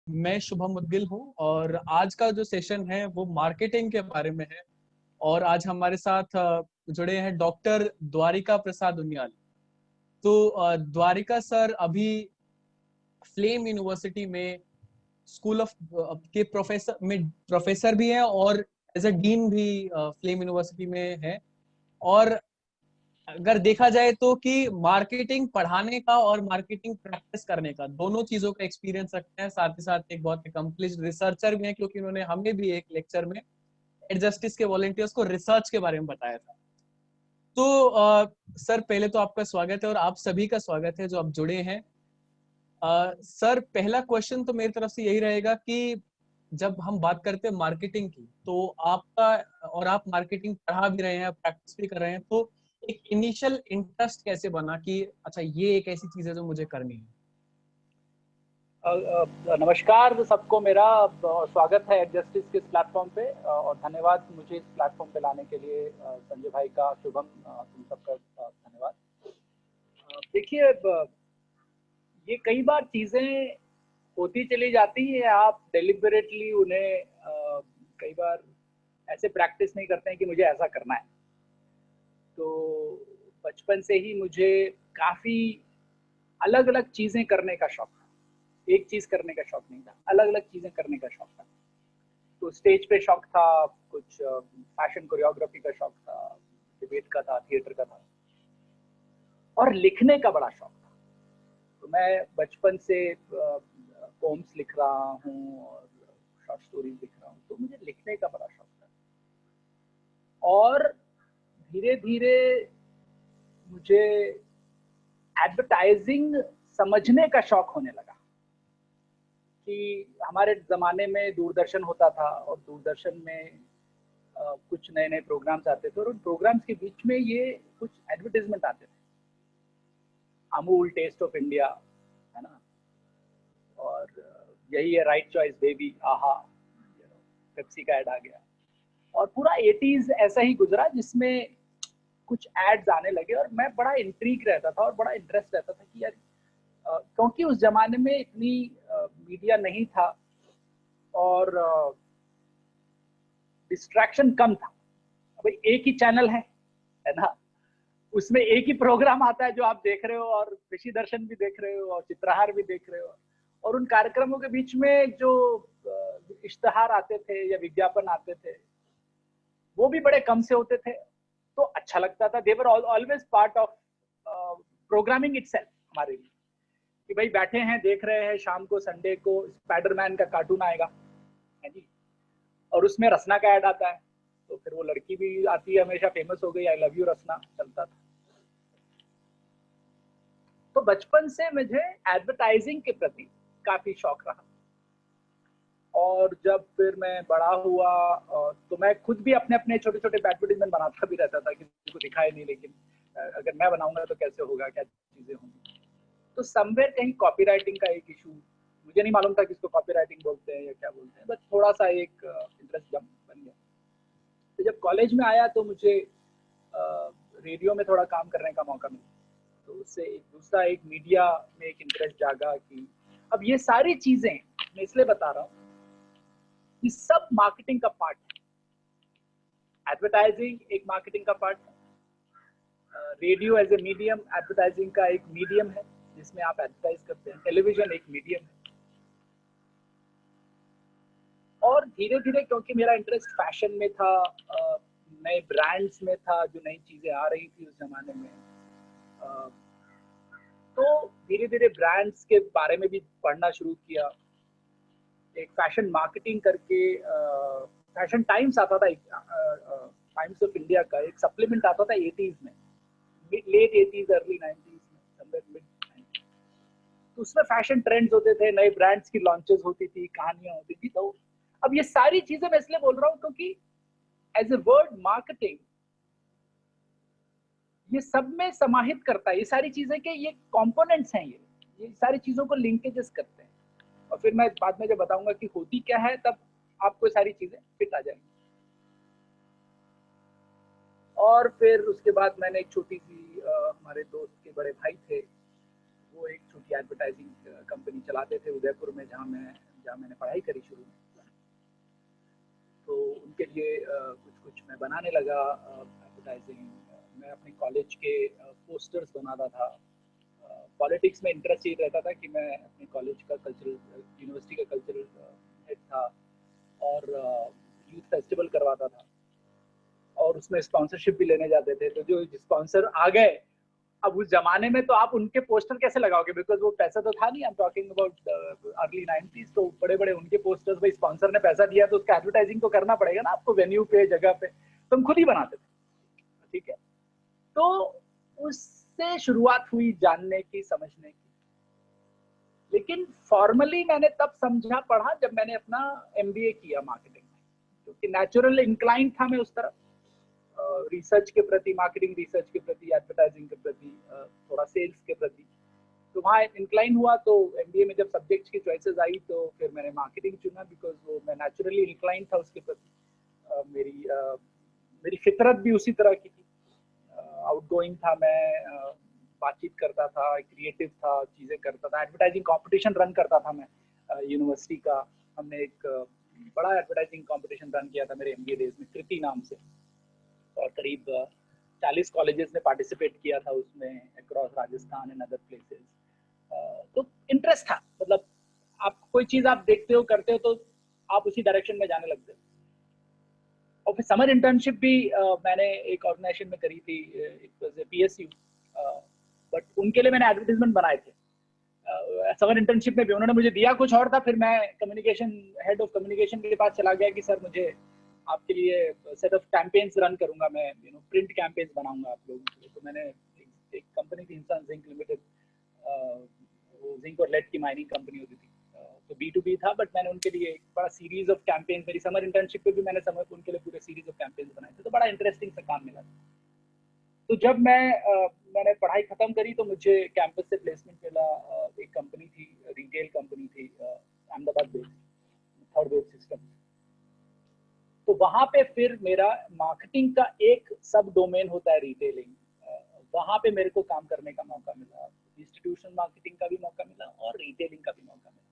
मैं शुभम मुद्गिल हूँ और आज का जो सेशन है वो मार्केटिंग के बारे में है। और आज हमारे साथ जुड़े हैं डॉक्टर द्वारिका प्रसाद उनियाल। तो द्वारिका सर अभी फ्लेम यूनिवर्सिटी में स्कूल ऑफ के प्रोफेसर भी हैं और एज अ डीन भी फ्लेम यूनिवर्सिटी में है। और अगर देखा जाए तो कि मार्केटिंग पढ़ाने का और मार्केटिंग प्रैक्टिस करने का दोनों चीजों का एक्सपीरियंस रखते हैं। साथ ही साथ एक बहुत अकम्प्लिश्ड रिसर्चर भी हैं, क्योंकि उन्होंने हमें भी एक लेक्चर में एड जस्टिस के वॉलंटियर्स को रिसर्च के बारे में बताया था। तो सर पहले तो आपका स्वागत है और आप सभी का स्वागत है जो आप जुड़े हैं। सर पहला क्वेश्चन तो मेरी तरफ से यही रहेगा कि जब हम बात करते हैं मार्केटिंग की, तो आपका और आप मार्केटिंग पढ़ा भी रहे हैं, प्रैक्टिस भी कर रहे हैं, तो एक इनिशियल इंटरेस्ट कैसे बना कि अच्छा ये एक ऐसी चीज है जो मुझे करनी है। नमस्कार सबको, मेरा स्वागत है जस्टिस के इस प्लेटफॉर्म पे और धन्यवाद मुझे इस प्लेटफॉर्म पे लाने के लिए संजय भाई का, शुभम तुम सबका धन्यवाद। देखिए, ये कई बार चीज़ें होती चली जाती हैं, आप डेलिबरेटली उन्हें कई बार ऐसे प्रैक्टिस नहीं करते हैं कि मुझे ऐसा करना है। तो बचपन से ही मुझे काफ़ी अलग अलग चीज़ें करने का शौक था। एक चीज़ करने का शौक नहीं था, अलग अलग चीज़ें करने का शौक था। तो स्टेज पे शौक था, कुछ फैशन कोरियोग्राफी का शौक था, डिबेट का था, थिएटर का था, और लिखने का बड़ा शौक था। तो मैं बचपन से पोम्स लिख रहा हूँ और शॉर्ट स्टोरीज लिख रहा हूँ, तो मुझे लिखने का बड़ा शौक था। और धीरे धीरे मुझे एडवर्टाइजिंग समझने का शौक होने लगा कि हमारे ज़माने में दूरदर्शन होता था और दूरदर्शन में कुछ नए नए प्रोग्राम्स आते थे और उन प्रोग्राम्स के बीच में ये कुछ एडवर्टाइजमेंट आते थे। अमूल टेस्ट ऑफ इंडिया, है ना, और यही है राइट चॉइस बेबी, आहा, पेप्सी का ऐड आ गया। और पूरा 80s ऐसा ही गुजरा जिसमें कुछ एड्स आने लगे और मैं बड़ा इंट्रीग रहता था और बड़ा इंटरेस्ट रहता था कि यार, क्योंकि उस जमाने में इतनी मीडिया नहीं था और डिस्ट्रैक्शन कम था। भाई एक ही चैनल है ना, उसमें एक ही प्रोग्राम आता है जो आप देख रहे हो, और कृषि दर्शन भी देख रहे हो और चित्रहार भी देख रहे हो, और उन कार्यक्रमों के बीच में जो इश्तहार आते थे या विज्ञापन आते थे वो भी बड़े कम से होते थे। तो अच्छा लगता था, they were always part of programming itself हमारे लिए, कि भाई बैठे हैं देख रहे हैं, शाम को संडे को स्पाइडरमैन का कार्टून आएगा है जी, और उसमें रसना का ऐड आता है, तो फिर वो लड़की भी आती है, हमेशा फेमस हो गई, आई लव यू रसना चलता था। तो बचपन से मुझे एडवर्टाइजिंग के प्रति काफी शौक रहा। और जब फिर मैं बड़ा हुआ तो मैं खुद भी अपने अपने छोटे छोटे एडवर्टाइजमेंट बनाता भी रहता था, किसी को दिखाए नहीं, लेकिन अगर मैं बनाऊंगा तो कैसे होगा, क्या चीजें होंगी। तो समवेयर कहीं कॉपीराइटिंग का एक इशू, मुझे नहीं मालूम था कि इसको कॉपीराइटिंग बोलते हैं या क्या बोलते हैं, बस थोड़ा सा एक इंटरेस्ट जम बन गया। तो जब कॉलेज में आया तो मुझे रेडियो में थोड़ा काम करने का मौका मिला, तो उससे एक दूसरा एक मीडिया में एक इंटरेस्ट जागा कि अब ये सारी चीजें मैं इसलिए बता रहा हूँ कि सब मार्केटिंग का पार्ट है। एडवर्टाइजिंग एक मार्केटिंग का पार्ट है, radio as a medium advertising का एक मीडियम है जिसमें आप एडवर्टाइज करते हैं, टेलीविजन एक मीडियम है। और धीरे धीरे क्योंकि मेरा इंटरेस्ट फैशन में था, नए ब्रांड्स में था, जो नई चीजें आ रही थी उस जमाने में, तो धीरे धीरे ब्रांड्स के बारे में भी पढ़ना शुरू किया। एक फैशन मार्केटिंग करके फैशन टाइम्स आता था, टाइम्स ऑफ इंडिया का एक सप्लीमेंट आता था 80s में, लेट 80s अर्ली 90s में, समवेयर मिड 90s। तो उसमें फैशन ट्रेंड्स होते थे, नए ब्रांड्स की लॉन्चेस होती थी, कहानियां होती थी। तो अब ये सारी चीजें मैं इसलिए बोल रहा हूँ क्योंकि एज ए वर्ड मार्केटिंग ये सब में समाहित करता है, ये सारी चीजें के ये कंपोनेंट्स हैं, ये सारी चीजों को लिंकेजेस करते हैं। और फिर मैं बाद में जब बताऊंगा कि होती क्या है, तब आपको सारी चीजें फिट आ जाएंगी। और फिर उसके बाद मैंने एक छोटी सी हमारे दोस्त के बड़े भाई थे, वो एक छोटी एडवर्टाइजिंग कंपनी चलाते थे उदयपुर में, जहाँ मैं जहाँ मैंने पढ़ाई करी शुरू में, तो उनके लिए कुछ मैं बनाने लगा एडवर्टाइजिंग। मैं अपने कॉलेज के पोस्टर्स बनाता था। पॉलिटिक्स में इंटरेस्ट ये रहता था कि मैं अपने कॉलेज का कल्चरल, यूनिवर्सिटी का कल्चरल हेड था और यूथ फेस्टिवल करवाता था और उसमें स्पॉन्सरशिप भी लेने जाते थे। तो जो स्पॉन्सर आ गए, अब उस जमाने में तो आप उनके पोस्टर कैसे लगाओगे, बिकॉज वो पैसा तो था नहीं। I am talking about early 90s। तो बड़े बड़े उनके पोस्टर्स, भाई स्पॉन्सर ने पैसा दिया तो उसका एडवर्टाइजिंग तो करना पड़ेगा ना आपको, वेन्यू पे, जगह पे, तो हम खुद ही बनाते थे। ठीक है, तो उससे शुरुआत हुई जानने की, समझने की। लेकिन फॉर्मली मैंने तब समझा, पढ़ा जब मैंने अपना MBA किया मार्केटिंग में, क्योंकि नेचुरल इंक्लाइन था मैं उस तरफ, रिसर्च के प्रति, मार्केटिंग रिसर्च के प्रति, एडवर्टाइजिंग के प्रति, थोड़ा सेल्स के प्रति। तो वहाँ इंक्लाइन हुआ। तो MBA में जब सब्जेक्ट्स की चॉइसेस आई तो फिर मैंने मार्केटिंग चुना, बिकॉज वो मैं नेचुरली इंक्लाइन था उसके प्रति। मेरी फितरत भी उसी तरह की थी। आउटगोइंग था मैं, बातचीत करता था, क्रिएटिव था, चीज़ें करता था। एडवर्टाइजिंग कंपटीशन रन करता था मैं यूनिवर्सिटी का। हमने एक बड़ा एडवर्टाइजिंग कंपटीशन रन किया था मेरे MBA डेज में, कृति नाम से, और करीब 40 कॉलेजेस ने पार्टिसिपेट किया था उसमें, across Rajasthan and other places. तो इंटरेस्ट था, मतलब आप कोई चीज़ आप देखते हो, करते हो, तो आप उसी डायरेक्शन में जाने लगते हो। और फिर समर इंटर्नशिप भी मैंने एक ऑर्गेनाइजेशन में करी थी, PSU, बट उनके लिए मैंने एडवर्टीजमेंट बनाए थे। समर इंटर्नशिप में भी उन्होंने मुझे दिया कुछ और था, फिर मैं कम्युनिकेशन, हेड ऑफ कम्युनिकेशन के पास चला गया कि सर मुझे आपके लिए सेट ऑफ कैंपेन्स रन करूंगा मैं, प्रिंट कैंपेन्स बनाऊंगा आप लोगों के लिए। तो मैंने एक कंपनी थी, हिंदुस्तान जिंक लिमिटेड, वो जिंक और लेड की माइनिंग कंपनी होती थी, तो B2B था, बट मैंने उनके लिए एक बड़ा सीरीज ऑफ कैंपेन, मेरी समर इंटर्नशिप पे भी मैंने उनके लिए पूरे सीरीज ऑफ कैंपेन्स बनाए थे। तो बड़ा इंटरेस्टिंग सा काम मिला। तो जब मैंने पढ़ाई खत्म करी तो मुझे कैंपस से प्लेसमेंट मिला। एक कंपनी थी, रिटेल कंपनी थी, Ahmedabad based, third wave system. तो वहां पे फिर मेरा मार्केटिंग का एक सब डोमेन होता है रिटेलिंग, वहां पे मेरे को काम करने का मौका मिला। इंस्टीट्यूशनल मार्केटिंग का भी मौका मिला और रिटेलिंग का भी मौका मिला।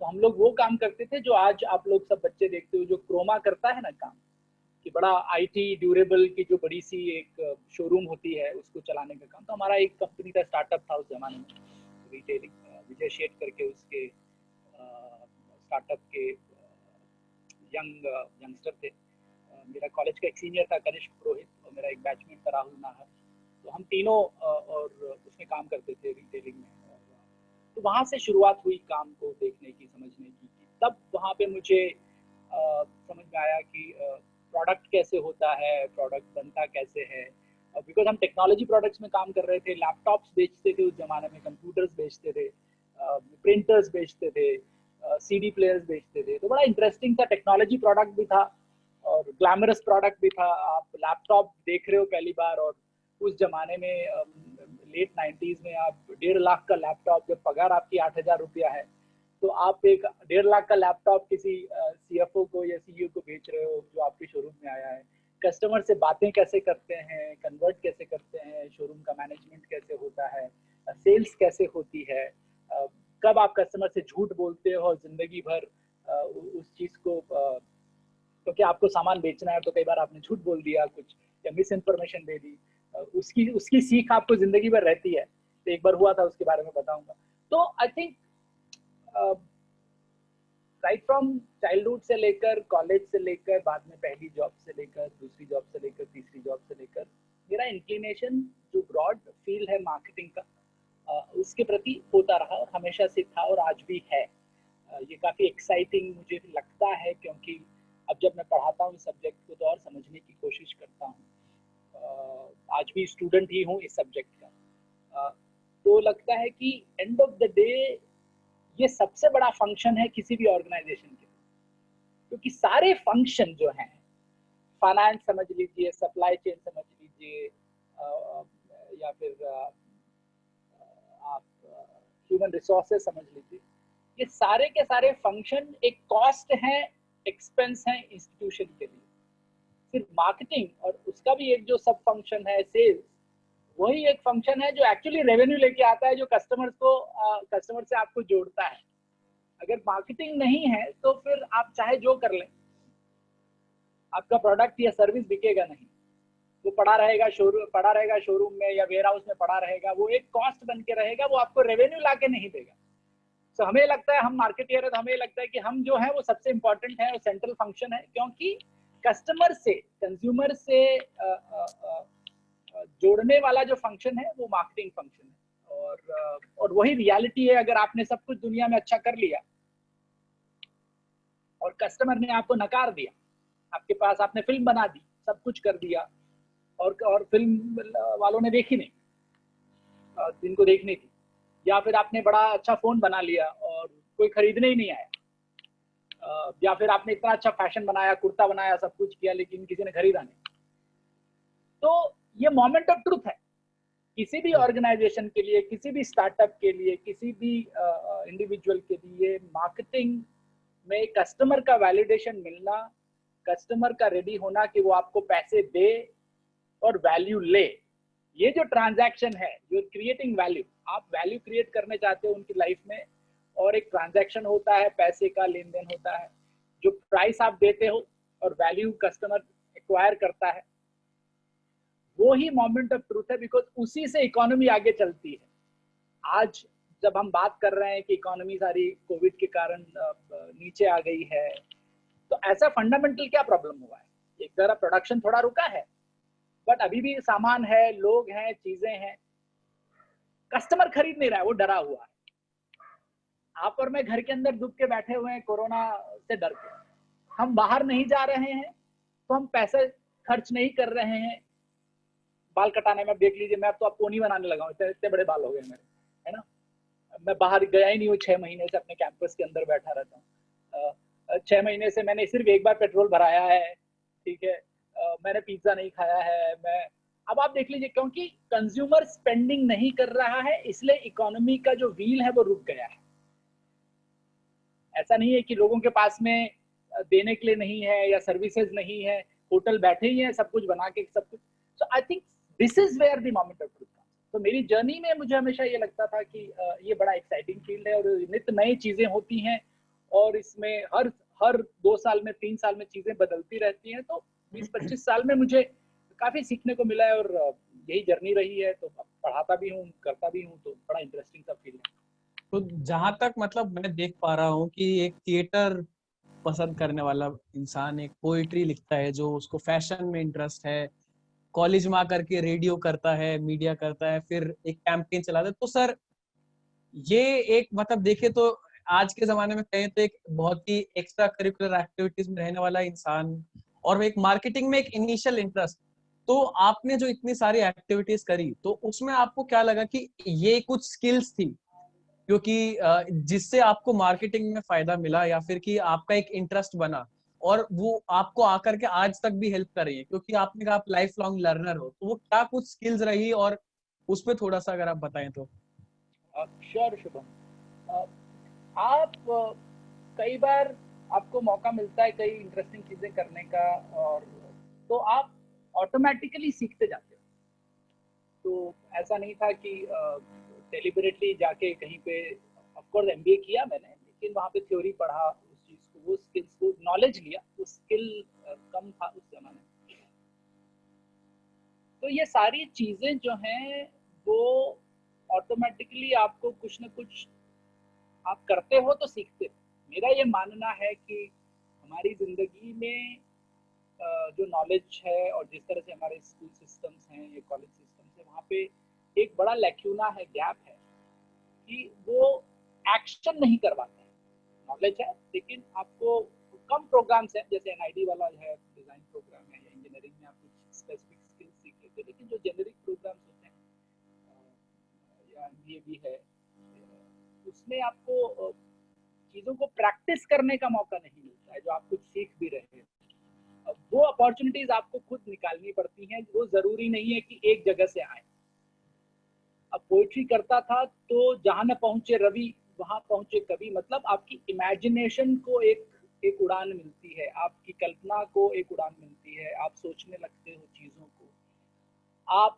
तो हम लोग वो काम करते थे जो आज आप लोग सब बच्चे देखते हो, जो क्रोमा करता है ना काम, कि बड़ा IT ड्यूरेबल की जो बड़ी सी एक शोरूम होती है, उसको चलाने का काम। तो हमारा एक कंपनी का स्टार्टअप था उस जमाने में, रिटेलिंग, विजय शेठ करके उसके स्टार्टअप के यंगस्टर थे। मेरा कॉलेज का एक सीनियर था कनिष्क पुरोहित, और मेरा एक बैचमेट था राहुल नाहर। तो हम तीनों और उसमें काम करते थे रिटेलिंग में। तो वहाँ से शुरुआत हुई काम को देखने की, समझने की। तब वहाँ पे मुझे समझ में आया कि प्रोडक्ट कैसे होता है, प्रोडक्ट बनता कैसे है। बिकॉज हम टेक्नोलॉजी प्रोडक्ट्स में काम कर रहे थे, लैपटॉप्स बेचते थे उस जमाने में, कंप्यूटर्स बेचते थे, प्रिंटर्स बेचते थे, CD प्लेयर्स बेचते थे। तो बड़ा इंटरेस्टिंग था, टेक्नोलॉजी प्रोडक्ट भी था और ग्लैमरस प्रोडक्ट भी था। आप लैपटॉप देख रहे हो पहली बार, और उस जमाने में लेट 90s में आप 1.5 लाख का लैपटॉप, जब पगार आपकी 8,000 रुपया है, तो आप एक 1.5 लाख का लैपटॉप किसी CFO को या CEO को बेच रहे हो जो आपके शोरूम में आया है। कस्टमर से बातें कैसे करते हैं, कन्वर्ट कैसे करते हैं, शोरूम का मैनेजमेंट कैसे होता है, सेल्स कैसे होती है, कब आप कस्टमर से झूठ बोलते हो और जिंदगी भर उस चीज को, क्योंकि आपको सामान बेचना है तो कई बार आपने झूठ बोल दिया कुछ, या मिस इन्फॉर्मेशन दे दी, उसकी सीख आपको जिंदगी भर रहती है। तो एक बार हुआ था, उसके बारे में बताऊंगा। तो I think right from childhood से लेकर, कॉलेज से लेकर, बाद में पहली जॉब से लेकर, दूसरी जॉब से लेकर, तीसरी जॉब से लेकर, मेरा इंक्लिनेशन जो ब्रॉड फील्ड है मार्केटिंग का, उसके प्रति होता रहा और हमेशा से था और आज भी है। ये काफ़ी एक्साइटिंग मुझे लगता है, क्योंकि अब जब मैं पढ़ाता हूँ इस सब्जेक्ट को तो और समझने की कोशिश करता हूँ। आज भी स्टूडेंट ही हूँ इस सब्जेक्ट का। तो लगता है कि एंड ऑफ द डे ये सबसे बड़ा फंक्शन है किसी भी ऑर्गेनाइजेशन के, क्योंकि सारे फंक्शन जो हैं, फाइनेंस समझ लीजिए, सप्लाई चेन समझ लीजिए, या फिर आप ह्यूमन रिसोर्सेज समझ लीजिए, ये सारे के सारे फंक्शन एक कॉस्ट है, एक्सपेंस है इंस्टीट्यूशन के लिए। सिर्फ मार्केटिंग और उसका भी एक जो सब फंक्शन है सेल्स, वही एक फंक्शन है जो एक्चुअली रेवेन्यू लेके आता है, जो कस्टमर से आपको जोड़ता है। अगर मार्केटिंग नहीं है तो फिर आप चाहे जो कर लें, आपका प्रोडक्ट या सर्विस बिकेगा नहीं। वो पड़ा रहेगा शोरूम में या वेयर हाउस में पड़ा रहेगा, वो एक कॉस्ट बन के रहेगा, वो आपको रेवेन्यू ला के नहीं देगा। तो हमें लगता है, हम मार्केटियर है तो हमें लगता है कि हम जो है वो सबसे इंपॉर्टेंट है और सेंट्रल फंक्शन है, क्योंकि कस्टमर से, कंज्यूमर से जोड़ने वाला जो फंक्शन है वो मार्केटिंग फंक्शन है। और वही रियलिटी है। अगर आपने सब कुछ दुनिया में अच्छा कर लिया और कस्टमर ने आपको नकार दिया, आपके पास आपने फिल्म बना दी, सब कुछ कर दिया और फिल्म वालों ने देखी नहीं जिनको देखनी थी, या फिर आपने बड़ा अच्छा फोन बना लिया और कोई खरीदने ही नहीं आया, या फिर आपने इतना अच्छा फैशन बनाया, कुर्ता बनाया, सब कुछ किया, लेकिन किसी ने खरीदा नहीं, तो ये मोमेंट ऑफ ट्रुथ है किसी भी ऑर्गेनाइजेशन के लिए, किसी भी स्टार्टअप के लिए, किसी भी इंडिविजुअल के लिए। मार्केटिंग में कस्टमर का वैलिडेशन मिलना, कस्टमर का रेडी होना कि वो आपको पैसे दे और वैल्यू ले, ये जो ट्रांजैक्शन है, जो क्रिएटिंग वैल्यू, आप वैल्यू क्रिएट करने चाहते हो उनकी लाइफ में, और एक ट्रांजैक्शन होता है, पैसे का लेन देन होता है, जो प्राइस आप देते हो और वैल्यू कस्टमर एक्वायर करता है, वो ही मोमेंट ऑफ ट्रूथ है। बिकॉज उसी से इकोनॉमी आगे चलती है। आज जब हम बात कर रहे हैं कि इकोनॉमी सारी कोविड के कारण नीचे आ गई है, तो ऐसा फंडामेंटल क्या प्रॉब्लम हुआ है? एक तरह प्रोडक्शन थोड़ा रुका है, बट अभी भी सामान है, लोग हैं, चीजें हैं, कस्टमर खरीद नहीं रहा है, वो डरा हुआ है। आप और मैं घर के अंदर दुब के बैठे हुए हैं कोरोना से डर के, हम बाहर नहीं जा रहे हैं, तो हम पैसे खर्च नहीं कर रहे हैं बाल कटाने में। देख लीजिए, मैं तो अब पोनी बनाने लगा हूँ, इतने बड़े बाल हो गए मेरे, है ना। मैं बाहर गया ही नहीं हूँ, 6 महीने से अपने कैंपस के अंदर बैठा रहता हूँ। 6 महीने से मैंने सिर्फ एक बार पेट्रोल भराया है, ठीक है। मैंने पिज्जा नहीं खाया है। अब आप देख लीजिए, क्योंकि कंज्यूमर स्पेंडिंग नहीं कर रहा है, इसलिए इकोनॉमी का जो व्हील है वो रुक गया है। ऐसा नहीं है कि लोगों के पास में देने के लिए नहीं है या सर्विसेज नहीं है, होटल बैठे ही हैं सब कुछ बना के, सब कुछ। So I think this is where the moment of truth. तो मेरी जर्नी में मुझे हमेशा ये लगता था कि ये बड़ा एक्साइटिंग फील्ड है और नित्य नई चीजें होती हैं, और इसमें हर हर 2 साल में, 3 साल में चीजें बदलती रहती हैं। तो 20-25 साल में मुझे काफी सीखने को मिला है, और यही जर्नी रही है। तो पढ़ाता भी हूँ, करता भी हूँ, तो बड़ा इंटरेस्टिंग सा फील्ड है। तो जहां तक मतलब मैं देख पा रहा हूँ कि एक थिएटर पसंद करने वाला इंसान एक पोइट्री लिखता है, जो उसको फैशन में इंटरेस्ट है, कॉलेज में आकर के रेडियो करता है, मीडिया करता है, फिर एक कैंपेन चलाता है। तो सर, ये एक मतलब देखे तो आज के जमाने में कहें तो एक बहुत ही एक्स्ट्रा करिकुलर एक्टिविटीज में रहने वाला इंसान, और एक मार्केटिंग में एक इनिशियल इंटरेस्ट। तो आपने जो इतनी सारी एक्टिविटीज करी, तो उसमें आपको क्या लगा कि ये कुछ स्किल्स थी क्योंकि जिससे आपको मार्केटिंग में फायदा मिला, या फिर कि आपका एक इंटरेस्ट बना और वो आपको आकर के आज तक भी हेल्प कर रही है, क्योंकि आपने कहा आप लाइफ लॉन्ग लर्नर हो, तो वो क्या कुछ स्किल्स रही, और उस पर थोड़ा सा अगर आप बताएं तो। श्योर शुभम। आप कई बार आपको मौका मिलता है कई इंटरेस्टिंग चीजें करने का, और तो आप ऑटोमेटिकली सीखते जाते हो। तो ऐसा नहीं था कि डेलिबरेटली जाके कहीं पे, ऑफ कोर्स एमबीए किया मैंने, लेकिन वहाँ पे थ्योरी पढ़ा, उस चीज को, वो स्किल्स को, नॉलेज लिया, वो स्किल कम था उस जमाने में। तो ये सारी चीजें जो हैं वो ऑटोमेटिकली आपको कुछ ना कुछ आप करते हो तो सीखते हो। मेरा ये मानना है कि हमारी जिंदगी में जो नॉलेज है और जिस तरह से हमारे स्कूल सिस्टम्स हैं या कॉलेज सिस्टम्स है, वहाँ पे एक बड़ा लैक्यूना है, गैप है, कि वो एक्शन नहीं करवाते हैं। नॉलेज है, लेकिन आपको कम प्रोग्राम्स हैं, जैसे एनआईडी वाला है, डिजाइन प्रोग्राम है, या इंजीनियरिंग में आप कुछ स्पेसिफिक स्किल्स सीख लेते हैं, लेकिन जो जेनरिक प्रोग्राम्स होते हैं या एमबीए भी है, उसमें आपको चीजों को प्रैक्टिस करने का मौका नहीं मिलता है, जो आप कुछ सीख भी रहे हैं। वो अपॉर्चुनिटीज आपको खुद निकालनी पड़ती हैं, वो जरूरी नहीं है कि एक जगह से आए। अब पोइट्री करता था तो जहां न पहुंचे रवि वहां पहुंचे कवि, मतलब आपकी इमेजिनेशन को एक उड़ान मिलती है, आपकी कल्पना को एक उड़ान मिलती है, आप सोचने लगते हो चीजों को, आप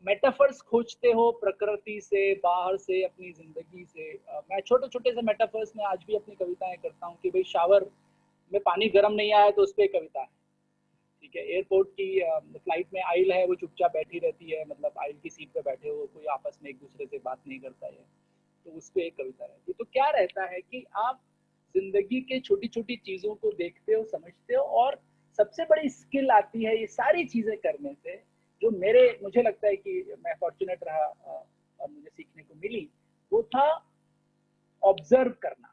मेटाफर्स खोजते हो प्रकृति से, बाहर से, अपनी जिंदगी से। मैं छोटे छोटे से मेटाफर्स में आज भी अपनी कविताएं करता हूँ कि भाई शावर में पानी गर्म नहीं आया तो उस पर कविता है, ठीक है। एयरपोर्ट की फ्लाइट में आइल है, वो चुपचाप बैठी रहती है, मतलब आइल की सीट पे बैठे हो, कोई आपस में एक दूसरे से बात नहीं करता है, तो उस पर एक कविता रहती है। तो क्या रहता है कि आप जिंदगी के छोटी छोटी चीजों को देखते हो, समझते हो, और सबसे बड़ी स्किल आती है ये सारी चीजें करने से, जो मुझे लगता है कि मैं फॉर्चुनेट रहा और मुझे सीखने को मिली, वो था ऑब्जर्व करना।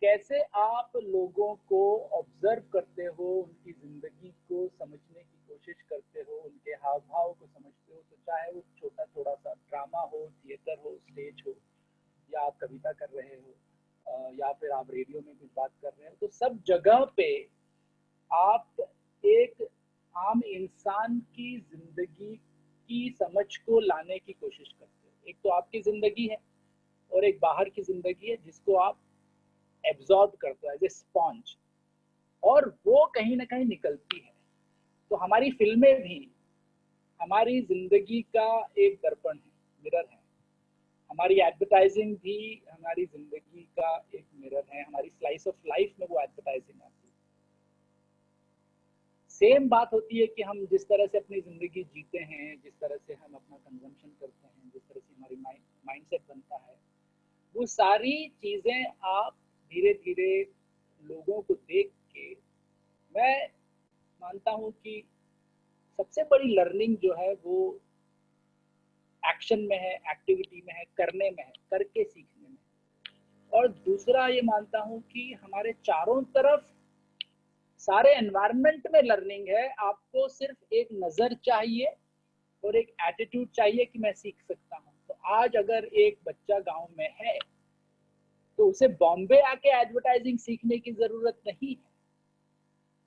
कैसे आप लोगों को ऑब्जर्व करते हो, उनकी जिंदगी को समझने की कोशिश करते हो, उनके हाव भाव को समझते हो, तो चाहे वो छोटा थोड़ा सा ड्रामा हो, थिएटर हो, स्टेज हो, या आप कविता कर रहे हो, या फिर आप रेडियो में कुछ बात कर रहे हो, तो सब जगह पे आप एक आम इंसान की जिंदगी की समझ को लाने की कोशिश करते हो। एक तो आपकी जिंदगी है और एक बाहर की जिंदगी है जिसको आप एब्जॉर्ब करते हो एज ए स्पॉन्ज, और वो कहीं ना कहीं निकलती है। तो हमारी फिल्में भी हमारी जिंदगी का एक दर्पण है, मिरर है। हमारी एडवर्टाइजिंग भी हमारी जिंदगी का एक मिरर है। हमारी स्लाइस ऑफ लाइफ में वो एडवर्टाइजिंग आती है। सेम बात होती है कि हम जिस तरह से अपनी जिंदगी जीते हैं, जिस तरह से हम अपना कंजम्पशन करते हैं, जिस तरह से हमारी माइंडसेट बनता है, वो सारी चीजें आप धीरे धीरे लोगों को देख के, मैं मानता हूँ कि सबसे बड़ी लर्निंग जो है वो एक्शन में है, एक्टिविटी में है, करने में है, करके सीखने में है। और दूसरा ये मानता हूँ कि हमारे चारों तरफ सारे एनवायरनमेंट में लर्निंग है। आपको सिर्फ एक नजर चाहिए और एक एटीट्यूड चाहिए कि मैं सीख सकता हूँ। तो आज अगर एक बच्चा गांव में है तो उसे बॉम्बे आके एडवर्टाइजिंग सीखने की जरूरत नहीं है।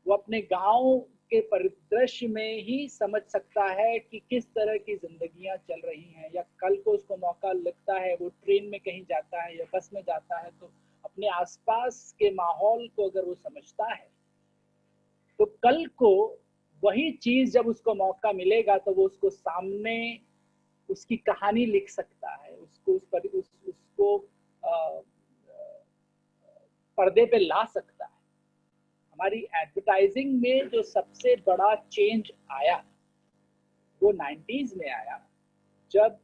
वो अपने गांव के परिदृश्य में ही समझ सकता है कि किस तरह की जिंदगियां चल रही हैं, या कल को उसको मौका लगता है, वो ट्रेन में कहीं जाता है या बस में जाता है, तो अपने आसपास के माहौल को अगर वो समझता है, तो कल को वही चीज जब उसको मौका मिलेगा तो वो उसको सामने उसकी कहानी लिख सकता है, उसको उसको पर्दे पे ला सकता है। हमारी एडवर्टाइजिंग में जो सबसे बड़ा चेंज आया वो 90s में आया, जब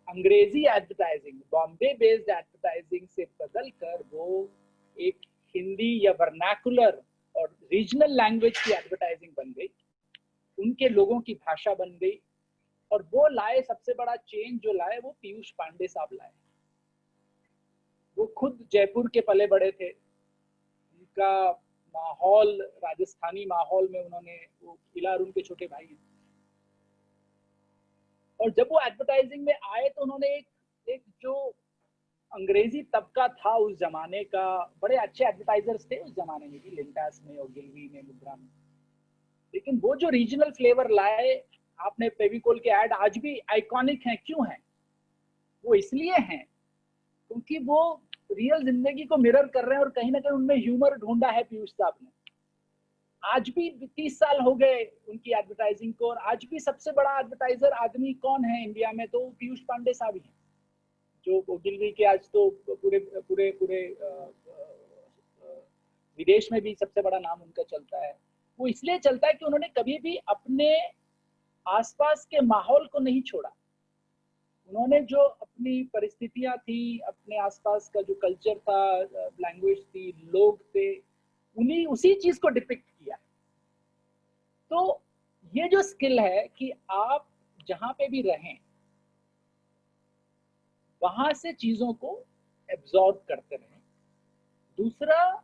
अंग्रेजी एडवर्टाइजिंग, बॉम्बे बेस्ड एडवर्टाइजिंग से बदलकर वो एक हिंदी या वर्नाकुलर और रीजनल लैंग्वेज की एडवर्टाइजिंग बन गई, उनके लोगों की भाषा बन गई। और वो लाए, सबसे बड़ा चेंज जो लाए वो पीयूष पांडे साहब लाए। वो खुद जयपुर के पले बड़े थे, उनका माहौल राजस्थानी माहौल में, उन्होंने वो किला और उनके छोटे भाई हैं। और जब वो एडवर्टाइजिंग में आए तो उन्होंने एक जो अंग्रेजी तबका था उस जमाने का, बड़े अच्छे एडवर्टाइजर्स थे उस जमाने में भी, लिंटास में और गिलवी में, मुद्रा में, लेकिन वो जो रीजनल फ्लेवर लाए, आपने फेविकोल के ऐड आज भी आइकॉनिक हैं। क्यों हैं वो? इसलिए हैं क्योंकि वो रियल जिंदगी को मिरर कर रहे हैं और कहीं ना कहीं उनमें ह्यूमर ढूंढा है पीयूष साहब ने। आज भी 30 साल हो गए उनकी एडवर्टाइजिंग को, और आज भी सबसे बड़ा एडवर्टाइजर आदमी कौन है इंडिया में? तो पीयूष पांडे साहब ही हैं, जो गिलवी के आज तो पूरे पूरे पूरे विदेश में भी सबसे बड़ा नाम उनका चलता है। वो इसलिए चलता है कि उन्होंने कभी भी अपने आसपास के माहौल को नहीं छोड़ा। उन्होंने जो अपनी परिस्थितियां थी, अपने आसपास का जो कल्चर था, लैंग्वेज थी, लोग थे, उन्हीं उसी चीज को डिपिक्ट किया। तो ये जो स्किल है कि आप जहां पे भी रहें वहां से चीजों को एब्जॉर्ब करते रहें। दूसरा,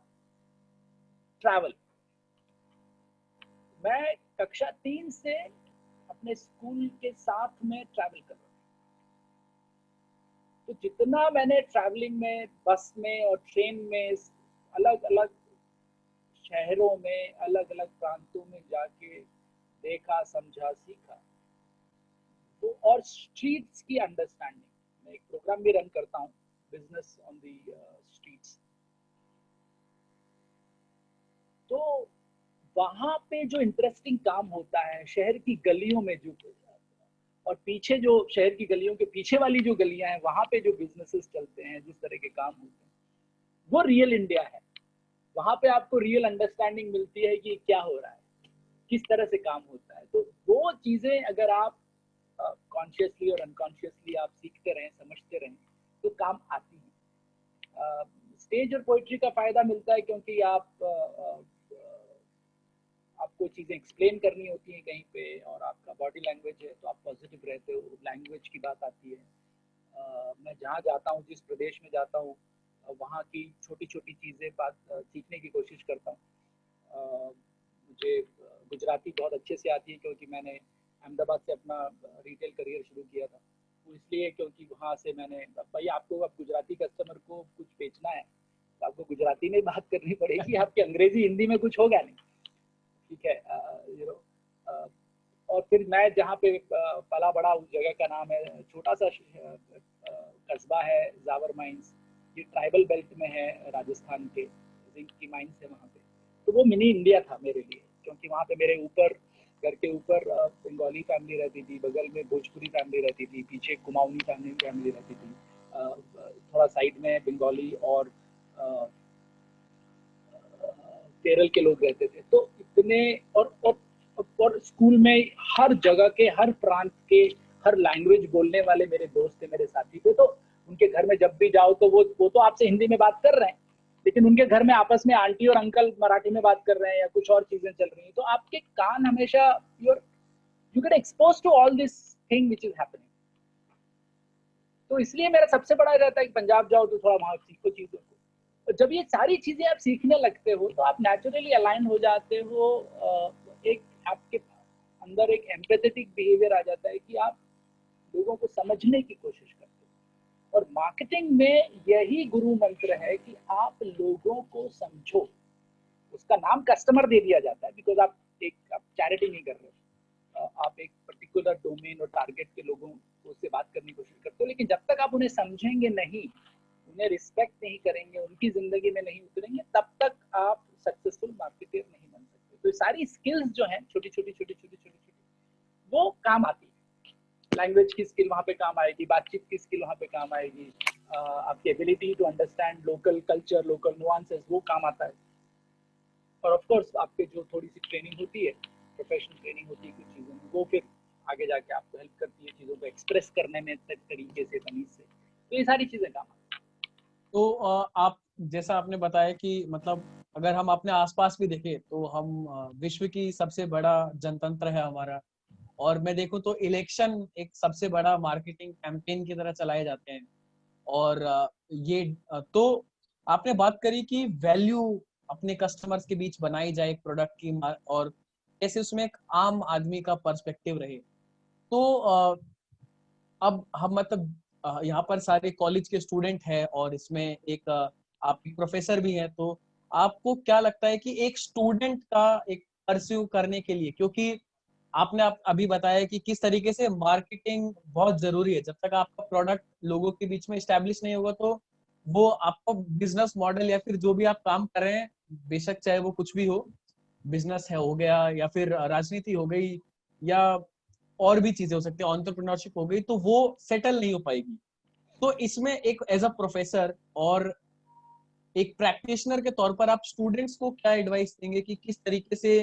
ट्रैवल। मैं कक्षा 3 से अपने स्कूल के साथ में ट्रैवल कर रहा हूँ। तो जितना मैंने ट्रैवलिंग में, बस में और ट्रेन में, अलग अलग शहरों में, अलग अलग प्रांतों में जाके देखा, समझा, सीखा, तो और स्ट्रीट्स की अंडरस्टैंडिंग, मैं एक प्रोग्राम भी रन करता हूँ, बिजनेस ऑन द स्ट्रीट्स। तो वहाँ पे जो इंटरेस्टिंग काम होता है शहर की गलियों में, जो और पीछे जो शहर की गलियों के पीछे वाली जो गलियां हैं वहाँ पे जो बिजनेसेस चलते हैं, जिस तरह के काम होते हैं, वो रियल इंडिया है। वहाँ पे आपको रियल अंडरस्टैंडिंग मिलती है कि क्या हो रहा है, किस तरह से काम होता है। तो वो चीजें अगर आप कॉन्शियसली और अनकॉन्शियसली आप सीखते रहें, समझते रहें, तो काम आती है। स्टेज और पोइट्री का फायदा मिलता है क्योंकि आपको चीजें एक्सप्लेन करनी होती हैं कहीं पे, और आपका बॉडी लैंग्वेज है तो आप पॉजिटिव रहते हो, लैंग्वेज की बात आती है। मैं जहाँ जाता हूँ, जिस प्रदेश में जाता हूँ, वहाँ की छोटी छोटी चीज़ें बात सीखने की कोशिश करता हूँ। मुझे गुजराती बहुत अच्छे से आती है क्योंकि मैंने अहमदाबाद से अपना रिटेल करियर शुरू किया था। वो इसलिए क्योंकि वहाँ से मैंने, भाई आपको अब गुजराती कस्टमर को कुछ बेचना है तो आपको गुजराती में बात करनी पड़ेगी, आपकी अंग्रेजी हिंदी में कुछ होगा नहीं, ठीक है। यू नो और फिर मैं जहाँ पे पला बड़ा, उस जगह का नाम है, छोटा सा कस्बा है जावर माइंस। ये ट्राइबल बेल्ट में है राजस्थान के, जिंक की माइंस है वहाँ पे। तो वो मिनी इंडिया था मेरे लिए, क्योंकि वहाँ पे मेरे ऊपर, घर के ऊपर बंगाली फैमिली रहती थी, बगल में भोजपुरी फैमिली रहती थी, पीछे कुमाऊनी फैमिली रहती थी, थोड़ा साइड में बंगाली और केरल के लोग रहते थे। तो इतने, और स्कूल में हर जगह के, हर प्रांत के, हर लैंग्वेज बोलने वाले मेरे दोस्त थे, मेरे साथी थे। तो उनके घर में जब भी जाओ तो वो तो आपसे हिंदी में बात कर रहे हैं, लेकिन उनके घर में आपस में आंटी और अंकल मराठी में बात कर रहे हैं या कुछ और चीजें चल रही हैं। तो आपके कान हमेशा, you get expose to all this thing which is happening. तो इसलिए मेरा सबसे बड़ा रहता है कि पंजाब जाओ तो थोड़ा वहां सीखो चीजों को। तो जब ये सारी चीजें आप सीखने लगते हो तो आप नेचुरली अलाइन हो जाते हो। एक आपके अंदर एक एम्पैथेटिक बिहेवियर आ जाता है कि आप लोगों को समझने की कोशिश करते हो। और मार्केटिंग में यही गुरु मंत्र है कि आप लोगों को समझो। उसका नाम कस्टमर दे दिया जाता है बिकॉज आप चैरिटी नहीं कर रहे हो, आप एक पर्टिकुलर डोमेन और टारगेट के लोगों को उससे बात करने की कोशिश करते हो। लेकिन जब तक आप उन्हें समझेंगे नहीं, उन्हें रिस्पेक्ट नहीं करेंगे, उनकी जिंदगी में नहीं उतरेंगे, तब तक आप सक्सेसफुल मार्केटर नहीं बन सकते। तो ये सारी स्किल्स जो हैं, छोटी छोटी छोटी छोटी छोटी छोटी, वो काम आती है। लैंग्वेज की स्किल वहाँ पे काम आएगी, बातचीत की स्किल वहाँ पे काम आएगी, आपकी ability to understand local culture, local nuances, वो काम आता है। और ऑफ कोर्स आपके जो थोड़ी सी ट्रेनिंग होती है, प्रोफेशनल ट्रेनिंग होती है कुछ चीज़ों में, वो फिर आगे जाके आपको हेल्प करती है चीज़ों को एक्सप्रेस करने में तरीके से, तमीज से। तो ये सारी चीज़ें काम आती हैं। तो आप जैसा आपने बताया कि मतलब अगर हम अपने आसपास भी देखें तो हम विश्व की सबसे बड़ा जनतंत्र है हमारा, और मैं देखूं तो इलेक्शन एक सबसे बड़ा मार्केटिंग कैंपेन की तरह चलाए जाते हैं। और तो आपने बात करी कि वैल्यू अपने कस्टमर्स के बीच बनाई जाए एक प्रोडक्ट की, और कैसे उसमें एक आम आदमी का पर्सपेक्टिव रहे। तो अब हम मतलब यहाँ पर सारे कॉलेज के स्टूडेंट हैं और इसमें एक आप प्रोफेसर भी हैं, तो आपको क्या लगता है कि एक स्टूडेंट का एक परस्यू करने के लिए, क्योंकि आपने अभी बताया कि किस तरीके से मार्केटिंग बहुत जरूरी है, जब तक आपका प्रोडक्ट लोगों के बीच में स्टैब्लिश नहीं होगा तो वो आपका बिजनेस मॉडल या फिर जो भी आप काम कर रहे हैं, बेशक चाहे वो कुछ भी हो, बिजनेस है हो गया या फिर राजनीति हो गई या और भी चीजें हो सकती है, एंटरप्रेन्योरशिप हो गई, तो वो सेटल नहीं हो पाएगी। तो इसमें एक एज अ प्रोफेसर और एक प्रैक्टिशनर के तौर पर आप स्टूडेंट्स को क्या एडवाइस देंगे कि किस तरीके से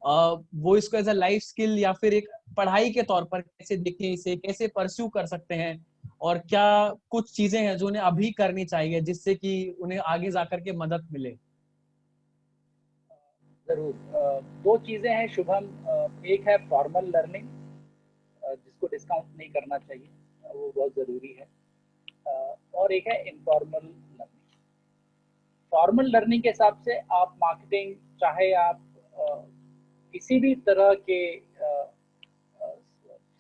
वो इसको एज अ लाइफ स्किल या फिर एक पढ़ाई के तौर पर कैसे देखें, इसे कैसे परस्यू कर सकते हैं, और क्या कुछ चीजें हैं जो उन्हें अभी करनी चाहिए जिससे कि उन्हें आगे जाकर के मदद मिले? जरूर। दो चीजें हैं शुभम। एक है फॉर्मल लर्निंग, जिसको डिस्काउंट नहीं करना चाहिए, वो बहुत जरूरी है। और एक है इनफॉर्मल लर्निंग। फॉर्मल लर्निंग के हिसाब से आप मार्केटिंग, चाहे आप किसी भी तरह के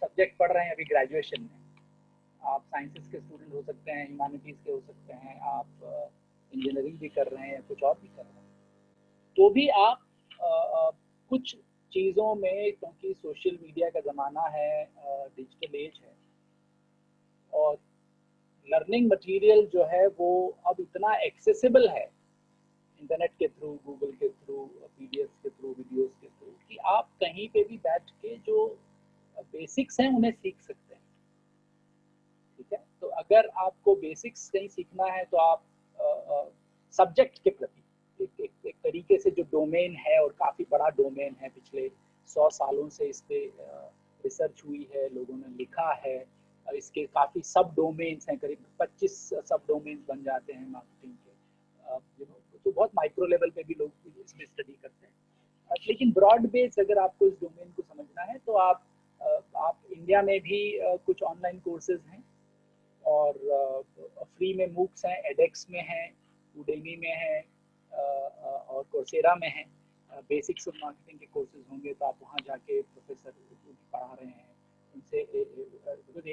सब्जेक्ट पढ़ रहे हैं अभी ग्रेजुएशन में, आप साइंसेस के स्टूडेंट हो सकते हैं, ह्यूमैनिटीज के हो सकते हैं, आप इंजीनियरिंग भी कर रहे हैं या कुछ और भी कर रहे हैं, तो भी आप कुछ चीज़ों में, क्योंकि सोशल मीडिया का ज़माना है, डिजिटल एज है, और लर्निंग मटेरियल जो है वो अब इतना एक्सेसिबल है इंटरनेट के थ्रू, गूगल के थ्रू, पीडीएफ के थ्रू, वीडियोस के थ्रू, कि आप कहीं पे भी बैठ के जो बेसिक्स हैं उन्हें सीख सकते हैं। ठीक है, तो अगर आपको बेसिक्स कहीं सीखना है तो आप सब्जेक्ट के प्रति एक तरीके से जो डोमेन है, और काफ़ी बड़ा डोमेन है, पिछले 100 सालों से इस पे रिसर्च हुई है, लोगों ने लिखा है, इसके काफ़ी सब डोमेन्स हैं, करीब 25 सब डोमेन्स बन जाते हैं मार्केटिंग के, तो बहुत माइक्रो लेवल पे भी लोग इसमें स्टडी करते हैं। लेकिन ब्रॉड बेस अगर आपको इस डोमेन को समझना है तो आप इंडिया में भी कुछ ऑनलाइन कोर्सेज हैं, और फ्री में मूक्स हैं, एडेक्स में हैं, उडेमी में है, और कोर्सेरा में है। बेसिक्स ऑफ मार्केटिंग के कोर्सेज होंगे तो आप वहाँ जाके प्रोफेसर जो भी पढ़ा रहे हैं उनसे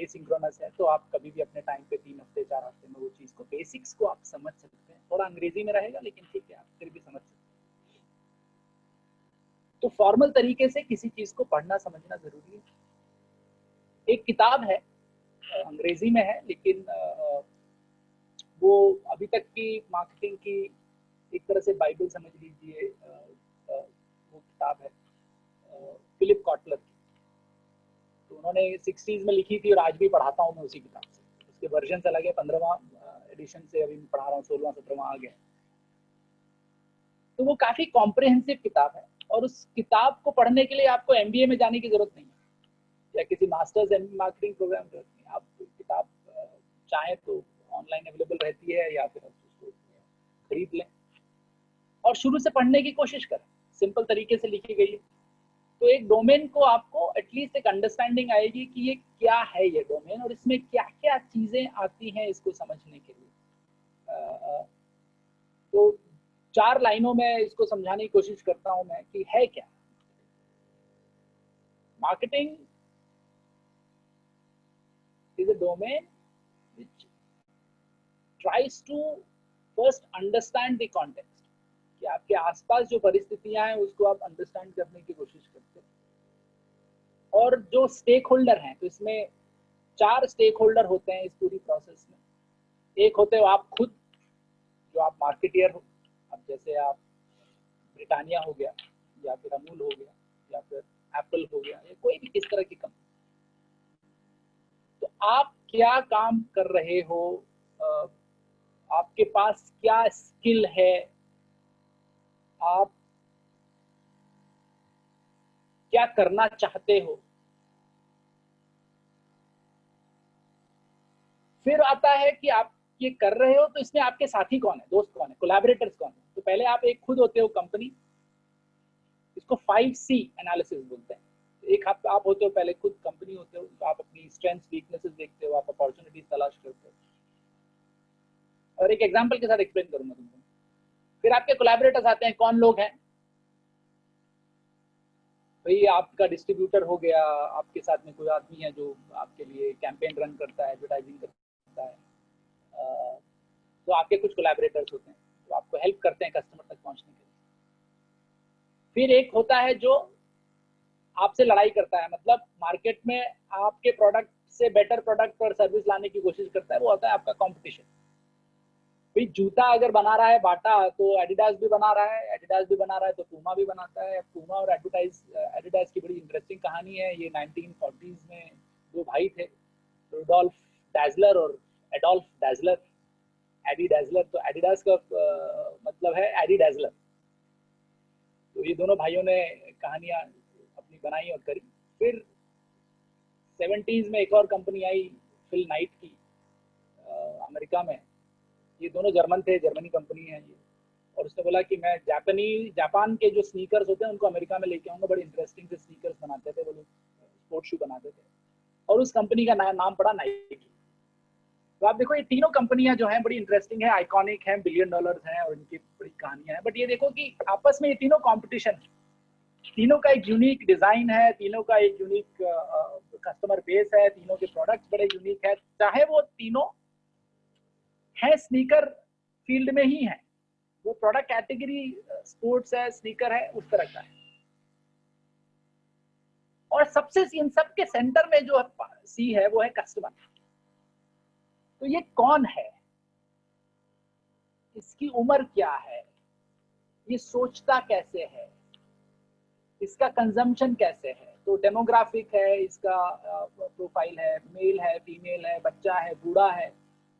एसिंक्रोनस है, तो आप कभी भी अपने टाइम पे 3 हफ्ते 4 हफ्ते में वो चीज़ को, बेसिक्स को आप समझ सकते हैं। थोड़ा अंग्रेजी में रहेगा लेकिन ठीक है, आप फिर भी समझ सकते हैं। तो फॉर्मल तरीके से किसी चीज़ को पढ़ना समझना ज़रूरी है। एक किताब है, अंग्रेजी में है, लेकिन वो अभी तक की मार्केटिंग की एक तरह से बाइबल समझ लीजिए। वो किताब है फिलिप कॉटलर की, तो उन्होंने 60s में लिखी थी, और आज भी पढ़ाता हूँ मैं उसी किताब से। उसके वर्जन अलग है, 15वां एडिशन से अभी मैं पढ़ा रहा हूँ, 16वां 17वां आ गया। तो वो काफ़ी कॉम्प्रिहेंसिव किताब है, और उस किताब को पढ़ने के लिए आपको MBA में जाने की जरूरत नहीं है, या किसी मास्टर्स एम मार्केटिंग प्रोग्राम की जरूरत नहीं। आप किताब चाहें तो ऑनलाइन अवेलेबल रहती है, या फिर आप उसको खरीद लें और शुरू से पढ़ने की कोशिश करें। सिंपल तरीके से लिखी गई है, तो एक डोमेन को आपको एटलीस्ट एक अंडरस्टैंडिंग आएगी कि ये क्या है ये डोमेन, और इसमें क्या क्या चीजें आती हैं इसको समझने के लिए। तो 4 लाइनों में इसको समझाने की कोशिश करता हूं मैं कि है क्या marketing. Is a domain which tries to first understand the context, कि आपके आसपास जो परिस्थितियां हैं उसको आप अंडरस्टैंड करने की कोशिश करते हैं। और जो स्टेक होल्डर हैं, तो इसमें 4 स्टेक होल्डर होते हैं इस पूरी प्रोसेस में। एक होते हो आप खुद, जो आप मार्केटियर हो, अब जैसे आप ब्रिटानिया हो गया, या फिर अमूल हो गया, या फिर एप्पल हो गया, या कोई भी इस तरह की कंपनी। तो आप क्या काम कर रहे हो, आपके पास क्या स्किल है, आप क्या करना चाहते हो। फिर आता है कि आप ये कर रहे हो तो इसमें आपके साथी कौन है, दोस्त कौन है, कोलैबोरेटर्स कौन है। तो पहले आप एक खुद होते हो कंपनी, इसको 5C एनालिसिस बोलते हैं। एक आप होते हो, पहले खुद कंपनी होते हो, तो आप अपनी स्ट्रेंथ्स वीकनेसेस देखते हो, आप अपॉर्चुनिटीज तलाश करते हो। और एक एग्जांपल के साथ एक्सप्लेन करूंगा तुमको। फिर आपके कोलैबोरेटर्स आते हैं, कौन लोग हैं भाई, आपका डिस्ट्रीब्यूटर हो गया, आपके साथ में कोई आदमी है जो आपके लिए कैंपेन रन करता है, एडवर्टाइजिंग करता है। तो आपके कुछ कोलैबोरेटर्स होते हैं जो आपको हेल्प करते हैं कस्टमर तक पहुंचने के लिए। फिर एक होता है जो आपसे लड़ाई करता है, मतलब मार्केट में आपके प्रोडक्ट से बेटर प्रोडक्ट और सर्विस लाने की कोशिश करता है, वो होता है आपका कंपटीशन। भाई जूता अगर बना रहा है बाटा, तो एडिडास भी बना रहा है, एडिडास भी बना रहा है तो पूमा भी बनाता है। पूमा और एडिडास की बड़ी इंटरेस्टिंग कहानी है। ये 1940s में 2 भाई थे, रुडोल्फ डैजलर और एडोल्फ डैजलर, एडी डैजलर। तो एडिडास का मतलब है एडी डैजलर। तो ये दोनों भाइयों ने कहानियां अपनी बनाई और करी। फिर 70s में एक और कंपनी आई, फिल नाइट की, अमेरिका में। ये दोनों जर्मन थे, जर्मनी कंपनी है ये। और उसने बोला कि मैं जापान के जो स्नीकर्स होते हैं उनको अमेरिका में लेके आऊंगा। बड़े इंटरेस्टिंग से स्नीकर्स बनाते थे वो लोग, स्पोर्ट्स शू बनाते थे, और उस कंपनी का नाम पड़ा नाइकी। तो आप देखो ये तीनों कंपनियां जो हैं बड़ी इंटरेस्टिंग है, आइकॉनिक हैं, $1 बिलियन हैं, और इनकी बड़ी कहानियां हैं। बट ये देखो कि आपस में ये तीनों कॉम्पिटिशन है, तीनों का एक यूनिक डिजाइन है, तीनों का एक यूनिक कस्टमर बेस है, तीनों के प्रोडक्ट्स बड़े यूनिक है, चाहे वो तीनों है स्नीकर फील्ड में ही है, वो प्रोडक्ट कैटेगरी स्पोर्ट्स है, स्नीकर है, उस तरह का है। और सबसे इन सब के सेंटर में जो सी है वो है कस्टमर। तो ये कौन है, इसकी उम्र क्या है, ये सोचता कैसे है, इसका कंजम्पशन कैसे है। तो डेमोग्राफिक है, इसका प्रोफाइल है, मेल है, फीमेल है, बच्चा है, बूढ़ा है,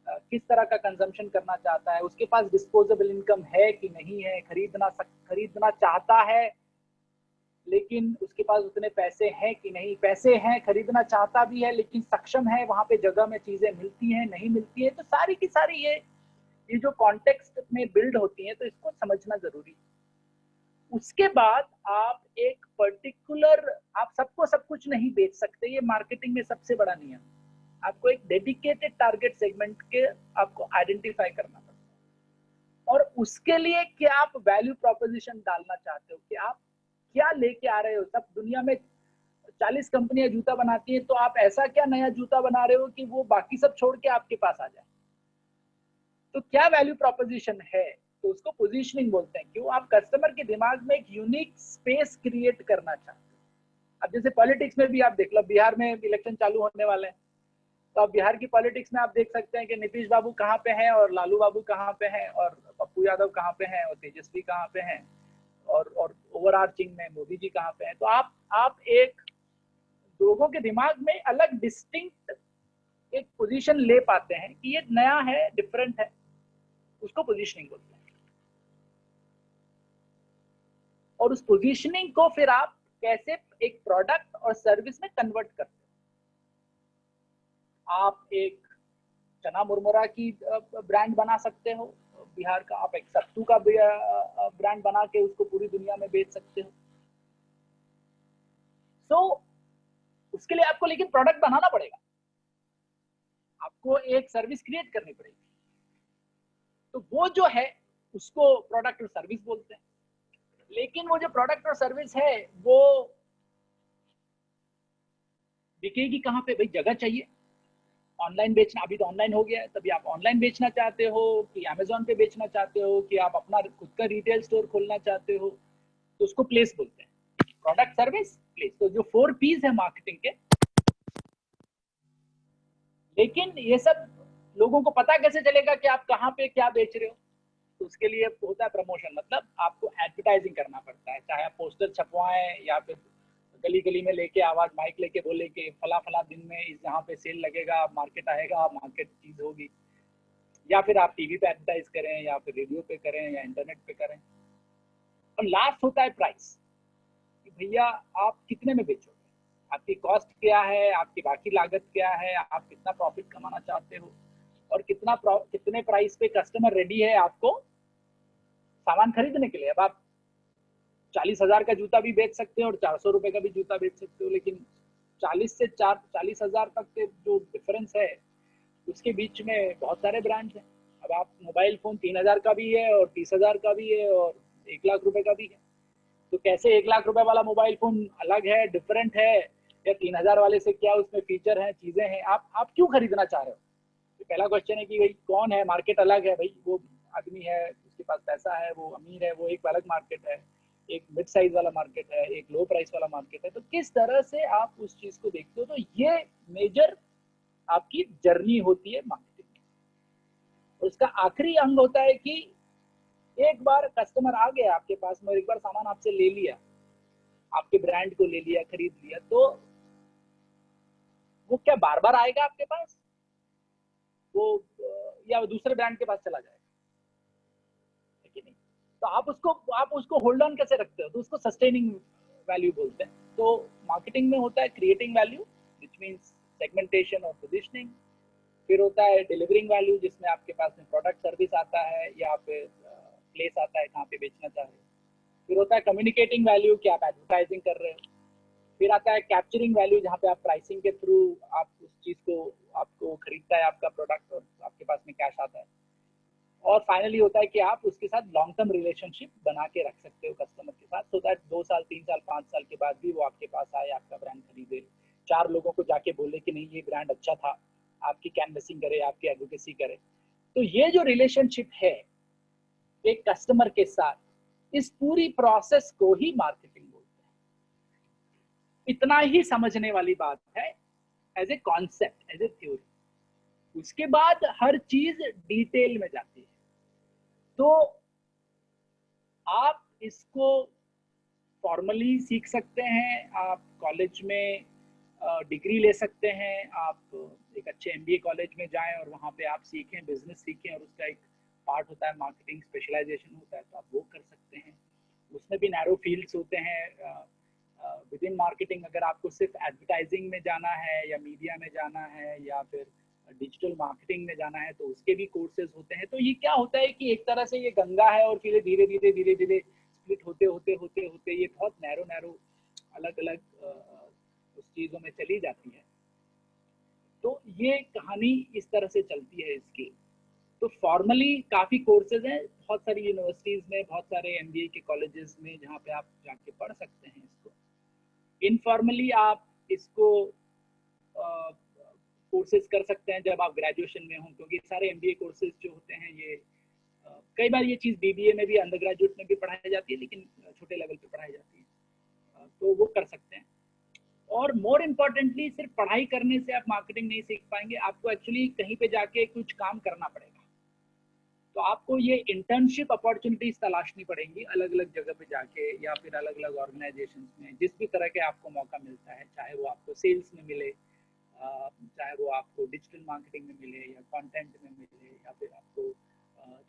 किस तरह का कंजम्पशन करना चाहता है, उसके पास डिस्पोजेबल इनकम है कि नहीं है, खरीदना चाहता है लेकिन उसके पास उतने पैसे हैं कि नहीं, पैसे हैं, खरीदना चाहता भी है लेकिन सक्षम है, वहां पे जगह में चीजें मिलती हैं नहीं मिलती है। तो सारी की सारी ये जो कॉन्टेक्स्ट में बिल्ड होती है, तो इसको समझना जरूरी है। उसके बाद आप एक पर्टिकुलर, आप सबको सब कुछ नहीं बेच सकते, ये मार्केटिंग में सबसे बड़ा नियम। आपको एक डेडिकेटेड टारगेट सेगमेंट के आपको आइडेंटिफाई करना पड़ता है और उसके लिए क्या आप वैल्यू प्रोपोजिशन डालना चाहते हो कि आप क्या लेके आ रहे हो। सब दुनिया में 40 कंपनियां जूता बनाती हैं, तो आप ऐसा क्या नया जूता बना रहे हो कि वो बाकी सब छोड़ के आपके पास आ जाए। तो क्या वैल्यू प्रोपोजिशन है, तो उसको पोजीशनिंग बोलते हैं। क्यों? आप कस्टमर के दिमाग में एक यूनिक स्पेस क्रिएट करना चाहते हो। अब जैसे पॉलिटिक्स में भी आप देख लो, बिहार में इलेक्शन चालू होने वाले हैं, तो आप बिहार की पॉलिटिक्स में आप देख सकते हैं कि नीतीश बाबू कहाँ पे हैं और लालू बाबू कहाँ पे हैं और पप्पू यादव कहाँ पे हैं और तेजस्वी कहाँ पे हैं और ओवरआर्चिंग में मोदी जी कहाँ पे हैं। तो आप एक लोगों के दिमाग में अलग डिस्टिंक्ट एक पोजीशन ले पाते हैं कि ये नया है, डिफरेंट है, उसको पोजीशनिंग बोलते हैं। और उस पोजीशनिंग को फिर आप कैसे एक प्रोडक्ट और सर्विस में कन्वर्ट करते हो। आप एक चना मुरमुरा की ब्रांड बना सकते हो बिहार का, आप एक सत्तू का ब्रांड बना के उसको पूरी दुनिया में बेच सकते हो। तो उसके लिए आपको लेकिन प्रोडक्ट बनाना पड़ेगा, आपको एक सर्विस क्रिएट करनी पड़ेगी। तो वो जो है उसको प्रोडक्ट और सर्विस बोलते हैं। लेकिन वो जो प्रोडक्ट और सर्विस है वो बिकेगी कहाँ पे? भाई जगह चाहिए। ऑनलाइन बेचना, अभी तो ऑनलाइन हो गया है, तभी आप ऑनलाइन बेचना चाहते हो कि अमेजोन पे बेचना चाहते हो कि आप अपना खुद का रिटेल स्टोर खोलना चाहते हो, तो उसको प्लेस बोलते हैं। Product, service, place. तो जो 4 P's है मार्केटिंग के, लेकिन ये सब लोगों को पता कैसे चलेगा कि आप कहाँ पे क्या बेच रहे हो? तो उसके लिए होता है प्रमोशन, मतलब आपको एडवर्टाइजिंग करना पड़ता है। चाहे आप पोस्टर छपवाएं या फिर गली गली में लेके आवाज माइक लेके बोले कि फला फला दिन में इस जहाँ पे सेल लगेगा, मार्केट आएगा, मार्केट चीज होगी। या फिर आप टीवी पे एडवर्टाइज करें या फिर रेडियो पे करें या इंटरनेट पे करें। और लास्ट होता है प्राइस, कि भैया आप कितने में बेचोगे, आपकी कॉस्ट क्या है, आपकी बाकी लागत क्या है, आप कितना प्रॉफिट कमाना चाहते हो और कितने प्राइस पे कस्टमर रेडी है आपको सामान खरीदने के लिए। अब आप 40,000 का जूता भी बेच सकते हो और 400 रुपए का भी जूता बेच सकते हो, लेकिन 40,000 तक के जो डिफरेंस है उसके बीच में बहुत सारे ब्रांड्स हैं। अब आप मोबाइल फोन 3,000 का भी है और 30,000 का भी है और 1,00,000 रुपए का भी है। तो कैसे 1,00,000 रुपए वाला मोबाइल फोन अलग है, डिफरेंट है, या 3,000 वाले से क्या उसमें फीचर है, चीजें हैं, आप क्यों खरीदना चाह रहे हो? तो पहला क्वेश्चन है कि भाई कौन है, मार्केट अलग है। भाई वो आदमी है, उसके पास पैसा है, वो अमीर है, वो एक अलग मार्केट है, एक मिड साइज वाला मार्केट है, एक लो प्राइस वाला मार्केट है। तो किस तरह से आप उस चीज को देखते हो, तो ये मेजर आपकी जर्नी होती है मार्केटिंग में। और उसका आखिरी अंग होता है कि एक बार कस्टमर आ गया आपके पास में, एक बार सामान आपसे ले लिया, आपके ब्रांड को ले लिया, खरीद लिया, तो वो क्या बार बार आएगा आपके पास? वो या दूसरे ब्रांड के पास चला जाएगा, है कि नहीं? तो आप उसको होल्ड ऑन कैसे रखते हो? तो उसको सस्टेनिंग वैल्यू बोलते हैं। तो मार्केटिंग में होता है creating value, which means segmentation और पोजीशनिंग। फिर होता है डिलीवरिंग वैल्यू, जिसमें आपके पास में प्रोडक्ट सर्विस आता है या फिर प्लेस आता है कहाँ पे बेचना चाह रहे हो। फिर होता है कम्युनिकेटिंग वैल्यू कि आप एडवर्टाइजिंग कर रहे हो। फिर आता है कैप्चरिंग वैल्यू, जहाँ पे आप प्राइसिंग के थ्रू आप उस चीज को, आपको खरीदता है आपका प्रोडक्ट और आपके पास में कैश आता है। और फाइनली होता है कि आप उसके साथ लॉन्ग टर्म रिलेशनशिप बना के रख सकते हो कस्टमर के साथ, सो दैट 2 साल 3 साल 5 साल के बाद भी वो आपके पास आए, आपका ब्रांड खरीदे, 4 लोगों को जाके बोले कि नहीं ये ब्रांड अच्छा था, आपकी कैनवसिंग करे, आपकी एडवोकेसी करे। तो ये जो रिलेशनशिप है एक कस्टमर के साथ, इस पूरी प्रोसेस को ही मार्केटिंग बोलते हैं। इतना ही समझने वाली बात है as a concept, as a theory. उसके बाद हर चीज डिटेल में जाती है। तो आप इसको फॉर्मली सीख सकते हैं, आप कॉलेज में डिग्री ले सकते हैं, आप एक अच्छे एमबीए कॉलेज में जाएं और वहाँ पे आप सीखें, बिजनेस सीखें, और उसका एक पार्ट होता है मार्केटिंग स्पेशलाइजेशन होता है, तो आप वो कर सकते हैं। उसमें भी नैरो फील्ड्स होते हैं विद इन मार्केटिंग। अगर आपको सिर्फ एडवर्टाइजिंग में जाना है या मीडिया में जाना है या फिर डिजिटल मार्केटिंग में जाना है तो उसके भी कोर्सेज होते हैं। तो ये क्या होता है कि एक तरह से ये गंगा है और फिर धीरे धीरे धीरे धीरे स्प्लिट होते होते होते होते ये बहुत नैरो नैरो अलग अलग उस चीज़ों में चली जाती है। तो ये कहानी इस तरह से चलती है इसकी। तो फॉर्मली काफ़ी कोर्सेज हैं बहुत सारी यूनिवर्सिटीज़ में, बहुत सारे एमबीए के कॉलेजेस में, जहाँ पे आप जाके पढ़ सकते हैं इसको। इनफॉर्मली आप इसको कोर्सेज कर सकते हैं जब आप ग्रेजुएशन में हों, क्योंकि सारे एमबीए कोर्सेज जो होते हैं ये कई बार ये चीज़ बीबीए में भी, अंडर ग्रेजुएट में भी पढ़ाई जाती है, लेकिन छोटे लेवल पे पढ़ाई जाती है, तो वो कर सकते हैं। और मोर इम्पोर्टेंटली सिर्फ पढ़ाई करने से आप मार्केटिंग नहीं सीख पाएंगे, आपको एक्चुअली कहीं पे जाके कुछ काम करना पड़ेगा। तो आपको ये इंटर्नशिप अपॉर्चुनिटीज तलाशनी पड़ेंगी अलग अलग जगह पे जाके, या फिर अलग अलग ऑर्गेनाइजेशन में, जिस भी तरह के आपको मौका मिलता है, चाहे वो आपको सेल्स में मिले, चाहे वो आपको डिजिटल मार्केटिंग में मिले या कंटेंट में मिले, या फिर आपको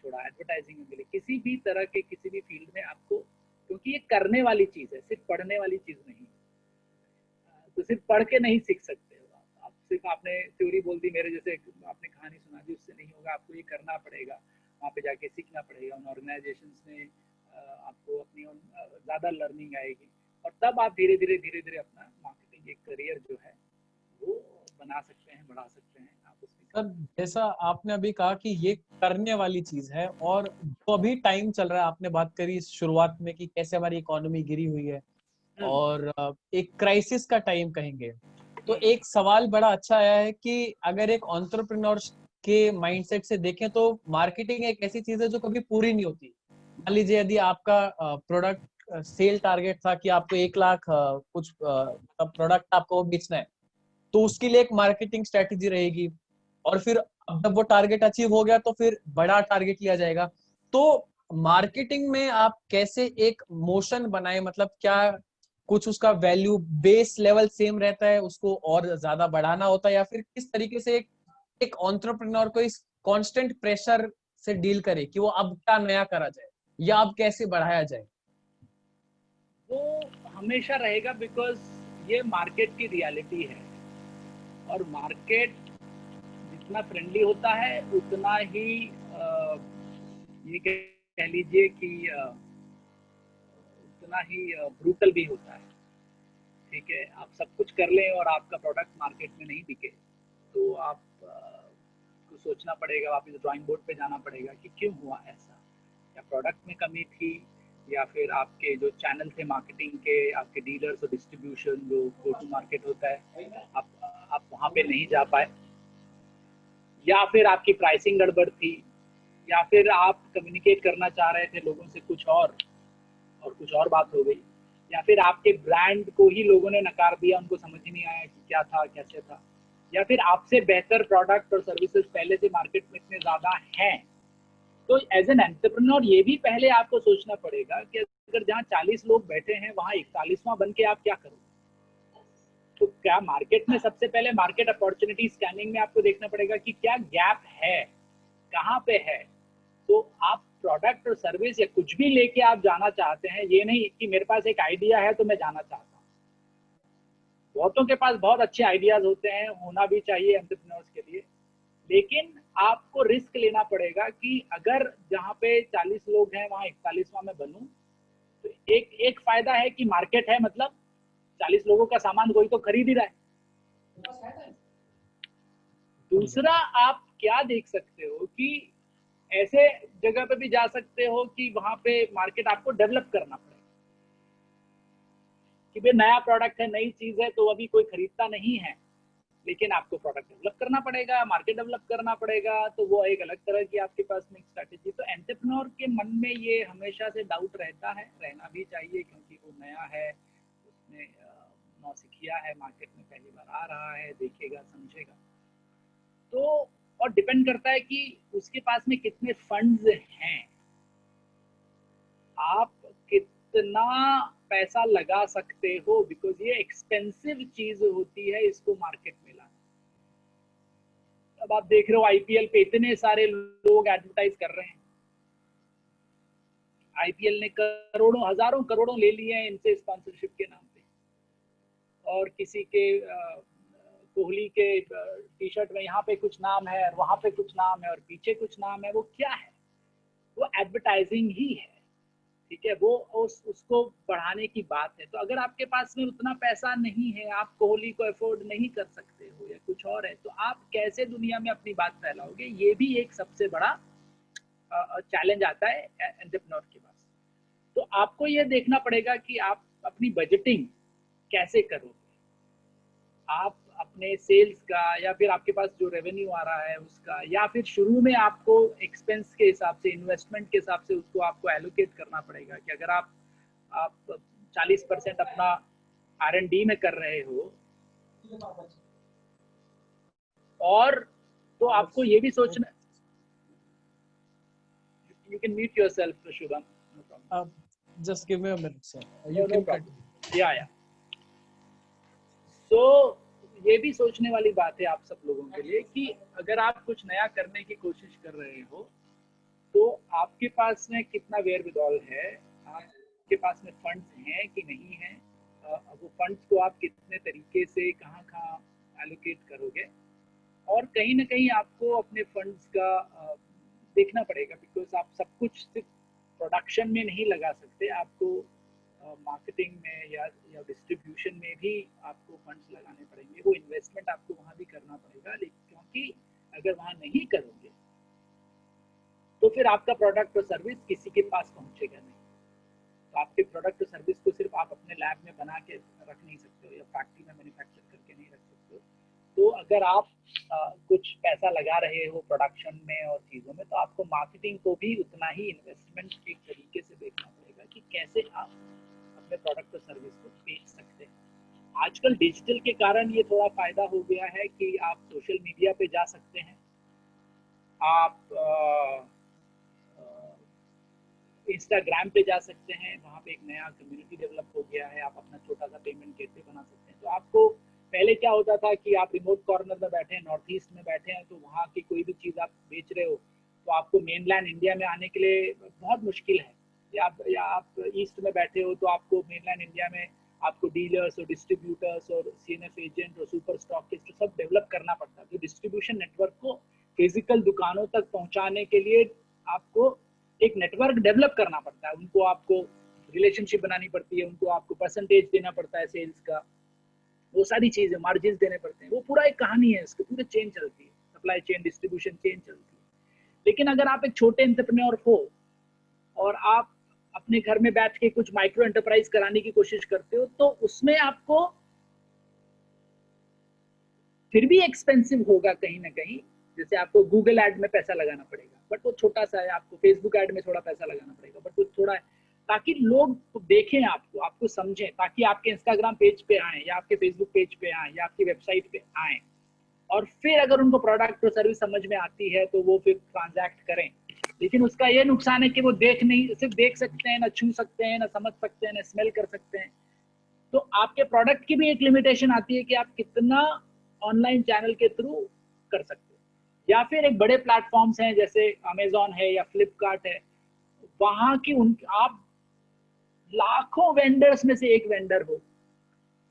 थोड़ा एडवर्टाइजिंग में मिले, किसी भी तरह के किसी भी फील्ड में आपको, क्योंकि ये करने वाली चीज़ है, सिर्फ पढ़ने वाली चीज़ नहीं। तो सिर्फ पढ़ के नहीं सीख सकते हो आप सिर्फ आपने थ्योरी बोल दी, मेरे जैसे आपने कहानी सुना दी, उससे नहीं होगा, आपको ये करना पड़ेगा, वहाँ पे जाके सीखना पड़ेगा, उन ऑर्गेनाइजेशंस में आपको अपनी ज़्यादा लर्निंग आएगी, और तब आप धीरे धीरे अपना मार्केटिंग एक करियर जो है वो बना सकते हैं, बढ़ा सकते हैं आप उसमें। सर जैसा आपने अभी कहा कि ये करने वाली चीज है, और जो अभी टाइम चल रहा है, आपने बात करी शुरुआत में कि कैसे हमारी इकोनॉमी गिरी हुई है और एक क्राइसिस का टाइम कहेंगे, तो एक सवाल बड़ा अच्छा आया है कि अगर एक एंटरप्रेन्योर के माइंडसेट से देखें तो मार्केटिंग एक ऐसी चीज है जो कभी पूरी नहीं होती। मान लीजिए यदि आपका प्रोडक्ट सेल टारगेट था कि आपको 1 लाख कुछ प्रोडक्ट आपको बेचना है, तो उसके लिए एक मार्केटिंग स्ट्रेटेजी रहेगी, और फिर अब जब वो टारगेट अचीव हो गया तो फिर बड़ा टारगेट लिया जाएगा। तो मार्केटिंग में आप कैसे एक मोशन बनाए, मतलब क्या कुछ उसका वैल्यू बेस लेवल सेम रहता है, उसको और ज्यादा बढ़ाना होता है, या फिर किस तरीके से एक एंटरप्रेन्योर को इस कांस्टेंट प्रेशर से डील करे कि वो अब क्या नया करा जाए या अब कैसे बढ़ाया जाए? वो हमेशा रहेगा, बिकॉज ये मार्केट की रियलिटी है, और मार्केट जितना फ्रेंडली होता है उतना ही ये कह लीजिए कि उतना ही ब्रूटल भी होता है। ठीक है, आप सब कुछ कर लें और आपका प्रोडक्ट मार्केट में नहीं बिके, तो आप को सोचना पड़ेगा, वापस ड्राइंग बोर्ड पे जाना पड़ेगा कि क्यों हुआ ऐसा, या प्रोडक्ट में कमी थी, या फिर आपके जो चैनल थे मार्केटिंग के, आपके डीलर्स और डिस्ट्रीब्यूशन जो गो टू मार्केट होता है, आप वहाँ पे नहीं जा पाए, या फिर आपकी प्राइसिंग गड़बड़ थी, या फिर आप कम्युनिकेट करना चाह रहे थे लोगों से कुछ और कुछ और बात हो गई, या फिर आपके ब्रांड को ही लोगों ने नकार दिया, उनको समझ ही नहीं आया कि क्या था कैसे था, या फिर आपसे बेहतर प्रोडक्ट और सर्विसेज पहले से मार्केट में इतने ज़्यादा हैं। तो एज एन एंटरप्रेन्योर ये भी पहले आपको सोचना पड़ेगा कि अगर जहाँ 40 लोग बैठे हैं वहाँ 41वां बन के आप क्या करोगे। तो क्या मार्केट में सबसे पहले मार्केट अपॉर्चुनिटी स्कैनिंग में आपको देखना पड़ेगा कि क्या गैप है, कहाँ पे है। तो आप प्रोडक्ट और सर्विस या कुछ भी लेके आप जाना चाहते हैं, ये नहीं कि मेरे पास एक आइडिया है तो मैं जाना चाहता हूँ। बहुतों के पास बहुत अच्छे आइडियाज होते हैं, होना भी चाहिए एंटरप्रेन्योर्स के लिए, लेकिन आपको रिस्क लेना पड़ेगा कि अगर जहाँ पे 40 लोग हैं वहाँ 41वां में बनूं, तो एक एक फायदा है कि मार्केट है, मतलब 40 लोगों का सामान कोई तो खरीद ही रहा है। दूसरा, आप क्या देख सकते हो कि ऐसे जगह पे भी जा सकते हो कि वहां पे मार्केट आपको डेवलप करना पड़ेगा, कि भाई नया प्रोडक्ट है, नई चीज है, तो अभी कोई खरीदता नहीं है, लेकिन आपको प्रोडक्ट डेवलप करना पड़ेगा, मार्केट डेवलप करना पड़ेगा, तो वो एक अलग तरह की आपके पास में स्ट्रैटेजी। तो एंटरप्रेन्योर के मन में ये हमेशा से डाउट रहता है, रहना भी चाहिए, क्योंकि वो नया है, उसने नौसिखिया है, मार्केट में पहली बार आ रहा है, देखेगा समझेगा। तो और डिपेंड करता है कि उसके पास में कितने फंड्स हैं, आप कितना पैसा लगा सकते हो, बिकॉज ये एक्सपेंसिव चीज होती है इसको मार्केट में लाना। अब आप देख रहे हो आईपीएल पे इतने सारे लोग एडवर्टाइज कर रहे हैं, आईपीएल ने करोड़ों हजारों करोड़ों ले लिए हैं इनसे स्पॉन्सरशिप के नाम पे, और किसी के कोहली के टी शर्ट में यहाँ पे कुछ नाम है और वहां पे कुछ नाम है और पीछे कुछ नाम है। वो क्या है? वो एडवर्टाइजिंग ही है, ठीक है। वो उसको बढ़ाने की बात है। तो अगर आपके पास में उतना पैसा नहीं है, आप कोहली को अफोर्ड नहीं कर सकते हो या कुछ और है, तो आप कैसे दुनिया में अपनी बात फैलाओगे? ये भी एक सबसे बड़ा चैलेंज आता है एंटरप्रेन्योर के पास। तो आपको ये देखना पड़ेगा कि आप अपनी बजटिंग कैसे करोगे। आप अपने सेल्स का या फिर आपके पास जो रेवेन्यू आ रहा है उसका, या फिर शुरू में आपको एक्सपेंस के हिसाब से, इन्वेस्टमेंट के हिसाब से उसको आपको एलोकेट करना पड़ेगा कि अगर आप 40% अपना R&D में कर रहे हो, और तो आपको ये भी सोचना, you can mute yourself, Shubham. No problem. Just give me a minute, sir. You can continue. Yeah. So ये भी सोचने वाली बात है आप सब लोगों के लिए कि अगर आप कुछ नया करने की कोशिश कर रहे हो तो आपके पास में कितना वेयरविदॉल है, आपके पास में फंड्स हैं कि नहीं है, वो फंड्स को आप कितने तरीके से कहाँ एलोकेट करोगे। और कहीं ना कहीं आपको अपने फंड्स का देखना पड़ेगा, बिकॉज आप सब कुछ सिर्फ प्रोडक्शन में नहीं लगा सकते, आपको मार्केटिंग में या डिस्ट्रीब्यूशन में भी आपको फंड्स लगाने पड़ेंगे। वो इन्वेस्टमेंट आपको वहाँ भी करना पड़ेगा, क्योंकि अगर वहाँ नहीं करोगे तो फिर आपका प्रोडक्ट और सर्विस किसी के पास पहुँचेगा नहीं। तो आपके प्रोडक्ट और सर्विस को सिर्फ आप अपने लैब में बना के रख नहीं सकते हो या फैक्ट्री में मैन्युफैक्चर करके नहीं रख सकते हो। तो अगर आप कुछ पैसा लगा रहे हो प्रोडक्शन में और चीज़ों में, तो आपको मार्केटिंग को भी उतना ही इन्वेस्टमेंट एक तरीके से देखना पड़ेगा कि कैसे आप अपने प्रोडक्ट और सर्विस को बेच सकते हैं। आजकल डिजिटल के कारण ये थोड़ा फायदा हो गया है कि आप सोशल मीडिया पे जा सकते हैं, आप इंस्टाग्राम पे जा सकते हैं, वहाँ पे एक नया कम्युनिटी डेवलप हो गया है, आप अपना छोटा सा पेमेंट गेटवे बना सकते हैं। तो आपको पहले क्या होता था कि आप रिमोट कॉर्नर में बैठे हैं, नॉर्थ ईस्ट में बैठे हैं, तो वहाँ की कोई भी चीज़ आप बेच रहे हो तो आपको मेनलैंड इंडिया में आने के लिए बहुत मुश्किल है, या आप ईस्ट में बैठे हो तो आपको मेनलैंड इंडिया में आपको डीलर्स और डिस्ट्रीब्यूटर्स और CNF एजेंट और सुपर स्टॉकिस्ट सब डेवलप करना पड़ता है। तो डिस्ट्रीब्यूशन नेटवर्क को फिजिकल दुकानों तक पहुँचाने के लिए आपको एक नेटवर्क डेवलप करना पड़ता है, उनको आपको रिलेशनशिप बनानी पड़ती है, उनको आपको परसेंटेज देना पड़ता है सेल्स का, वो सारी चीजें, मार्जिन देने पड़ते हैं। वो पूरा एक कहानी है, इसके पूरे चेन चलती है, सप्लाई चेन, डिस्ट्रीब्यूशन चेन चलती है। लेकिन अगर आप एक छोटे एंटरप्रेन्योर हो और आप अपने घर में बैठ के कुछ माइक्रो एंटरप्राइज कराने की कोशिश करते हो, तो उसमें आपको फिर भी एक्सपेंसिव होगा कहीं ना कहीं। जैसे आपको गूगल ऐड में पैसा लगाना पड़ेगा, बट वो छोटा सा है, आपको फेसबुक ऐड में थोड़ा पैसा लगाना पड़ेगा, बट वो थोड़ा है, ताकि लोग देखें आपको समझें, ताकि आपके इंस्टाग्राम पेज पे आए या आपके फेसबुक पेज पे आए या आपकी वेबसाइट पे आए, और फिर अगर उनको प्रोडक्ट और सर्विस समझ में आती है तो वो फिर ट्रांजैक्ट करें। लेकिन उसका ये नुकसान है कि वो सिर्फ देख सकते हैं, ना छू सकते हैं, ना समझ सकते हैं, ना स्मेल कर सकते हैं। तो आपके प्रोडक्ट की भी एक लिमिटेशन आती है कि आप कितना ऑनलाइन चैनल के थ्रू कर सकते हो। या फिर एक बड़े प्लेटफॉर्म्स हैं जैसे अमेजॉन है या फ्लिपकार्ट है, वहां की आप लाखों वेंडर्स में से एक वेंडर हो,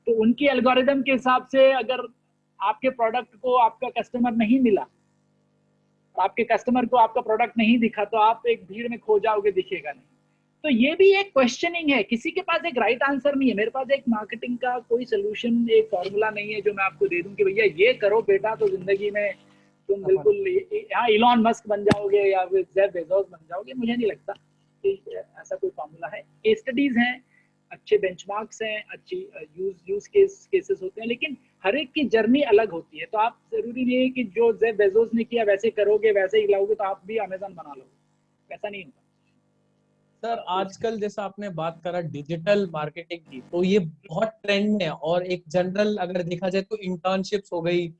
तो उनकी एल्गोरिदम के हिसाब से अगर आपके प्रोडक्ट को आपका कस्टमर नहीं मिला, आपके कस्टमर को आपका प्रोडक्ट नहीं दिखा, तो आप एक भीड़ में खो जाओगे, दिखेगा नहीं। तो ये भी एक क्वेश्चनिंग है, किसी के पास एक राइट आंसर नहीं है। मेरे पास एक मार्केटिंग का कोई सोल्यूशन, एक फॉर्मूला नहीं है जो मैं आपको दे दूं कि भैया ये करो बेटा तो जिंदगी में तुम बिल्कुल यहाँ इलॉन मस्क बन जाओगे या फिर जेफ बेजोस बन जाओगे। मुझे नहीं लगता कि ऐसा कोई फॉर्मूला है। केस स्टडीज हैं, अच्छे बेंचमार्क्स हैं, अच्छी यूज केसेस होते हैं, लेकिन हर एक की जर्नी अलग होती है। तो आप जरूरी नहीं है कि जो जेफ बेजोस ने किया वैसे करोगे, वैसे ही लाओगे तो आप भी अमेजन बना लोगे, वैसा नहीं होता। सर आजकल जैसा आपने बात करा डिजिटल मार्केटिंग की, तो ये बहुत ट्रेंड में है। और एक जनरल अगर देखा जाए तो इंटर्नशिप्स हो गई,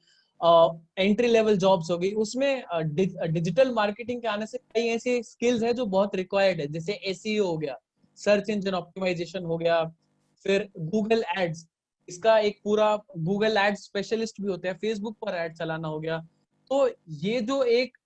एंट्री लेवल जॉब्स हो गई, उसमें डिजिटल मार्केटिंग के आने से कई ऐसे स्किल्स है जो बहुत रिक्वायर्ड है, जैसे SEO हो गया, सर्च इंजन ऑप्टिमाइजेशन हो गया, फिर गूगल एड्स, इसका एक पूरा गूगल एड स्पेशलिस्ट भी होते हैं, फेसबुक पर एड चलाना हो गया। तो ये जो एक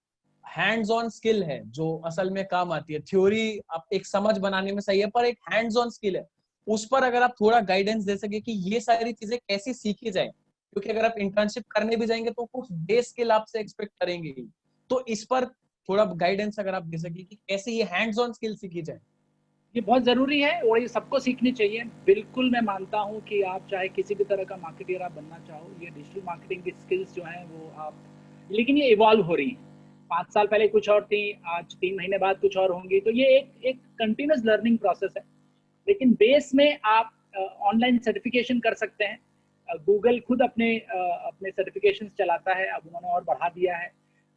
हैंड्स ऑन स्किल है जो असल में काम आती है, थ्योरी आप एक समझ बनाने में सही है, पर एक हैंड्स ऑन स्किल है, उस पर अगर आप थोड़ा गाइडेंस दे सके कि ये सारी चीजें कैसे सीखी जाए, क्योंकि अगर आप इंटर्नशिप करने भी जाएंगे तो कुछ बेस स्किल आपसे एक्सपेक्ट करेंगे ही, तो इस पर थोड़ा गाइडेंस अगर आप दे सके कि कैसे ये हैंड्स ऑन स्किल सीखी जाए। ये बहुत ज़रूरी है और ये सबको सीखनी चाहिए। बिल्कुल मैं मानता हूँ कि आप चाहे किसी भी तरह का मार्केटर आप बनना चाहो, ये डिजिटल मार्केटिंग की स्किल्स जो हैं वो आप, लेकिन ये इवॉल्व हो रही हैं। 5 साल पहले कुछ और थी, आज 3 महीने बाद कुछ और होंगी, तो ये एक कंटिन्यूस लर्निंग प्रोसेस है। लेकिन बेस में आप ऑनलाइन सर्टिफिकेशन कर सकते हैं। गूगल खुद अपने सर्टिफिकेशंस चलाता है, अब उन्होंने और बढ़ा दिया है।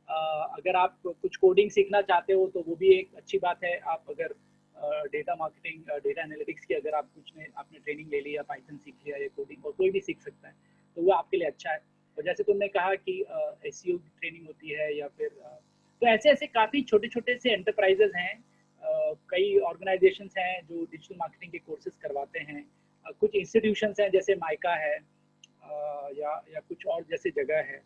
अगर आप कुछ कोडिंग सीखना चाहते हो तो वो भी एक अच्छी बात है। आप अगर डेटा मार्केटिंग, डेटा एनालिटिक्स की अगर आप आपने ट्रेनिंग ले ली या पाइथन सीख लिया या कोडिंग, और कोई भी सीख सकता है, तो वो आपके लिए अच्छा है। और जैसे तुमने कहा कि एसईओ की ट्रेनिंग होती है या फिर तो ऐसे ऐसे काफ़ी छोटे छोटे से एंटरप्राइजेज हैं, कई ऑर्गेनाइजेशंस हैं जो डिजिटल मार्केटिंग के कोर्सेज करवाते हैं। कुछ इंस्टीट्यूशंस हैं जैसे माइका है, या कुछ और जैसे जगह है,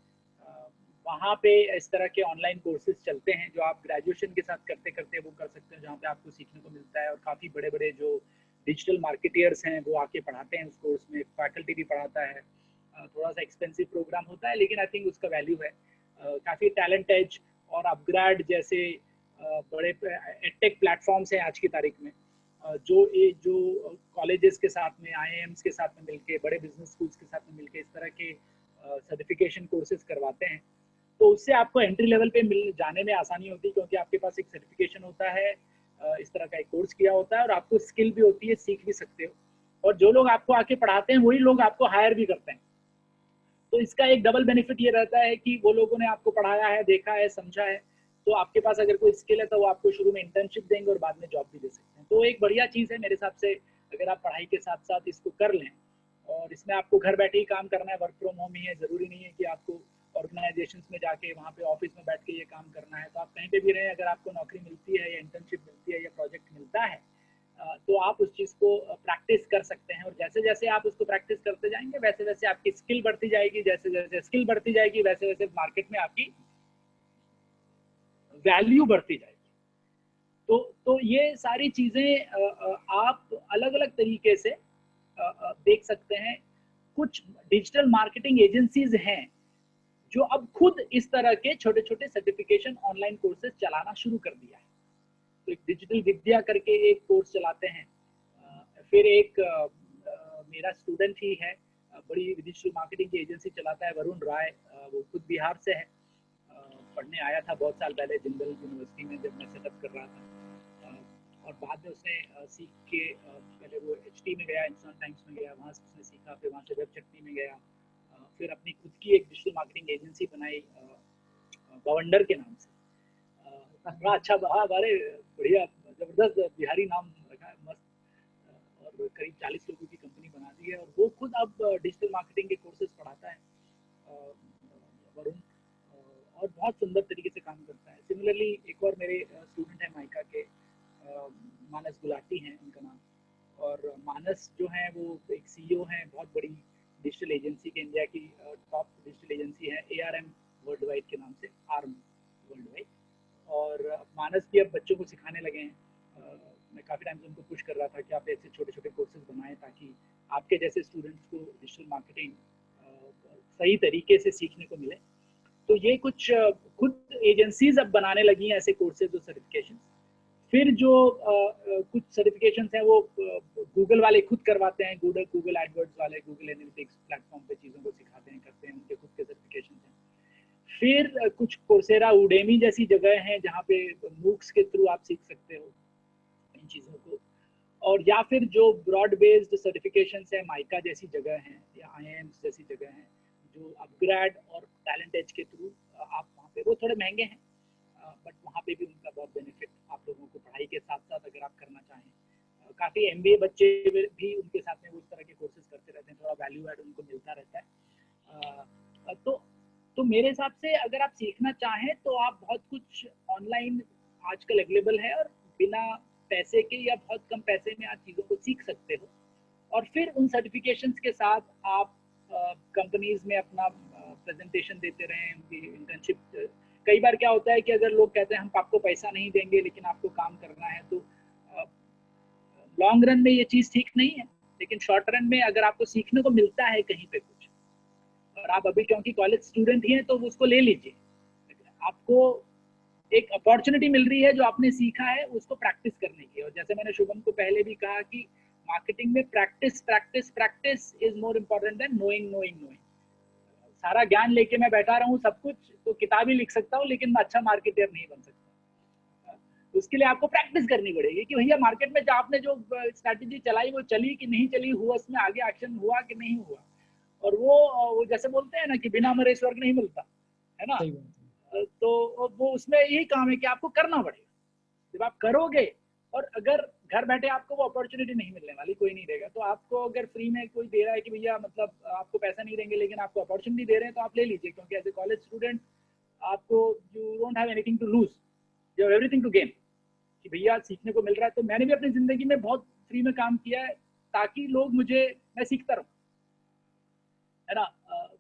वहाँ पे इस तरह के ऑनलाइन कोर्सेज चलते हैं जो आप ग्रेजुएशन के साथ करते करते वो कर सकते हैं, जहाँ पे आपको सीखने को मिलता है। और काफ़ी बड़े बड़े जो डिजिटल मार्केटियर्स हैं वो आके पढ़ाते हैं उस कोर्स में, फैकल्टी भी पढ़ाता है। थोड़ा सा एक्सपेंसिव प्रोग्राम होता है लेकिन आई थिंक उसका वैल्यू है। काफ़ी टैलेंट एज और अपग्रेड जैसे बड़े एडटेक प्लेटफॉर्म्स हैं आज की तारीख में, जो कॉलेजेस के साथ में, आईआईएम्स के साथ में मिलके, बड़े बिजनेस स्कूल्स के साथ में मिलके इस तरह के सर्टिफिकेशन कोर्सेज करवाते हैं। तो उससे आपको एंट्री लेवल पे मिल जाने में आसानी होती है, क्योंकि आपके पास एक सर्टिफिकेशन होता है, इस तरह का एक कोर्स किया होता है, और आपको स्किल भी होती है, सीख भी सकते हो। और जो लोग आपको आके पढ़ाते हैं वही लोग आपको हायर भी करते हैं। तो इसका एक डबल बेनिफिट ये रहता है कि वो लोगों ने आपको पढ़ाया है, देखा है, समझा है, तो आपके पास अगर कोई स्किल है तो वो आपको शुरू में इंटर्नशिप देंगे और बाद में जॉब भी दे सकते हैं। तो एक बढ़िया चीज़ है मेरे हिसाब से, अगर आप पढ़ाई के साथ साथ इसको कर लें। और इसमें आपको घर बैठे ही काम करना है, वर्क फ्रॉम होम ही है, ज़रूरी नहीं है कि आपको ऑर्गेनाइजेशंस में जाके वहाँ पे ऑफिस में बैठ के ये काम करना है। तो आप कहीं पे भी रहें, अगर आपको नौकरी मिलती है या इंटर्नशिप मिलती है या प्रोजेक्ट मिलता है, तो आप उस चीज़ को प्रैक्टिस कर सकते हैं। और जैसे जैसे आप उसको प्रैक्टिस करते जाएंगे वैसे वैसे आपकी स्किल बढ़ती जाएगी, जैसे जैसे स्किल बढ़ती जाएगी वैसे वैसे मार्केट में आपकी वैल्यू बढ़ती जाएगी। तो ये सारी चीज़ें आप अलग अलग तरीके से देख सकते हैं। कुछ डिजिटल मार्केटिंग एजेंसीज हैं जो अब खुद इस तरह के छोटे छोटे सर्टिफिकेशन ऑनलाइन कोर्सेज चलाना शुरू कर दिया है। तो एक डिजिटल विद्या करके एक कोर्स चलाते हैं। फिर एक मेरा स्टूडेंट ही है, बड़ी डिजिटल मार्केटिंग की एजेंसी चलाता है, वरुण राय, वो खुद बिहार से है। पढ़ने आया था बहुत साल पहले जिंदल यूनिवर्सिटी में जब मैं सेटअप कर रहा था। और बाद में उसने सीख के पहले वो HT में गया, हिंदुस्तान टाइम्स में गया, वहाँ से उसने सीखा, फिर वहाँ से वेब चटनी में गया, फिर अपनी खुद की एक डिजिटल मार्केटिंग एजेंसी बनाई बवंडर के नाम से। बड़ा अच्छा, बड़े बढ़िया जबरदस्त बिहारी नाम रखा है, मस्त। और करीब 40 लोगों की कंपनी बना दी है, और वो खुद अब डिजिटल मार्केटिंग के कोर्सेज पढ़ाता है, वरुण, और बहुत सुंदर तरीके से काम करता है। सिमिलरली एक और मेरे स्टूडेंट हैं माइका के, मानस गुलाटी हैं उनका नाम। और मानस जो है वो एक CEO हैं बहुत बड़ी डिजिटल एजेंसी के, इंडिया की टॉप डिजिटल एजेंसी है, ARM वर्ल्ड वाइड के नाम से, आर्म वर्ल्ड वाइड। और मानस भी अब बच्चों को सिखाने लगे हैं। मैं काफ़ी टाइम से उनको पुश कर रहा था कि आप ऐसे छोटे छोटे कोर्सेज बनाएं ताकि आपके जैसे स्टूडेंट्स को डिजिटल मार्केटिंग सही तरीके से सीखने को मिले। तो ये कुछ खुद एजेंसीज अब बनाने लगी हैं ऐसे कोर्सेज और सर्टिफिकेशन। फिर जो कुछ सर्टिफिकेशन हैं वो गूगल वाले खुद करवाते हैं, गूगल एडवर्ड्स वाले, गूगल एनालिटिक्स प्लेटफॉर्म पे चीज़ों को सिखाते हैं, करते हैं, उनके खुद के सर्टिफिकेशन हैं। फिर कुछ कोर्सेरा, उडेमी जैसी जगह हैं जहाँ पे मूक्स के थ्रू आप सीख सकते हो इन चीज़ों को। और या फिर जो ब्रॉड बेस्ड सर्टिफिकेशन है, माइका जैसी जगह हैं या IIMs जैसी जगह हैं, जो अपग्रेड और टैलेंट एज के थ्रू आप वहाँ पे, वो थोड़े महंगे हैं बट वहाँ पे भी उनका बहुत बेनिफिट आप लोगों को पढ़ाई के साथ साथ अगर आप करना चाहें। काफ़ी MBA बच्चे भी उनके साथ में उस तरह के कोर्सेज करते रहते हैं, थोड़ा वैल्यू ऐड उनको मिलता रहता है। तो मेरे हिसाब से अगर आप सीखना चाहें तो आप बहुत कुछ ऑनलाइन आजकल अवेलेबल है, और बिना पैसे के या बहुत कम पैसे में आप चीज़ों को सीख सकते हो, और फिर उन सर्टिफिकेशंस के साथ आप कंपनीज में अपना प्रेजेंटेशन देते रहें, उनकी इंटर्नशिप। कई बार क्या होता है कि अगर लोग कहते हैं हम आपको पैसा नहीं देंगे लेकिन आपको काम करना है, तो लॉन्ग रन में ये चीज़ ठीक नहीं है, लेकिन शॉर्ट रन में अगर आपको सीखने को मिलता है कहीं पे कुछ, और आप अभी क्योंकि कॉलेज स्टूडेंट ही हैं तो उसको ले लीजिए। आपको एक अपॉर्चुनिटी मिल रही है जो आपने सीखा है उसको प्रैक्टिस करने की। और जैसे मैंने शुभम को पहले भी कहा कि मार्केटिंग में practice practice practice is more important then knowing knowing knowing. सारा ज्ञान लेके मैं बैठा रहा हूँ सब कुछ, तो किताब ही लिख सकता हूँ लेकिन मैं अच्छा मार्केटर नहीं बन सकता। उसके लिए आपको प्रैक्टिस करनी पड़ेगी कि भैया मार्केट में जो आपने जो स्ट्रैटेजी चलाई वो चली कि नहीं चली, हुआ उसमें आगे एक्शन हुआ कि नहीं हुआ। और वो जैसे बोलते हैं ना कि बिना मरे स्वर्ग नहीं मिलता है ना, तो वो उसमें यही काम है कि आपको करना पड़ेगा। जब आप करोगे, और अगर घर बैठे आपको वो अपॉर्चुनिटी नहीं मिलने वाली, कोई नहीं देगा, तो आपको अगर फ्री में कोई दे रहा है कि भैया मतलब आपको पैसा नहीं देंगे लेकिन आपको अपॉर्चुनिटी दे रहे हैं, तो आप ले लीजिए, क्योंकि एज ए कॉलेज स्टूडेंट आपको you don't have anything to lose, you have everything to gain. कि भैया सीखने को मिल रहा है। तो मैंने भी अपनी जिंदगी में बहुत फ्री में काम किया है ताकि लोग मैं सीखता रहूँ, है ना।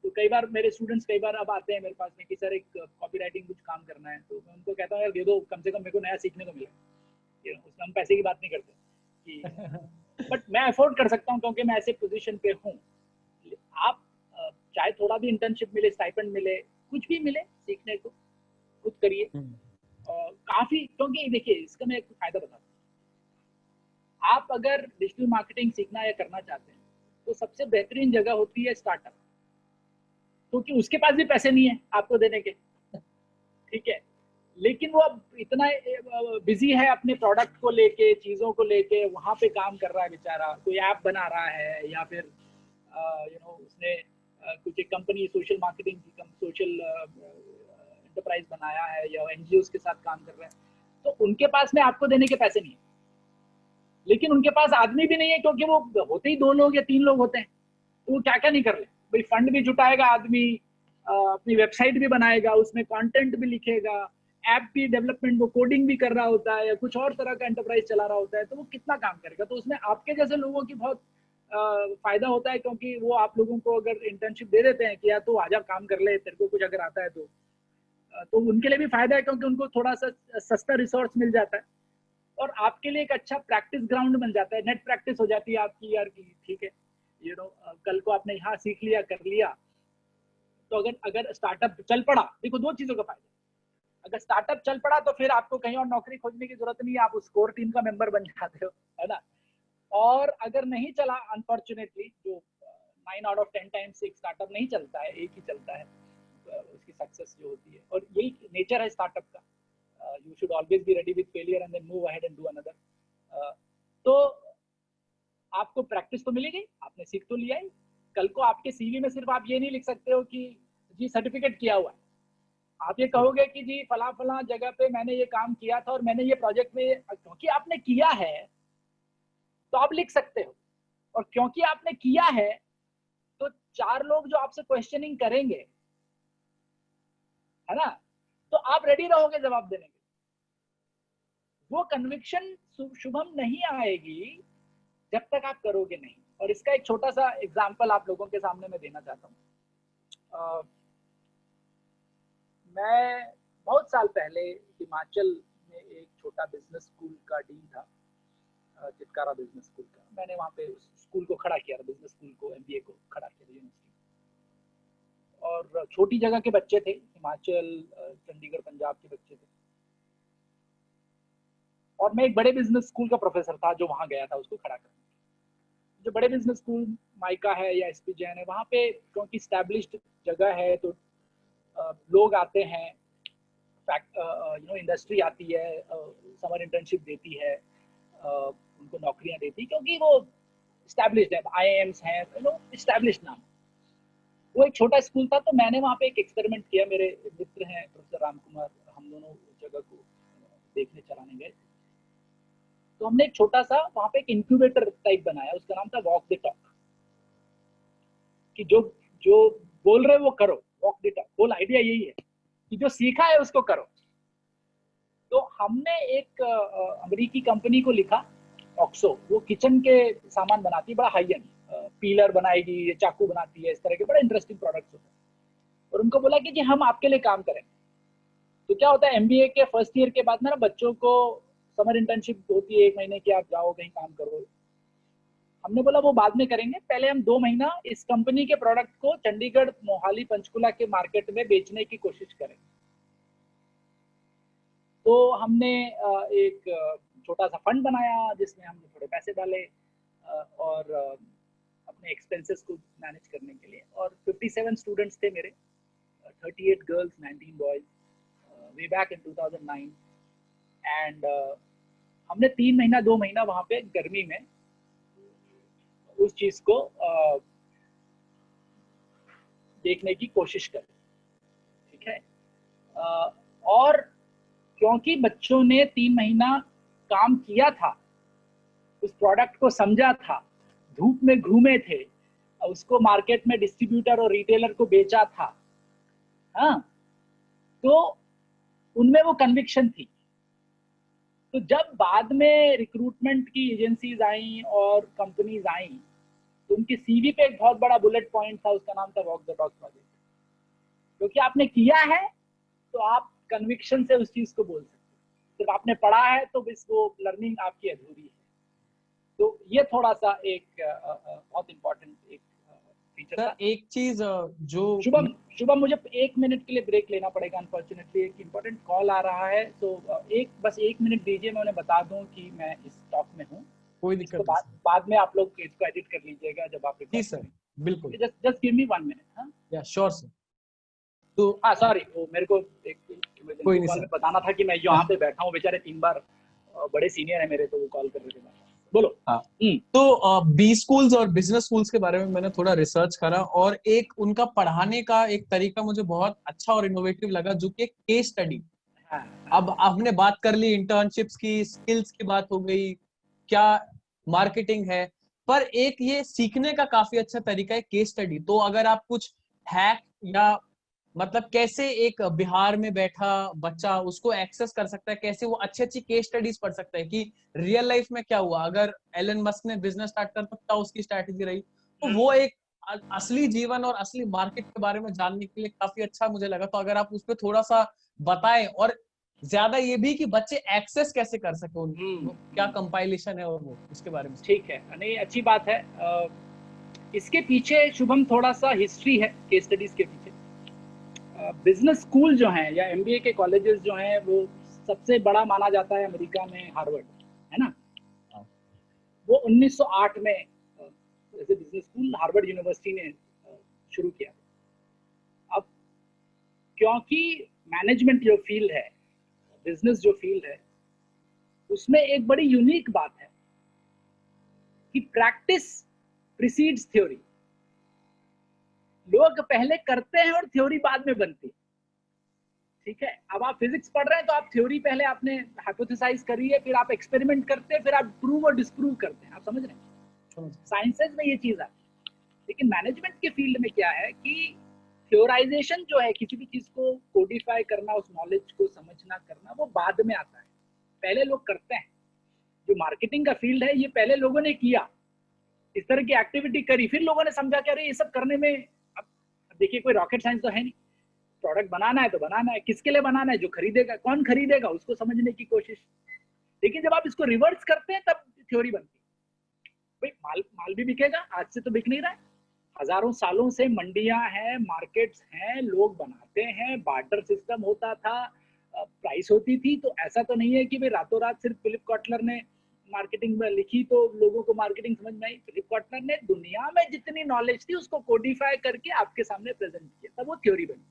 तो कई बार मेरे स्टूडेंट्स कई बार अब आते हैं मेरे पास में कि सर एक कॉपी राइटिंग कुछ काम करना है, तो मैं उनको कहता हूँ यार दे दो, कम से कम मेरे को नया सीखने को मिले। उसमें हम पैसे की बात नहीं करते कि बट मैं अफोर्ड कर सकता हूँ क्योंकि मैं ऐसे पोजीशन पे हूँ। आप चाहे थोड़ा भी इंटर्नशिप मिले, स्टाइपेंड मिले, कुछ भी मिले सीखने को, खुद करिए। काफी, क्योंकि देखिए इसका मैं एक फायदा बताता हूँ। आप अगर डिजिटल मार्केटिंग सीखना या करना चाहते हैं तो सबसे बेहतरीन जगह होती है स्टार्टअप, क्योंकि उसके पास भी पैसे नहीं है आपको देने के, ठीक है, लेकिन वो अब इतना बिजी है अपने प्रोडक्ट को लेके, चीजों को लेके, वहां पे काम कर रहा है बेचारा, कोई ऐप बना रहा है या फिर उसने कुछ एक कंपनी सोशल मार्केटिंग की सोशल एंटरप्राइज बनाया है या एनजीओ के साथ काम कर रहे हैं, तो उनके पास में आपको देने के पैसे नहीं है, लेकिन उनके पास आदमी भी नहीं है, क्योंकि वो होते ही 2 लोग या 3 लोग होते हैं, तो वो क्या क्या नहीं कर रहे भाई। फंड भी जुटाएगा आदमी, अपनी वेबसाइट भी बनाएगा, उसमें कंटेंट भी लिखेगा, ऐप भी डेवलपमेंट, वो कोडिंग भी कर रहा होता है या कुछ और तरह का एंटरप्राइज चला रहा होता है, तो वो कितना काम करेगा। तो उसमें आपके जैसे लोगों की बहुत फायदा होता है, क्योंकि वो आप लोगों को अगर इंटर्नशिप दे देते हैं कि यार तू आजा काम कर ले, तेरे को कुछ अगर आता है तो उनके लिए भी फायदा है, क्योंकि उनको थोड़ा सा सस्ता रिसोर्स मिल जाता है और आपके लिए एक अच्छा प्रैक्टिस ग्राउंड बन जाता है, नेट प्रैक्टिस हो जाती है आपकी यार की, ठीक है कल को आपने यहाँ सीख लिया, कर लिया, तो अगर स्टार्टअप चल पड़ा, देखो 2 चीजों का फायदा, अगर स्टार्टअप चल पड़ा तो फिर आपको कहीं और नौकरी खोजने की जरूरत नहीं है, आप उस कोर टीम का मेंबर बन जाते हो, है ना। और अगर नहीं चला, अनफॉर्चुनेटली, जो 9 आउट ऑफ 10 टाइम्स एक स्टार्टअप नहीं चलता है, एक ही चलता है, उसकी सक्सेस जो होती है, और यही नेचर है स्टार्टअप का, you should always be ready with failure and then move ahead and do another। तो आपको प्रैक्टिस तो मिलेगी, आपने सीख तो लिया ही, कल को आपके सीवी में सिर्फ आप ये नहीं लिख सकते हो कि जी सर्टिफिकेट किया हुआ है, आप ये कहोगे कि जी फला फला जगह पे मैंने ये काम किया था और मैंने ये प्रोजेक्ट में, क्योंकि आपने किया है तो आप लिख सकते हो, और क्योंकि आपने किया है तो 4 लोग जो आपसे क्वेश्चनिंग करेंगे, है ना, तो आप रेडी रहोगे जवाब देने के। वो कन्विक्शन शुभम नहीं आएगी जब तक आप करोगे नहीं। और इसका एक छोटा सा एग्जांपल आप लोगों के सामने मैं देना चाहता हूँ। मैं बहुत साल पहले हिमाचल में एक छोटा बिजनेस स्कूल का डीन था, चितकारा बिजनेस स्कूल का। मैंने वहाँ पे उस स्कूल को खड़ा किया, बिजनेस स्कूल को, एमबीए को खड़ा किया यूनिवर्सिटी। और छोटी जगह के बच्चे थे, हिमाचल, चंडीगढ़, पंजाब के बच्चे थे, और मैं एक बड़े बिजनेस स्कूल का प्रोफेसर था जो वहाँ गया था उसको खड़ा करने। जो बड़े बिजनेस स्कूल माइका है या एसपी जैन है, वहाँ पे क्योंकि स्टैब्लिश्ड जगह है तो लोग आते हैं, इंडस्ट्री आती है, समर इंटर्नशिप देती है, उनको नौकरियां देती, क्योंकि वो स्टैब्लिश्ड है, आईआईएम्स हैं, स्टैब्लिश्ड नाम। वो एक छोटा स्कूल था, तो मैंने वहाँ पे एक एक्सपेरिमेंट किया, मेरे मित्र हैं प्रोफेसर राम कुमार, हम दोनों उस जगह को देखने चलाने गए। तो हमने एक छोटा सा वहाँ पे एक इंक्यूबेटर टाइप बनाया, उसका नाम था वॉक द टॉक, कि जो जो बोल रहे वो करो, walk the talk. Whole idea यही है कि जो सीखा है उसको करो। तो हमने एक अमेरिकी कंपनी को लिखा, ऑक्सो, वो किचन के सामान बनाती है, बड़ा हाई एंड, पीलर बनाएगी, चाकू बनाती है, इस तरह के बड़े इंटरेस्टिंग प्रोडक्ट्स होते हैं। और उनको बोला कि जी हम आपके लिए काम करेंगे। तो क्या होता है, एमबीए के फर्स्ट ईयर के बाद ना बच्चों को समर इंटर्नशिप होती है 1 महीने की, आप जाओ कहीं काम करो। हमने बोला वो बाद में करेंगे, पहले हम 2 महीना इस कंपनी के प्रोडक्ट को चंडीगढ़, मोहाली, पंचकुला के मार्केट में बेचने की कोशिश करें। तो हमने एक छोटा सा फंड बनाया जिसमें हमने थोड़े पैसे डाले और अपने एक्सपेंसेस को मैनेज करने के लिए। और 57 स्टूडेंट्स थे मेरे, 38 girls, 19 boys, way back in 2009। And हमने 3 महीना 2 महीना वहाँ पे गर्मी में उस चीज को देखने की कोशिश करी, ठीक है। और क्योंकि बच्चों ने 3 महीना काम किया था, उस प्रोडक्ट को समझा था, धूप में घूमे थे, उसको मार्केट में डिस्ट्रीब्यूटर और रिटेलर को बेचा था, हाँ, तो उनमें वो कन्विक्शन थी। तो जब बाद में रिक्रूटमेंट की एजेंसीज आई और कंपनीज आई, तो उनकी सीवी पे एक बहुत बड़ा बुलेट पॉइंट था, उसका नाम था वॉक द टॉक प्रोजेक्ट। क्योंकि आपने किया है तो आप कन्विक्शन से उस चीज को बोल सकते हैं, सिर्फ आपने पढ़ा है तो बस वो लर्निंग आपकी अधूरी है। तो ये थोड़ा सा एक बहुत इंपॉर्टेंट एक फीचर था। एक चीज जो शुभम मुझे 1 मिनट के लिए ब्रेक लेना पड़ेगा, अनफॉर्चुनेटली एक इंपॉर्टेंट कॉल आ रहा है, तो बस 1 मिनट दीजिए, मैं उन्हें बता दूं कि मैं इस टॉक में हूँ। कोई दिक्कत नहीं, बाद में आप लोग इसको एडिट कर लीजिएगा जब आप जी सर, बिल्कुल, जस्ट गिव मी 1 मिनट। हाँ या श्योर सर। तो हाँ सॉरी, वो मेरे को एक कोई नहीं कॉल सर, में बताना था कि मैं यहाँ पे बैठा हूँ, बेचारे 3 बार बड़े सीनियर है मेरे, तो वो कॉल कर रहे थे। बोलो। हाँ, तो बी स्कूल्स और बिजनेस स्कूल्स के बारे में मैंने थोड़ा रिसर्च करा और एक उनका पढ़ाने का एक तरीका मुझे बहुत अच्छा और इनोवेटिव लगा, जो कि केस स्टडी। अब आपने बात कर ली इंटर्नशिप्स की, स्किल्स की बात हो गई, क्या मार्केटिंग है, पर एक ये सीखने का काफी अच्छा तरीका है केस स्टडी। तो अगर आप कुछ हैक या मतलब कैसे एक बिहार में बैठा बच्चा उसको एक्सेस कर सकता है, कैसे वो अच्छी अच्छी केस स्टडीज पढ़ सकता है कि रियल लाइफ में क्या हुआ, अगर एलन मस्क ने बिजनेस स्टार्ट कर सकता, उसकी स्ट्रैटेजी रही, तो वो एक असली जीवन और असली मार्केट के बारे में जानने के लिए काफी अच्छा मुझे लगा। तो अगर आप उस पर थोड़ा सा बताएं, और ज्यादा ये भी कि बच्चे एक्सेस कैसे कर सके उनको, क्या कंपाइलेशन है और वो उसके बारे में। ठीक है, नहीं अच्छी बात है। इसके पीछे शुभम थोड़ा सा हिस्ट्री है केस स्टडीज के पीछे। बिजनेस स्कूल जो हैं या एमबीए के कॉलेजेस जो हैं, वो सबसे बड़ा माना जाता है अमेरिका में हार्वर्ड, है ना। वो 1908 में जैसे बिजनेस स्कूल हार्वर्ड यूनिवर्सिटी ने शुरू किया। अब क्योंकि मैनेजमेंट जो फील्ड है, बिजनेस जो फील्ड है, उसमें एक बड़ी यूनिक बात है कि प्रैक्टिस प्रीसीड्स थ्योरी। लोग पहले करते हैं और थ्योरी बाद में बनती है, ठीक है। अब आप फिजिक्स पढ़ रहे हैं तो आप थ्योरी पहले आपने हाइपोथेसाइज करी है, फिर आप एक्सपेरिमेंट करते हैं, फिर आप प्रूव और डिस्प्रूव करते हैं, आप समझ रहे हैं। साइंसेज में ये चीज है। लेकिन मैनेजमेंट के फील्ड में क्या है कि थ्योराइजेशन जो है, किसी भी चीज को कोडिफाई करना, उस नॉलेज को समझना करना, वो बाद में आता है, पहले लोग करते हैं। जो मार्केटिंग का फील्ड है, ये पहले लोगों ने किया, इस तरह की एक्टिविटी करी, फिर लोगों ने समझा कि अरे ये सब करने में, अब देखिए कोई रॉकेट साइंस तो है नहीं, प्रोडक्ट बनाना है तो बनाना है, किसके लिए बनाना है, जो खरीदेगा, कौन खरीदेगा, उसको समझने की कोशिश। लेकिन जब आप इसको रिवर्स करते हैं तब थ्योरी बनती है। भाई माल भी बिकेगा, आज से तो बिक नहीं रहा है, हजारों सालों से मंडियां हैं, मार्केट्स हैं, लोग बनाते हैं, बार्टर सिस्टम होता था, प्राइस होती थी। तो ऐसा तो नहीं है कि भाई रातों रात सिर्फ फिलिप कॉटलर ने मार्केटिंग में लिखी तो लोगों को मार्केटिंग समझ में आई। फिलिप कॉटलर ने दुनिया में जितनी नॉलेज थी उसको कोडिफाई करके आपके सामने प्रेजेंट किया, तब वो थ्योरी बनी।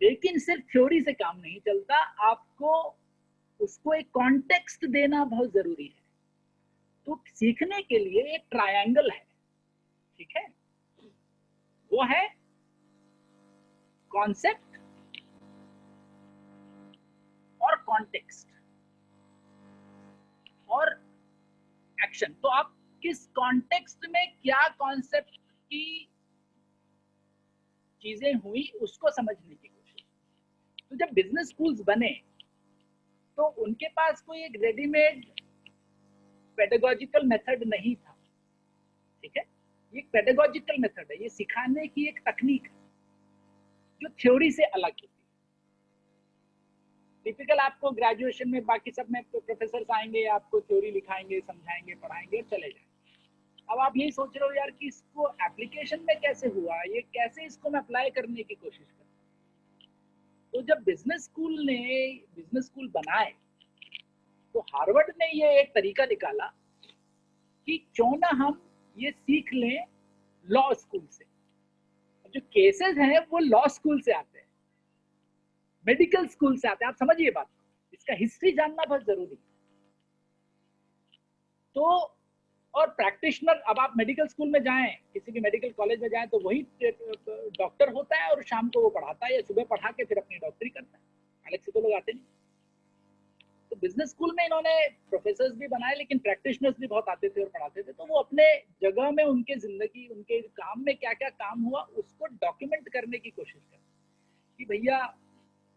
लेकिन सिर्फ थ्योरी से काम नहीं चलता, आपको उसको एक कॉन्टेक्स्ट देना बहुत जरूरी है। तो सीखने के लिए एक ट्रायंगल है, ठीक है, वो है कॉन्सेप्ट और कॉन्टेक्स्ट और एक्शन। तो आप किस कॉन्टेक्स्ट में क्या कॉन्सेप्ट की चीजें हुई उसको समझने की कोशिश। तो जब बिजनेस स्कूल्स बने तो उनके पास कोई एक रेडीमेड पेडागोजिकल मेथड नहीं था, ठीक है। ये एक पेडागोजिकल मेथड है, ये सिखाने की एक तकनीक है जो थ्योरी से अलग होती है। टिपिकल आपको ग्रेजुएशन में बाकी सब में प्रोफेसर आएंगे, आपको थ्योरी लिखाएंगे, समझाएंगे, पढ़ाएंगे और चले जाएंगे। अब आप यही सोच रहे हो यार कि इसको एप्लीकेशन में कैसे हुआ, ये कैसे इसको मैं अप्लाई करने की कोशिश करता हूँ। तो जब बिजनेस स्कूल बनाए तो हार्वर्ड ने ये एक तरीका निकाला कि क्यों ना हम ये सीख लें लॉ स्कूल से। जो केसेस हैं वो लॉ स्कूल से आते हैं, मेडिकल स्कूल से आते हैं। आप समझिए बात, इसका हिस्ट्री जानना बहुत जरूरी है। तो और प्रैक्टिशनर, अब आप मेडिकल स्कूल में जाएं, किसी भी मेडिकल कॉलेज में जाएं, तो वही डॉक्टर होता है और शाम को वो पढ़ाता है या सुबह पढ़ा के फिर अपनी डॉक्टरी करता है, अलग से तो लोग आते नहीं। तो बिजनेस स्कूल में इन्होंने प्रोफेसर्स भी बनाए, लेकिन प्रैक्टिशनर्स भी बहुत आते थे और पढ़ाते थे। तो वो अपने जगह में उनके जिंदगी, उनके काम में क्या क्या काम हुआ उसको डॉक्यूमेंट करने की कोशिश करते कि भैया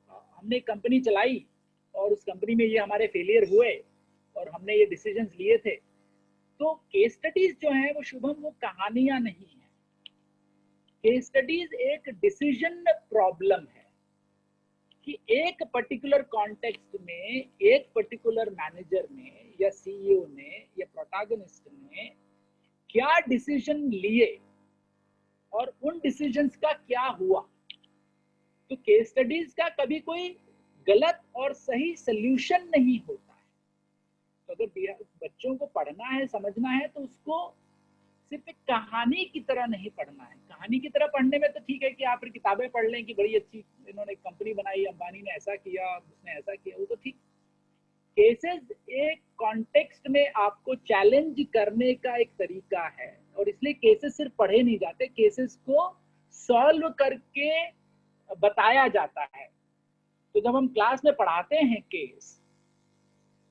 हमने कंपनी चलाई और उस कंपनी में ये हमारे फेलियर हुए और हमने ये डिसीजंस लिए थे। तो केस स्टडीज जो है वो शुभम, वो कहानियां नहीं है। केस स्टडीज एक डिसीजन प्रॉब्लम है कि एक पर्टिकुलर कॉन्टेक्स्ट में एक पर्टिकुलर मैनेजर ने या सीईओ ने या प्रोटैगनिस्ट ने क्या डिसीजन लिए और उन डिसीजंस का क्या हुआ। तो केस स्टडीज का कभी कोई गलत और सही सल्यूशन नहीं होता है। तो अगर बच्चों को पढ़ना है, समझना है, तो उसको सिर्फ एक कहानी की तरह नहीं पढ़ना है। कहानी की तरह पढ़ने में तो ठीक है कि आप किताबें पढ़ लें कि बड़ी अच्छी इन्होंने कंपनी बनाई, अंबानी ने ऐसा किया, उसने ऐसा किया, वो तो ठीक। केसेस एक कॉन्टेक्स्ट में आपको चैलेंज करने का एक तरीका है, और इसलिए केसेस सिर्फ पढ़े नहीं जाते, केसेस को सॉल्व करके बताया जाता है। तो जब हम क्लास में पढ़ाते हैं केस,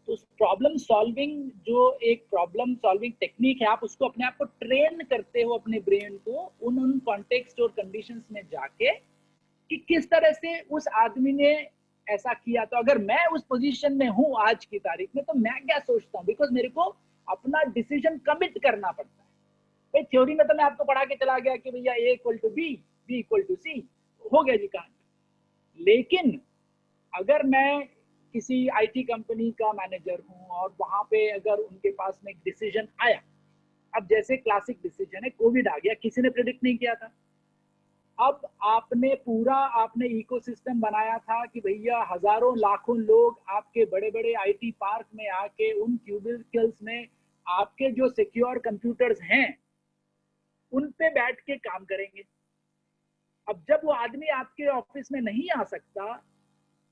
तो प्रॉब्लम सॉल्विंग, जो एक प्रॉब्लम सॉल्विंग टेक्निक है, आप उसको अपने आप को ट्रेन करते हो, अपने ब्रेन को उन कॉन्टेक्स्ट और कंडीशंस में जाके कि किस तरह से उस आदमी ने ऐसा किया। तो अगर मैं उस पोजीशन में हूं आज की तारीख में, तो मैं क्या सोचता हूं, बिकॉज मेरे को अपना डिसीजन कमिट करना पड़ता है। भाई थ्योरी में तो मैं आपको पढ़ा के चला गया कि भैया A equal to B, B equal to C, हो गया जी कहानी। लेकिन अगर मैं किसी आईटी कंपनी का मैनेजर हूं और वहां पे अगर उनके पास में एक डिसीजन आया, अब जैसे क्लासिक डिसीजन है, कोविड आ गया, किसी ने प्रेडिक्ट नहीं किया था। अब आपने इकोसिस्टम बनाया था कि भैया हजारों लाखों लोग आपके बड़े बड़े आईटी पार्क में आके उन क्यूबिकल्स में आपके जो सिक्योर कंप्यूटर्स हैं उन पे बैठ के काम करेंगे। अब जब वो आदमी आपके ऑफिस में नहीं आ सकता,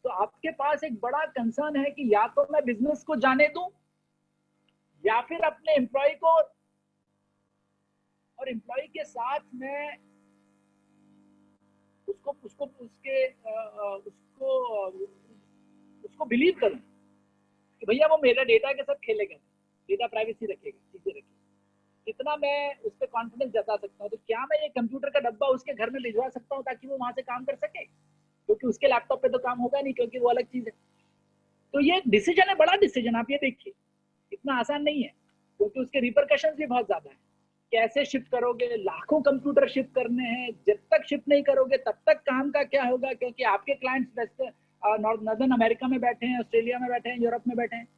तो आपके पास एक बड़ा कंसर्न है कि या तो मैं बिजनेस को जाने दूं या फिर अपने एम्प्लॉय को, और एम्प्लॉय के साथ में उसको बिलीव करूं कि भैया वो मेरा डेटा के साथ खेलेगा, डेटा प्राइवेसी रखेगा, चीजें रखेगा। कितना मैं उस पर कॉन्फिडेंस जता सकता हूँ। तो क्या मैं ये कंप्यूटर का डब्बा उसके घर में भिजवा सकता हूँ ताकि वो वहां से काम कर सके, क्योंकि उसके लैपटॉप पे तो काम होगा नहीं, क्योंकि वो अलग चीज है। तो ये डिसीजन है, बड़ा डिसीजन, आप ये देखिए, इतना आसान नहीं है, क्योंकि उसके रिपरकशंस भी बहुत ज्यादा है। कैसे शिफ्ट करोगे, लाखों कंप्यूटर शिफ्ट करने हैं, जब तक शिफ्ट नहीं करोगे तब तक काम का क्या होगा, क्योंकि आपके क्लाइंट्स वेस्ट नॉर्दर्न अमेरिका में बैठे हैं, ऑस्ट्रेलिया में बैठे हैं, यूरोप में बैठे हैं।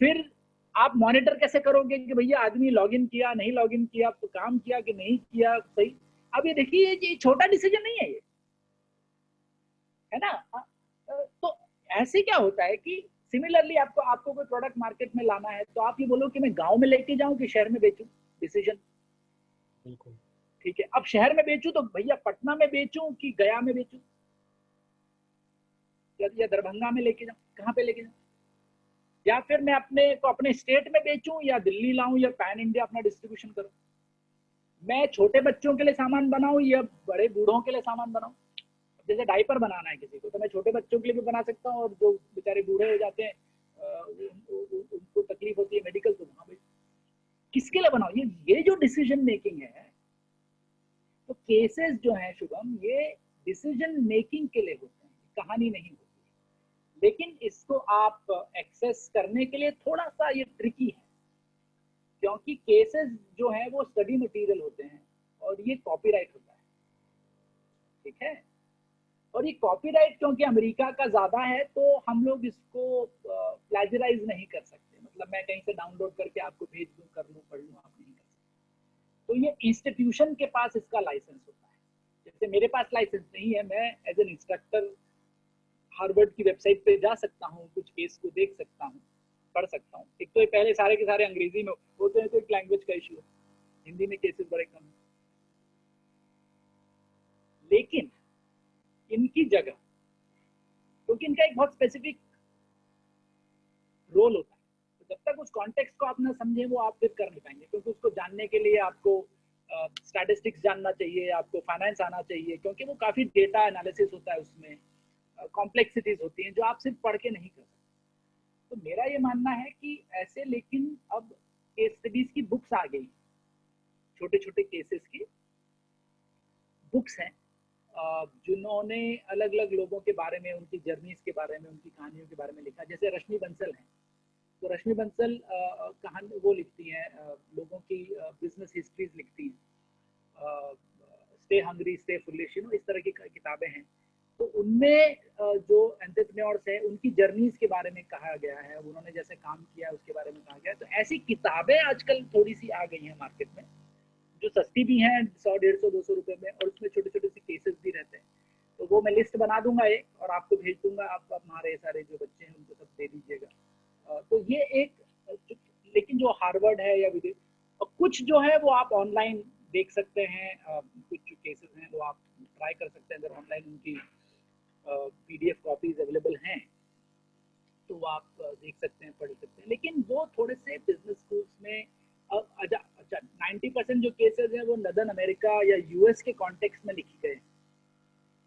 फिर आप मॉनिटर कैसे करोगे कि भैया आदमी लॉगिन किया, नहीं लॉगिन किया, तो काम किया कि नहीं किया सही। अब ये देखिए, ये छोटा डिसीजन नहीं है, ये है ना। तो ऐसे क्या होता है कि सिमिलरली आपको कोई प्रोडक्ट मार्केट में लाना है, तो आप ये बोलो कि मैं गांव में लेके जाऊं कि शहर में बेचूं, डिसीजन बिल्कुल ठीक है। अब शहर में बेचूं तो भैया पटना में बेचूं कि गया में बेचूं या दरभंगा में लेके जाऊं, कहाँ पे लेके जाऊं, या फिर मैं अपने स्टेट में बेचूं या दिल्ली लाऊं या पैन इंडिया अपना डिस्ट्रीब्यूशन करूं। मैं छोटे बच्चों के लिए सामान बनाऊं या बड़े बूढ़ों के लिए सामान बनाऊं। जैसे डायपर बनाना है किसी को, तो मैं छोटे बच्चों के लिए भी बना सकता हूँ, और जो बेचारे बूढ़े हो जाते हैं उनको तकलीफ होती है मेडिकल, तो वहां पे किसके लिए बनाओ। ये जो डिसीजन मेकिंग है, तो केसेस जो है शुभम, ये डिसीजन मेकिंग के लिए होते हैं, कहानी नहीं होती। लेकिन इसको आप एक्सेस करने के लिए थोड़ा सा ये ट्रिकी है, क्योंकि केसेस जो है वो स्टडी मटेरियल होते हैं और ये कॉपीराइट होता है, ठीक है। और ये कॉपीराइट क्योंकि अमेरिका का ज्यादा है तो हम लोग इसको प्लेजराइज नहीं कर सकते, मतलब मैं कहीं से डाउनलोड करके आपको भेज दूं, कर लूं, पढ़ लूं, आप नहीं कर सकते। तो ये इंस्टीट्यूशन के पास इसका लाइसेंस होता है। जैसे मेरे पास लाइसेंस नहीं है, मैं एज एन इंस्ट्रक्टर हार्वर्ड की वेबसाइट पे जा सकता हूँ, कुछ केस को देख सकता हूँ, पढ़ सकता हूँ। एक तो ये पहले सारे के सारे अंग्रेजी में होते हैं तो एक लैंग्वेज का इशू है, हिंदी में केसेस बड़े कम है। लेकिन इनकी जगह, क्योंकि इनका एक बहुत स्पेसिफिक रोल होता है, तो जब तक उस कॉन्टेक्स्ट को आप ना समझे वो आप फिर कर नहीं पाएंगे, क्योंकि उसको जानने के लिए आपको स्टैटिस्टिक्स जानना चाहिए, आपको फाइनेंस आना चाहिए, क्योंकि वो काफी डेटा एनालिसिस होता है, उसमें कॉम्प्लेक्सिटीज होती हैं जो आप सिर्फ पढ़ के नहीं कर सकते। तो मेरा ये मानना है कि ऐसे, लेकिन अब केस स्टडीज की बुक्स आ गई, छोटे छोटे केसेस की बुक्स हैं जिन्होंने अलग अलग लोगों के बारे में, उनकी जर्नीज के बारे में, उनकी कहानियों के बारे में लिखा। जैसे रश्मि बंसल है, तो रश्मि बंसल कहानी वो लिखती हैं, लोगों की बिजनेस हिस्ट्रीज लिखती हैं, स्टे हंग्री स्टे फुलिश, इस तरह की किताबें हैं। तो उनमें जो एंटरप्रेन्योर्स हैं उनकी जर्नीज के बारे में कहा गया है, उन्होंने जैसे काम किया उसके बारे में कहा गया है। तो ऐसी किताबें आजकल थोड़ी सी आ गई हैं मार्केट में, जो सस्ती भी हैं, 100, 150, 200 रुपए में, और उसमें छोटे छोटे से केसेस भी रहते हैं। तो वो मैं लिस्ट बना दूंगा एक, और आपको भेज दूंगा, आप हमारे सारे जो बच्चे हैं उनको सब दे दीजिएगा। तो ये एक, लेकिन जो हार्वर्ड है या विदेश, और कुछ जो है वो आप ऑनलाइन देख सकते हैं, कुछ जो केसेस हैं वो आप ट्राई कर सकते हैं, अगर ऑनलाइन उनकी पीडीएफ कॉपीज अवेलेबल हैं तो वो आप देख सकते हैं, पढ़ सकते हैं। लेकिन वो थोड़े से बिजनेस स्कूल्स में अच्छा 90% जो केसेस हैं वो नदर्न अमेरिका या यूएस के कॉन्टेक्स्ट में लिखी गए।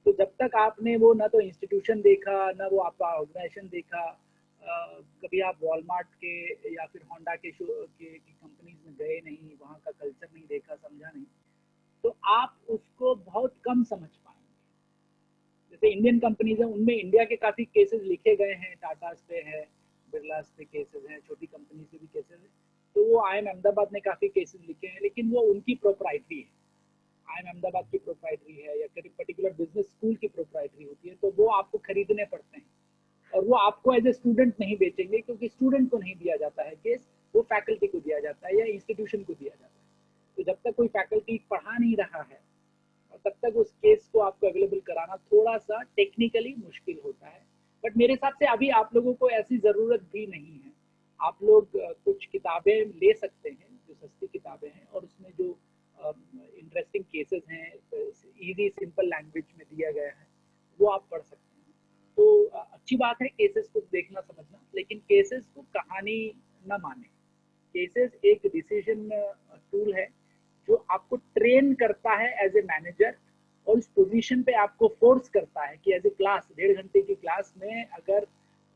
तो जब तक आपने वो ना तो इंस्टीट्यूशन देखा, ना वो आपका ऑर्गेनाइजेशन देखा, कभी आप वॉलमार्ट के या फिर होंडा के कंपनीज में गए नहीं, वहाँ का कल्चर नहीं देखा, समझा नहीं, तो आप उसको बहुत कम समझ पाएंगे। जैसे इंडियन कंपनीज हैं, उनमें इंडिया के काफी केसेस लिखे गए हैं, टाटा पे है, बिरला पे केसेस हैं, छोटी कंपनी से भी केसेस हैं। तो वो IIM अहमदाबाद ने काफी केसेस लिखे हैं, लेकिन वो उनकी प्रोप्राइटरी है, IIM अहमदाबाद की प्रोप्राइटरी है या पर्टिकुलर बिजनेस स्कूल की प्रोप्राइटरी होती है। तो वो आपको खरीदने पड़ते हैं, और वो आपको एज ए स्टूडेंट नहीं बेचेंगे, क्योंकि स्टूडेंट को नहीं दिया जाता है केस, वो फैकल्टी को दिया जाता है या इंस्टीट्यूशन को दिया जाता है। तो जब तक कोई फैकल्टी पढ़ा नहीं रहा है तब तक उस केस को आपको अवेलेबल कराना थोड़ा सा टेक्निकली मुश्किल होता है। बट मेरे हिसाब से अभी आप लोगों को ऐसी जरूरत भी नहीं है। आप लोग कुछ किताबें ले सकते हैं जो सस्ती किताबें हैं, और उसमें जो इंटरेस्टिंग केसेस हैं, इजी सिंपल लैंग्वेज में दिया गया है, वो आप पढ़ सकते हैं। तो अच्छी बात है केसेस को देखना समझना, लेकिन केसेस को कहानी न माने। केसेस एक डिसीजन टूल है जो आपको ट्रेन करता है एज ए मैनेजर, और उस पोजीशन पे आपको फोर्स करता है कि एज ए क्लास, 1.5 घंटे की क्लास में अगर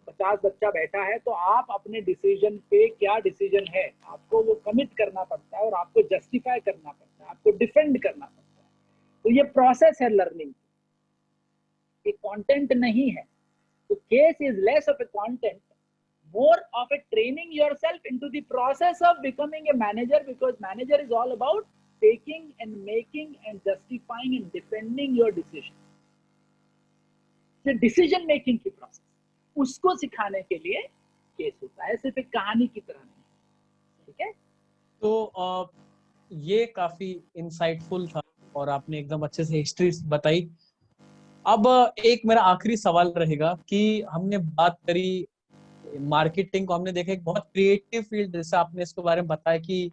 50 बच्चा बैठा है तो आप अपने डिसीजन पे क्या डिसीजन है आपको वो कमिट करना पड़ता है, और आपको जस्टिफाई करना पड़ता है, आपको डिफेंड करना पड़ता है। तो ये प्रोसेस है लर्निंग, ये कंटेंट नहीं है। तो case is less of a content, more of a training yourself into the process of becoming a manager, because manager is all about taking and making and justifying and defending your decision. so decision making की process, उसको सिखाने के लिए case होता है, सिर्फ एक कहानी की तरह नहीं। ठीक है, तो ये काफी इंसाइटफुल था और आपने एकदम अच्छे से हिस्ट्री बताई। अब एक मेरा आखिरी सवाल रहेगा कि हमने बात करी मार्केटिंग को, हमने देखा एक बहुत क्रिएटिव फील्ड, जैसे आपने इसके बारे में बताया कि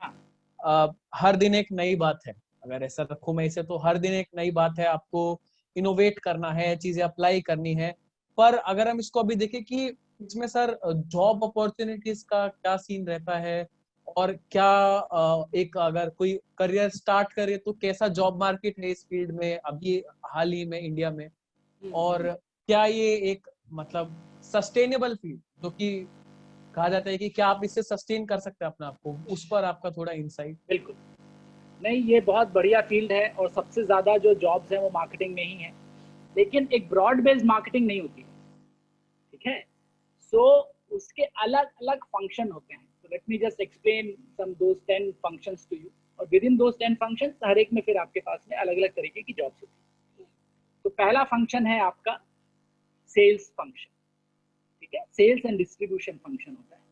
हर दिन एक नई बात है, अगर ऐसा रखूं मैं इसे, तो हर दिन एक नई बात है, आपको इनोवेट करना है, चीजें अप्लाई करनी है। पर अगर हम इसको अभी देखें कि इसमें सर जॉब अपॉर्चुनिटीज का क्या सीन रहता है, और क्या एक अगर कोई करियर स्टार्ट करे तो कैसा जॉब मार्केट है इस फील्ड में अभी हाल ही में इंडिया में, और क्या ये एक मतलब सस्टेनेबल फील्ड, जो कि कहा जाता है कि क्या आप इससे सस्टेन कर सकते हैं अपने आप को, उस पर आपका थोड़ा इंसाइट। बिल्कुल नहीं, ये बहुत बढ़िया फील्ड है, और सबसे ज्यादा जो जॉब्स हैं वो मार्केटिंग में ही है, लेकिन एक ब्रॉड बेस्ड मार्केटिंग नहीं होती, ठीक है। सो उसके अलग अलग फंक्शन होते हैं. So let me just explain some those 10 functions to you. और within those 10 functions हर एक में फिर आपके पास में अलग अलग तरीके की जॉब्स होती है. तो पहला फंक्शन है आपका सेल्स फंक्शन. ठीक है, सेल्स एंड डिस्ट्रीब्यूशन फंक्शन होता है.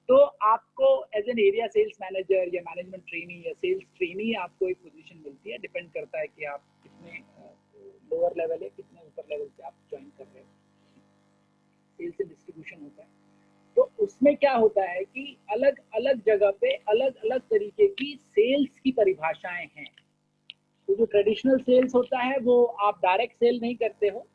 तो आपको as an area sales manager या मैनेजमेंट ट्रेनी या सेल्स ट्रेनी आपको एक पोजीशन मिलती है. डिपेंड करता है कि आप कितने लोअर लेवल है, कितने ऊपर लेवल से आप ज्वाइन कर रहे हो. सेल्स एंड डिस्ट्रीब्यूशन होता है. तो उसमें क्या होता है कि अलग अलग जगह पे अलग अलग तरीके की सेल्स की परिभाषाएं हैं. तो जो ट्रेडिशनल सेल्स होता है वो आप डायरेक्ट सेल नहीं करते हो,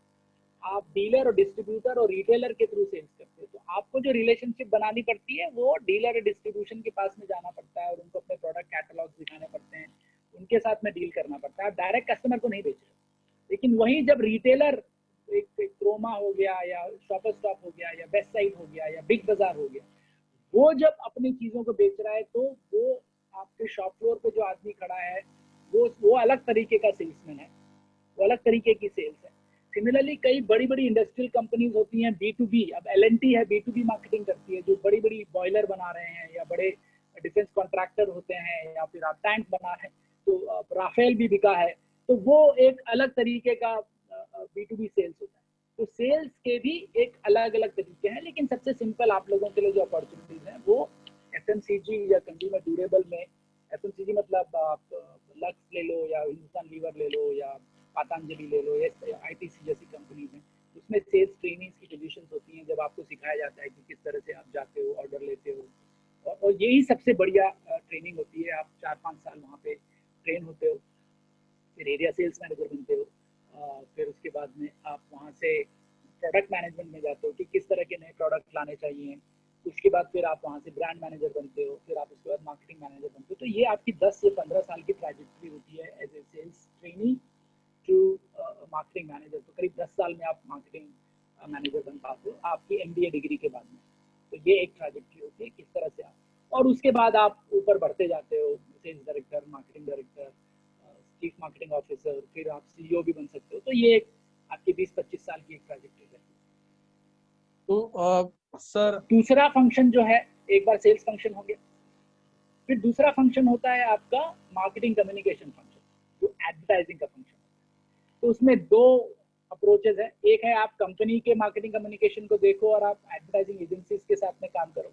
आप डीलर और डिस्ट्रीब्यूटर और रिटेलर के थ्रू सेल्स करते हो. तो आपको जो रिलेशनशिप बनानी पड़ती है वो डीलर और डिस्ट्रीब्यूशन के पास में जाना पड़ता है और उनको अपने प्रोडक्ट कैटलॉग दिखाने पड़ते हैं, उनके साथ में डील करना पड़ता है. आप डायरेक्ट कस्टमर को नहीं बेच रहे. लेकिन वही जब रिटेलर एक क्रोमा हो गया या शॉपर स्टॉप हो गया या बेस्ट साइड हो गया या बिग बाजार हो गया, वो जब अपनी चीजों को बेच रहा है तो वो आपके शॉप फ्लोर पे जो आदमी खड़ा है वो अलग तरीके का सेल्समैन है, वो अलग तरीके की सेल्स है. सिमिलरली कई बड़ी बड़ी इंडस्ट्रियल कंपनीज होती हैं B2B. अब L&T है, B2B मार्केटिंग करती है, जो बड़ी बड़ी बॉयलर बना रहे हैं या बड़े डिफेंस कॉन्ट्रैक्टर होते हैं या फिर आप टैंक बना रहे हैं. तो राफेल भी बिका है, तो वो एक अलग तरीके का B2B सेल्स होता है. तो सेल्स के भी एक अलग अलग तरीके हैं. लेकिन सबसे सिंपल आप लोगों के लिए जो अपॉर्चुनिटीज हैं वो FMCG या कंज्यूमर ड्यूरेबल में. FMCG मतलब आप लक्स ले लो या हिंदुस्तान लीवर ले लो या पतंजलि ले लो या ITC जैसी कंपनीज हैं. उसमें सेल्स ट्रेनिंग्स की पोजीशंस होती हैं जब आपको सिखाया जाता है कि किस तरह से आप जाते हो, ऑर्डर लेते हो. और यही सबसे बढ़िया ट्रेनिंग होती है. आप 4-5 साल वहाँ पे ट्रेन होते हो, फिर एरिया सेल्स मैनेजर बनते हो. फिर उसके बाद में आप वहाँ से प्रोडक्ट मैनेजमेंट में जाते हो कि किस तरह के नए प्रोडक्ट लाने चाहिए. उसके बाद फिर आप वहाँ से ब्रांड मैनेजर बनते हो, फिर आप उसके बाद मार्केटिंग मैनेजर बनते हो. तो ये आपकी 10 से 15 साल की ट्रैजेक्टरी होती है as a sales trainee to marketing manager. तो करीब 10 साल में आप मार्केटिंग मैनेजर बन पाते हो आपकी MBA डिग्री के बाद में. तो ये एक ट्रैजेक्टरी होती है किस तरह से आप, और उसके बाद आप ऊपर बढ़ते जाते हो, sales director, marketing director, chief marketing officer, फिर आप CEO भी बन सकते हो. तो ये एक आपकी 20-25 साल की एक ट्रैजेक्टरी है. तो सर दूसरा फंक्शन जो है, एक बार सेल्स फंक्शन हो गया, फिर दूसरा फंक्शन होता है आपका मार्केटिंग कम्युनिकेशन फंक्शन, जो एडवर्टाइजिंग का फंक्शन. तो उसमें दो अप्रोचेस है. एक है आप कंपनी के मार्केटिंग कम्युनिकेशन को देखो और आप एडवर्टाइजिंग एजेंसीज के साथ में काम करो,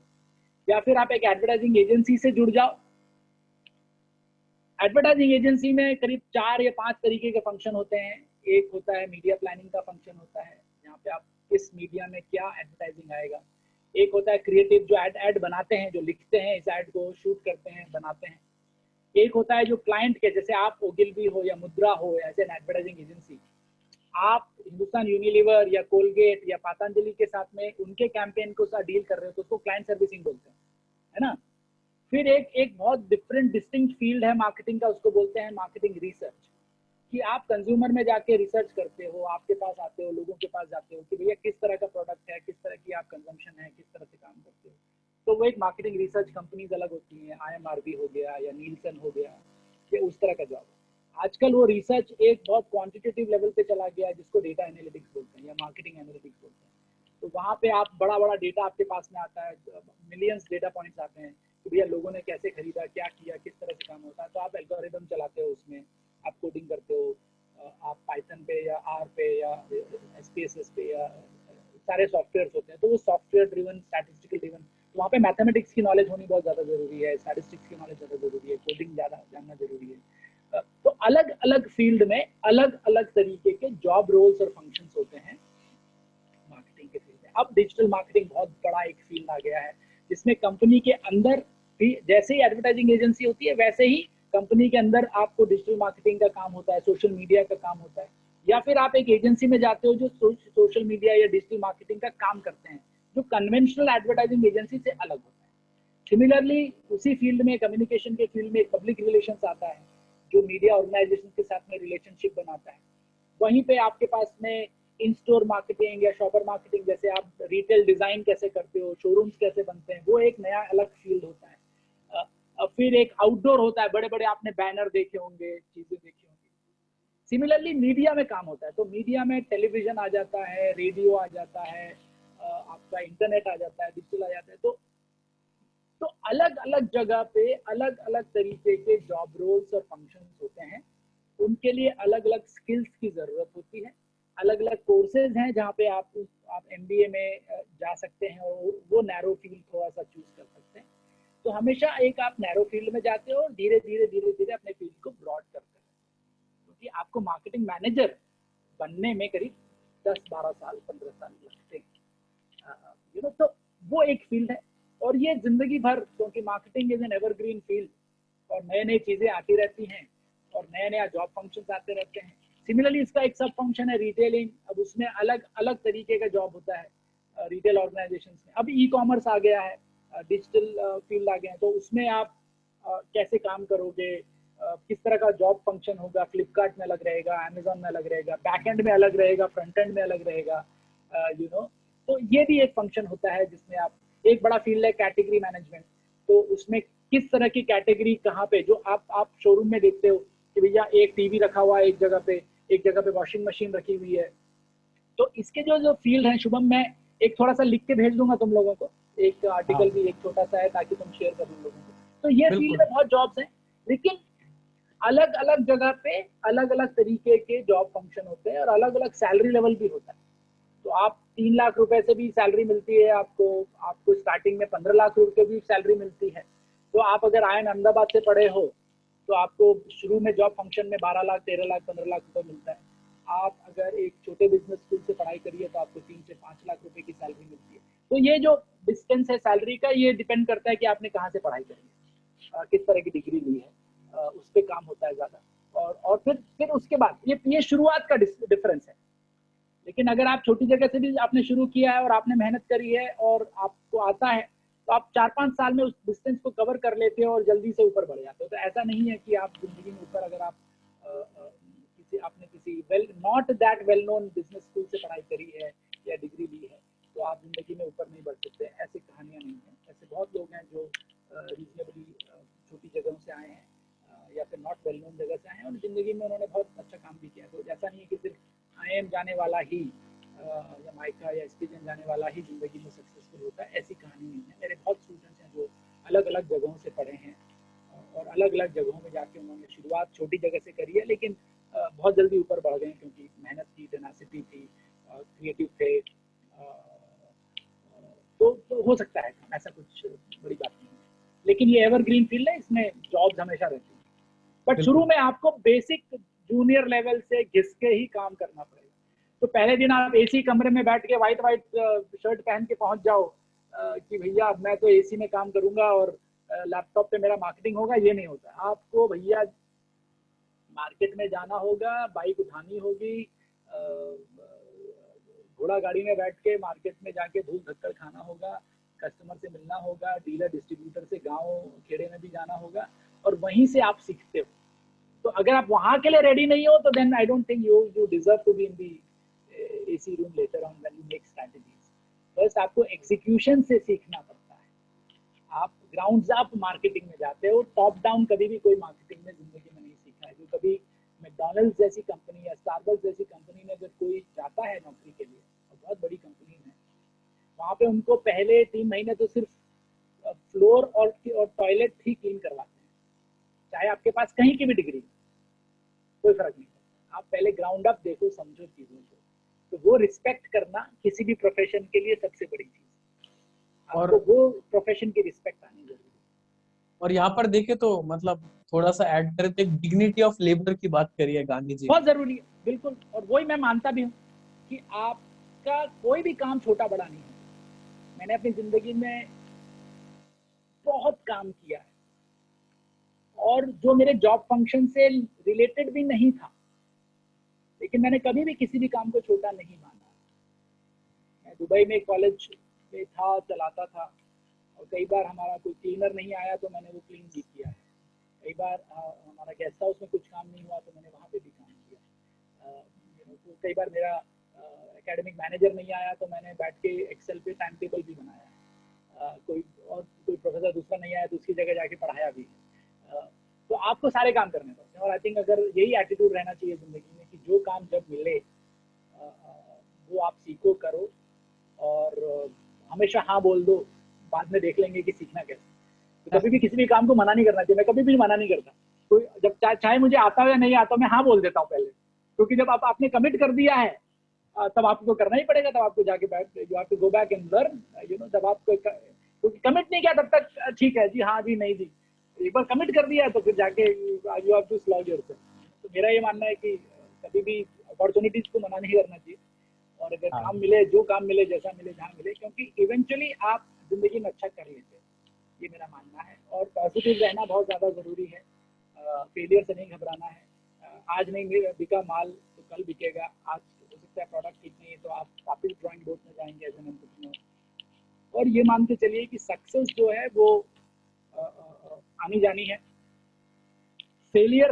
या फिर आप एक एडवर्टाइजिंग एजेंसी से जुड़ जाओ. एडवर्टाइजिंग एजेंसी में करीब 4 या 5 तरीके के फंक्शन होते हैं. एक होता है मीडिया प्लानिंग का फंक्शन होता है, जहाँ पे आप किस मीडिया में क्या एडवर्टाइजिंग आएगा. एक होता है क्रिएटिव, जो ऐड बनाते हैं, जो लिखते हैं इस ऐड को, शूट करते हैं, बनाते हैं. एक होता है जो क्लाइंट के, जैसे आप ओगिलबी हो या मुद्रा हो, ऐसे एडवर्टाइजिंग एजेंसी, आप हिंदुस्तान यूनिलीवर या कोलगेट या पतंजलि के साथ में उनके कैंपेन को साथ डील कर रहे हो, तो उसको क्लाइंट सर्विसिंग बोलते हैं, है ना. फिर एक बहुत डिफरेंट डिस्टिंक्ट फील्ड है मार्केटिंग का, उसको बोलते हैं मार्केटिंग रिसर्च. कि आप कंज्यूमर में जाके रिसर्च करते हो, आपके पास आते हो, लोगों के पास जाते हो कि भैया किस तरह का प्रोडक्ट है, किस तरह की आप कंजम्पशन है, किस तरह से काम करते हो. तो वो एक मार्केटिंग रिसर्च कंपनीज अलग होती हैं, IMRB हो गया या नीलसन हो गया, ये उस तरह का जॉब है. आजकल वो रिसर्च एक बहुत क्वांटिटेटिव लेवल पे चला गया है, जिसको डेटा एनालिटिक्स बोलते हैं या मार्केटिंग एनालिटिक्स बोलते हैं. तो वहाँ पे आप बड़ा बड़ा डेटा आपके पास में आता है, मिलियंस डेटा पॉइंट्स आते हैं कि भैया लोगों ने कैसे खरीदा, क्या किया, किस तरह से काम होता है. तो आप एल्गोरिदम चलाते हो, उसमें आप कोडिंग करते हो, आप पाइथन पे या R पे या SPSS पे या सारे सॉफ्टवेयर होते हैं. तो वो सॉफ्टवेयर ड्रिवन, स्टैटिस्टिकल ड्रिवन, तो वहाँ पे मैथमेटिक्स की नॉलेज होनी बहुत ज़्यादा जरूरी है, स्टैटिस्टिक्स की नॉलेज ज़्यादा जरूरी है, कोडिंग ज़्यादा जानना जरूरी है. तो अलग अलग फील्ड में अलग अलग तरीके के जॉब रोल्स और फंक्शंस होते हैं मार्केटिंग के फील्ड में. अब डिजिटल मार्केटिंग बहुत बड़ा एक फील्ड आ गया है, जिसमें कंपनी के अंदर भी जैसे ही एडवर्टाइजिंग एजेंसी होती है, वैसे ही कंपनी के अंदर आपको डिजिटल मार्केटिंग का काम होता है, सोशल मीडिया का काम होता है. या फिर आप एक एजेंसी में जाते हो जो सोशल मीडिया या डिजिटल मार्केटिंग का काम करते हैं, जो कन्वेंशनल एडवर्टाइजिंग एजेंसी से अलग होता है. सिमिलरली उसी फील्ड में, कम्युनिकेशन के फील्ड में, पब्लिक रिलेशंस आता है, जो मीडिया ऑर्गेनाइजेशन के साथ में रिलेशनशिप बनाता है. वहीं पे आपके पास में इन स्टोर मार्केटिंग या शॉपर मार्केटिंग, जैसे आप रिटेल डिजाइन कैसे करते हो, शोरूम्स कैसे बनते हैं, वो एक नया अलग फील्ड होता है. फिर एक आउटडोर होता है, बड़े बड़े आपने बैनर देखे होंगे, चीजें देखी होंगी. सिमिलरली मीडिया में काम होता है. तो मीडिया में टेलीविजन आ जाता है, रेडियो आ जाता है, आपका इंटरनेट आ जाता है, डिजिटल आ जाता है, तो अलग अलग जगह पे अलग अलग तरीके के जॉब रोल्स और फंक्शंस होते हैं। उनके लिए अलग अलग स्किल्स की जरूरत होती है। अलग अलग कोर्सेज हैं जहाँ पे आप एमबीए में जा सकते हैं और वो नैरो फील्ड थोड़ा सा चूज कर सकते हैं। तो हमेशा एक आप नैरो फील्ड में जाते हो और धीरे धीरे धीरे धीरे अपने फील्ड को ब्रॉड करते हैं, क्योंकि आपको मार्केटिंग मैनेजर बनने में करीब 10-12 साल 15 साल लगते हैं। तो वो एक फील्ड है। और ये जिंदगी भर, क्योंकि marketing is an evergreen field और नए नई चीजें आती रहती हैं और नया नया जॉब फंक्शन आते रहते हैं। सिमिलरली इसका एक सब फंक्शन है रिटेलिंग। अब उसमें अलग अलग तरीके का जॉब होता है रिटेल ऑर्गेनाइजेशन में। अब ई कॉमर्स आ गया है, डिजिटल फील्ड आ गया है, तो उसमें आप कैसे काम करोगे, किस तरह का जॉब फंक्शन होगा, फ्लिपकार्ट में अलग रहेगा, अमेजोन में अलग रहेगा, बैक एंड में अलग रहेगा, फ्रंट एंड में अलग रहेगा, तो ये भी एक फंक्शन होता है जिसमें आप, एक बड़ा फील्ड है कैटेगरी मैनेजमेंट। तो उसमें किस तरह की कैटेगरी कहाँ पे, जो आप शोरूम में देखते हो कि भैया एक टीवी रखा हुआ है एक जगह पे वॉशिंग मशीन रखी हुई है। तो इसके जो जो फील्ड है शुभम, मैं एक थोड़ा सा लिख के भेज दूंगा तुम लोगों को, एक आर्टिकल भी एक छोटा सा है ताकि तुम शेयर कर लोगों को। तो ये फील्ड में बहुत जॉब्स हैं, लेकिन अलग अलग जगह पे अलग अलग तरीके के जॉब फंक्शन होते हैं और अलग अलग सैलरी लेवल भी होता है। तो आप 3 लाख रुपए से भी सैलरी मिलती है आपको, आपको स्टार्टिंग में 15 लाख रुपए भी सैलरी मिलती है। तो आप अगर आयन अहमदाबाद से पढ़े हो तो आपको शुरू में जॉब फंक्शन में 12 लाख 13 लाख 15 लाख रुपए मिलता है। आप अगर एक छोटे बिजनेस स्कूल से पढ़ाई करिए तो आपको 3 से 5 लाख रुपए की सैलरी मिलती है। तो ये जो डिस्टेंस है सैलरी का, ये डिपेंड करता है कि आपने कहाँ से पढ़ाई करी है, किस तरह की डिग्री ली है, उस पर काम होता है ज्यादा। और फिर उसके बाद ये शुरुआत का डिफरेंस है। लेकिन अगर आप छोटी जगह से भी आपने शुरू किया है और आपने मेहनत करी है और आपको आता है, तो आप 4-5 साल में उस डिस्टेंस को कवर कर लेते हो और जल्दी से ऊपर बढ़ जाते हो। तो ऐसा नहीं है कि आप जिंदगी में ऊपर, अगर आप किसी well not that well known business school से पढ़ाई करी है या डिग्री ली है तो आप जिंदगी में ऊपर नहीं बढ़ सकते। ऐसी कहानियां नहीं है। ऐसे बहुत लोग हैं जो रीजनेबली छोटी जगहों से आए हैं या फिर नॉट वेल नोन जगह से आए हैं और जिंदगी में उन्होंने बहुत अच्छा काम भी किया। तो ऐसा नहीं है कि सिर्फ IIM जाने वाला ही या माइका या SPGM जाने वाला ही जिंदगी में सक्सेसफुल होता है, ऐसी कहानी नहीं है। मेरे बहुत स्टूडेंट्स हैं जो अलग अलग जगहों से पढ़े हैं और अलग अलग जगहों में जाके उन्होंने शुरुआत छोटी जगह से करी है, लेकिन बहुत जल्दी ऊपर बढ़ गए क्योंकि मेहनत की, टेनासिटी थी, क्रिएटिव थे। तो हो सकता है, ऐसा कुछ बड़ी बात नहीं है। लेकिन ये एवरग्रीन फील्ड है, इसमें जॉब्स हमेशा रहती है। बट शुरू में आपको बेसिक जूनियर लेवल से घिस के ही काम करना पड़ेगा। तो पहले दिन आप AC कमरे में बैठ के वाइट शर्ट पहन के पहुंच जाओ कि भैया मैं तो AC में काम करूंगा और लैपटॉप पे मेरा मार्केटिंग होगा, ये नहीं होता। आपको भैया मार्केट में जाना होगा, बाइक उठानी होगी, घोड़ा गाड़ी में बैठ के मार्केट में जाके धूल धक्कर खाना होगा, कस्टमर से मिलना होगा, डीलर डिस्ट्रीब्यूटर से गांव खेड़े में भी जाना होगा और वहीं से आप सीखते हो। तो अगर आप वहां के लिए रेडी नहीं हो तो then I don't think you deserve to be in the AC room later on when you make strategies. बस आपको एग्जीक्यूशन से सीखना पड़ता है। आप ग्राउंड अप मार्केटिंग में जाते हो, टॉप डाउन कभी भी कोई मार्केटिंग में जिंदगी में नहीं सीखा है। जो कभी मैकडॉनल्ड्स जैसी कंपनी या स्टारबक्स जैसी कंपनी में अगर कोई जाता है नौकरी के लिए, और बहुत बड़ी कंपनी है, वहाँ पे उनको पहले 3 महीने तो सिर्फ फ्लोर और टॉयलेट ही क्लीन करवाते हैं, चाहे आपके पास कहीं की भी डिग्री, कोई फर्क नहीं पड़ता। आप पहले ग्राउंड अप देखो, समझो चीजों को। तो वो रिस्पेक्ट करना किसी भी प्रोफेशन के लिए सबसे बड़ी चीज है। और वो प्रोफेशन की रिस्पेक्ट आनी जरूरी है। और यहाँ पर देखे तो मतलब थोड़ा सा ऐड करें तो एक डिग्निटी ऑफ लेबर की बात करिए गांधी जी, बहुत जरूरी है, बिल्कुल। और वही मैं मानता भी हूँ कि आपका कोई भी काम छोटा बड़ा नहीं है। मैंने अपनी जिंदगी में बहुत काम किया है और जो मेरे जॉब फंक्शन से रिलेटेड भी नहीं था, लेकिन मैंने कभी भी किसी भी काम को छोटा नहीं माना। मैं दुबई में कॉलेज में था, चलाता था, और कई बार हमारा कोई क्लीनर नहीं आया तो मैंने वो क्लीन भी किया है। कई बार हमारा गेस्ट हाउस में कुछ काम नहीं हुआ तो मैंने वहाँ पे भी काम किया। तो कई बार मेरा एकेडमिक मैनेजर नहीं आया तो मैंने बैठ के एक्सेल पे टाइम टेबल भी बनाया। कोई प्रोफेसर दूसरा नहीं आया तो उसकी जगह जाके पढ़ाया भी। तो आपको सारे काम करने पड़ते हैं। और आई थिंक अगर यही एटीट्यूड रहना चाहिए जिंदगी में कि जो काम जब मिले वो आप सीखो, करो और हमेशा हाँ बोल दो, बाद में देख लेंगे कि सीखना कैसे। तो कभी भी किसी भी काम को मना नहीं करना चाहिए। मैं कभी भी मना नहीं करता, तो जब चाहे मुझे आता हो या नहीं आता, मैं हाँ बोल देता हूँ पहले, क्योंकि जब आपने कमिट कर दिया है तब आपको करना ही पड़ेगा। तब आपको जाके back, you have to go back and learn, you know. जब आपको क्योंकि कमिट नहीं किया तब तक ठीक है जी, हाँ जी, नहीं जी। एक बार कमिट कर दिया तो फिर जाके you have to slog yourself. तो मेरा ये मानना है कि कभी भी अपॉर्चुनिटीज को मना नहीं करना चाहिए, और अगर हाँ काम मिले, जो काम मिले, जैसा मिले, जहाँ मिले, क्योंकि इवेंचुअली आप जिंदगी में अच्छा कर लेते हैं, ये मेरा मानना है। और पॉजिटिव रहना बहुत ज़्यादा ज़रूरी है। फेलियर से नहीं घबराना है। आज नहीं बिका माल तो कल बिकेगा। आज हो सकता है प्रोडक्ट ठीक नहीं है तो आप वापस ड्राइंग बोर्ड में जाएंगे एज एन एंटरप्रेन्योर। और ये मानते चलिए कि सक्सेस जो है वो आनी जानी है। फेलियर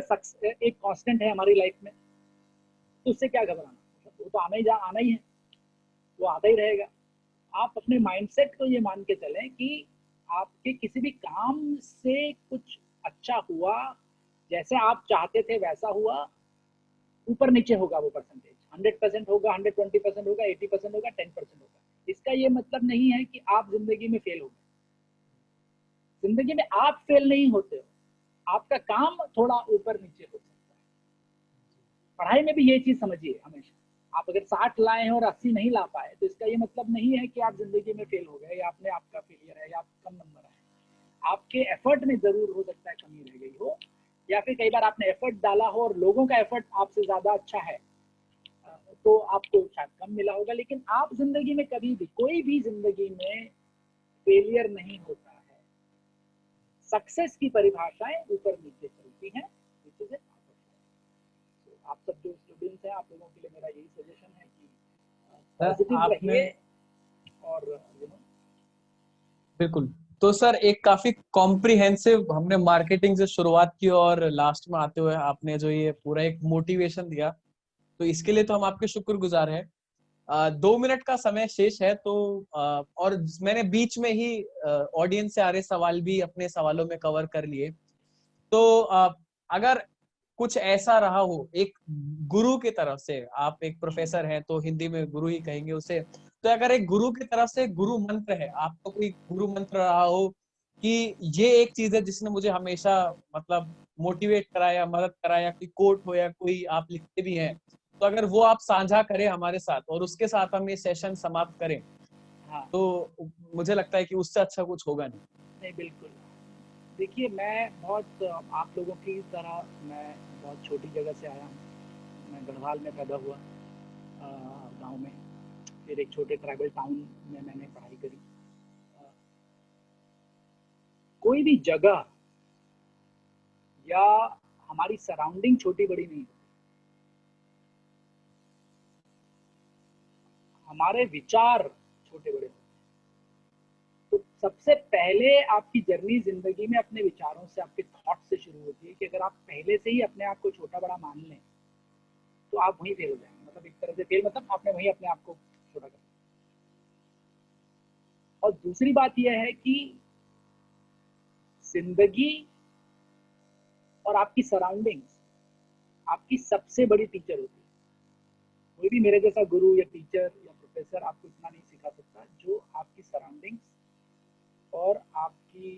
एक कांस्टेंट है हमारी लाइफ में, तो उससे क्या घबराना, वो तो आना ही है, वो आता ही रहेगा। आप अपने माइंडसेट को ये मान के चलें कि आपके किसी भी काम से कुछ अच्छा हुआ, जैसे आप चाहते थे वैसा हुआ, ऊपर नीचे होगा वो परसेंटेज, 100% होगा, 120% होगा, 80% होगा, 10% होगा। इसका ये मतलब नहीं है कि आप जिंदगी में फेल हो गए। जिंदगी में आप फेल नहीं होते हो, आपका काम थोड़ा ऊपर नीचे हो सकता है। पढ़ाई में भी ये चीज समझिए हमेशा। आप अगर 60 लाए हैं और 80 नहीं ला पाए, तो इसका ये मतलब नहीं है कि आप जिंदगी में फेल हो गए, या आपने आपका फेलियर है, या आप कम नंबर आए। आपके एफर्ट में जरूर हो सकता है कमी रह गई हो, या फिर कई बार आपने एफर्ट डाला हो और लोगों का एफर्ट आपसे ज्यादा अच्छा है, तो आपको शायद कम मिला होगा। लेकिन आप जिंदगी में कभी भी, कोई भी जिंदगी में फेलियर नहीं होता है। सक्सेस की परिभाषाएं ऊपर नीचे चलती हैं। आप सब जो स्टूडेंट्स हैं, आप लोगों के लिए मेरा यही सजेशन है कि सर पॉजिटिव आपने, रहिए, और यू नो। बिल्कुल। तो सर एक काफी कॉम्प्रिहेंसिव हमने मार्केटिंग से शुरुआत की, और लास्ट में आते हुए आपने जो ये पूरा एक मोटिवेशन दिया, तो इसके लिए तो हम आपके शुक्रगुजार हैं। 2 मिनट का समय शेष है, तो और मैंने बीच में ही ऑडियंस से आ रहे सवाल भी अपने सवालों में कवर कर लिए। तो अगर कुछ ऐसा रहा हो एक गुरु की तरफ से, आप एक प्रोफेसर हैं तो हिंदी में गुरु ही कहेंगे उसे, तो अगर एक गुरु की तरफ से गुरु मंत्र है, आपका कोई गुरु मंत्र रहा हो कि ये एक चीज है जिसने मुझे हमेशा मतलब मोटिवेट कराया, मदद कराया, कोई कोट हो या कोई आप लिखते भी हैं, तो अगर वो आप साझा करें हमारे साथ और उसके साथ हम ये सेशन समाप्त करें, हाँ, तो मुझे लगता है कि उससे अच्छा कुछ होगा नहीं। नहीं, बिल्कुल। देखिए, मैं बहुत आप लोगों की तरह मैं बहुत छोटी जगह से आया हूँ। मैं गढ़वाल में पैदा हुआ, गांव में। फिर एक छोटे ट्राइबल टाउन में मैंने पढ़ाई करी। अ, कोई भी जगह या हमारी सराउंडिंग छोटी बड़ी नहीं होती, हमारे विचार छोटे बड़े होते हैं। तो सबसे पहले आपकी जर्नी जिंदगी में अपने विचारों से, आपके थॉट से शुरू होती है। कि अगर आप पहले से ही अपने आप को छोटा बड़ा मान लें, तो आप वहीं फेल हो जाएंगे। मतलब एक तरह से फेल, मतलब आपने वहीं अपने आप को छोटा कर। और दूसरी बात यह है कि जिंदगी और आपकी सराउंडिंग्स आपकी सबसे बड़ी टीचर होती है। कोई भी मेरे जैसा गुरु या टीचर या प्रोफेसर आपको इतना नहीं सिखा सकता जो आपकी सराउंडिंग्स और आपकी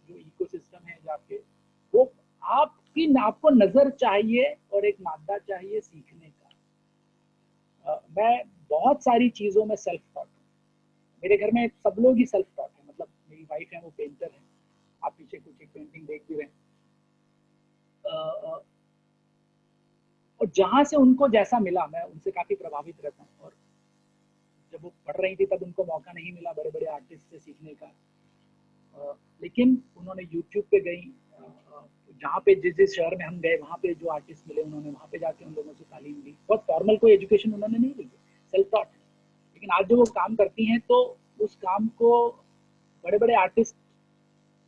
जो इकोसिस्टम है, जो आपके, वो आपको नजर चाहिए और एक मादा चाहिए सीखने का। मैं बहुत सारी चीजों में सेल्फ टॉट हूँ। मेरे घर में सब लोग ही सेल्फ टॉट है। मतलब मेरी वाइफ है, वो पेंटर है। आप पीछे कुछ एक पेंटिंग देख भी रहे हैं। और जहां से उनको जैसा मिला, मैं उनसे काफी प्रभावित रहता हूँ। और जब वो पढ़ रही थी तब उनको मौका नहीं मिला बड़े बड़े आर्टिस्ट से सीखने का। लेकिन उन्होंने यूट्यूब पे गई, जहाँ पे जिस जिस शहर में हम गए वहाँ पे जो आर्टिस्ट मिले, उन्होंने वहाँ पे जाके उन लोगों से तालीम ली। बहुत फॉर्मल कोई एजुकेशन उन्होंने नहीं ली, सेल्फ टॉट है। लेकिन आज जो वो काम करती हैं, तो उस काम को बड़े बड़े आर्टिस्ट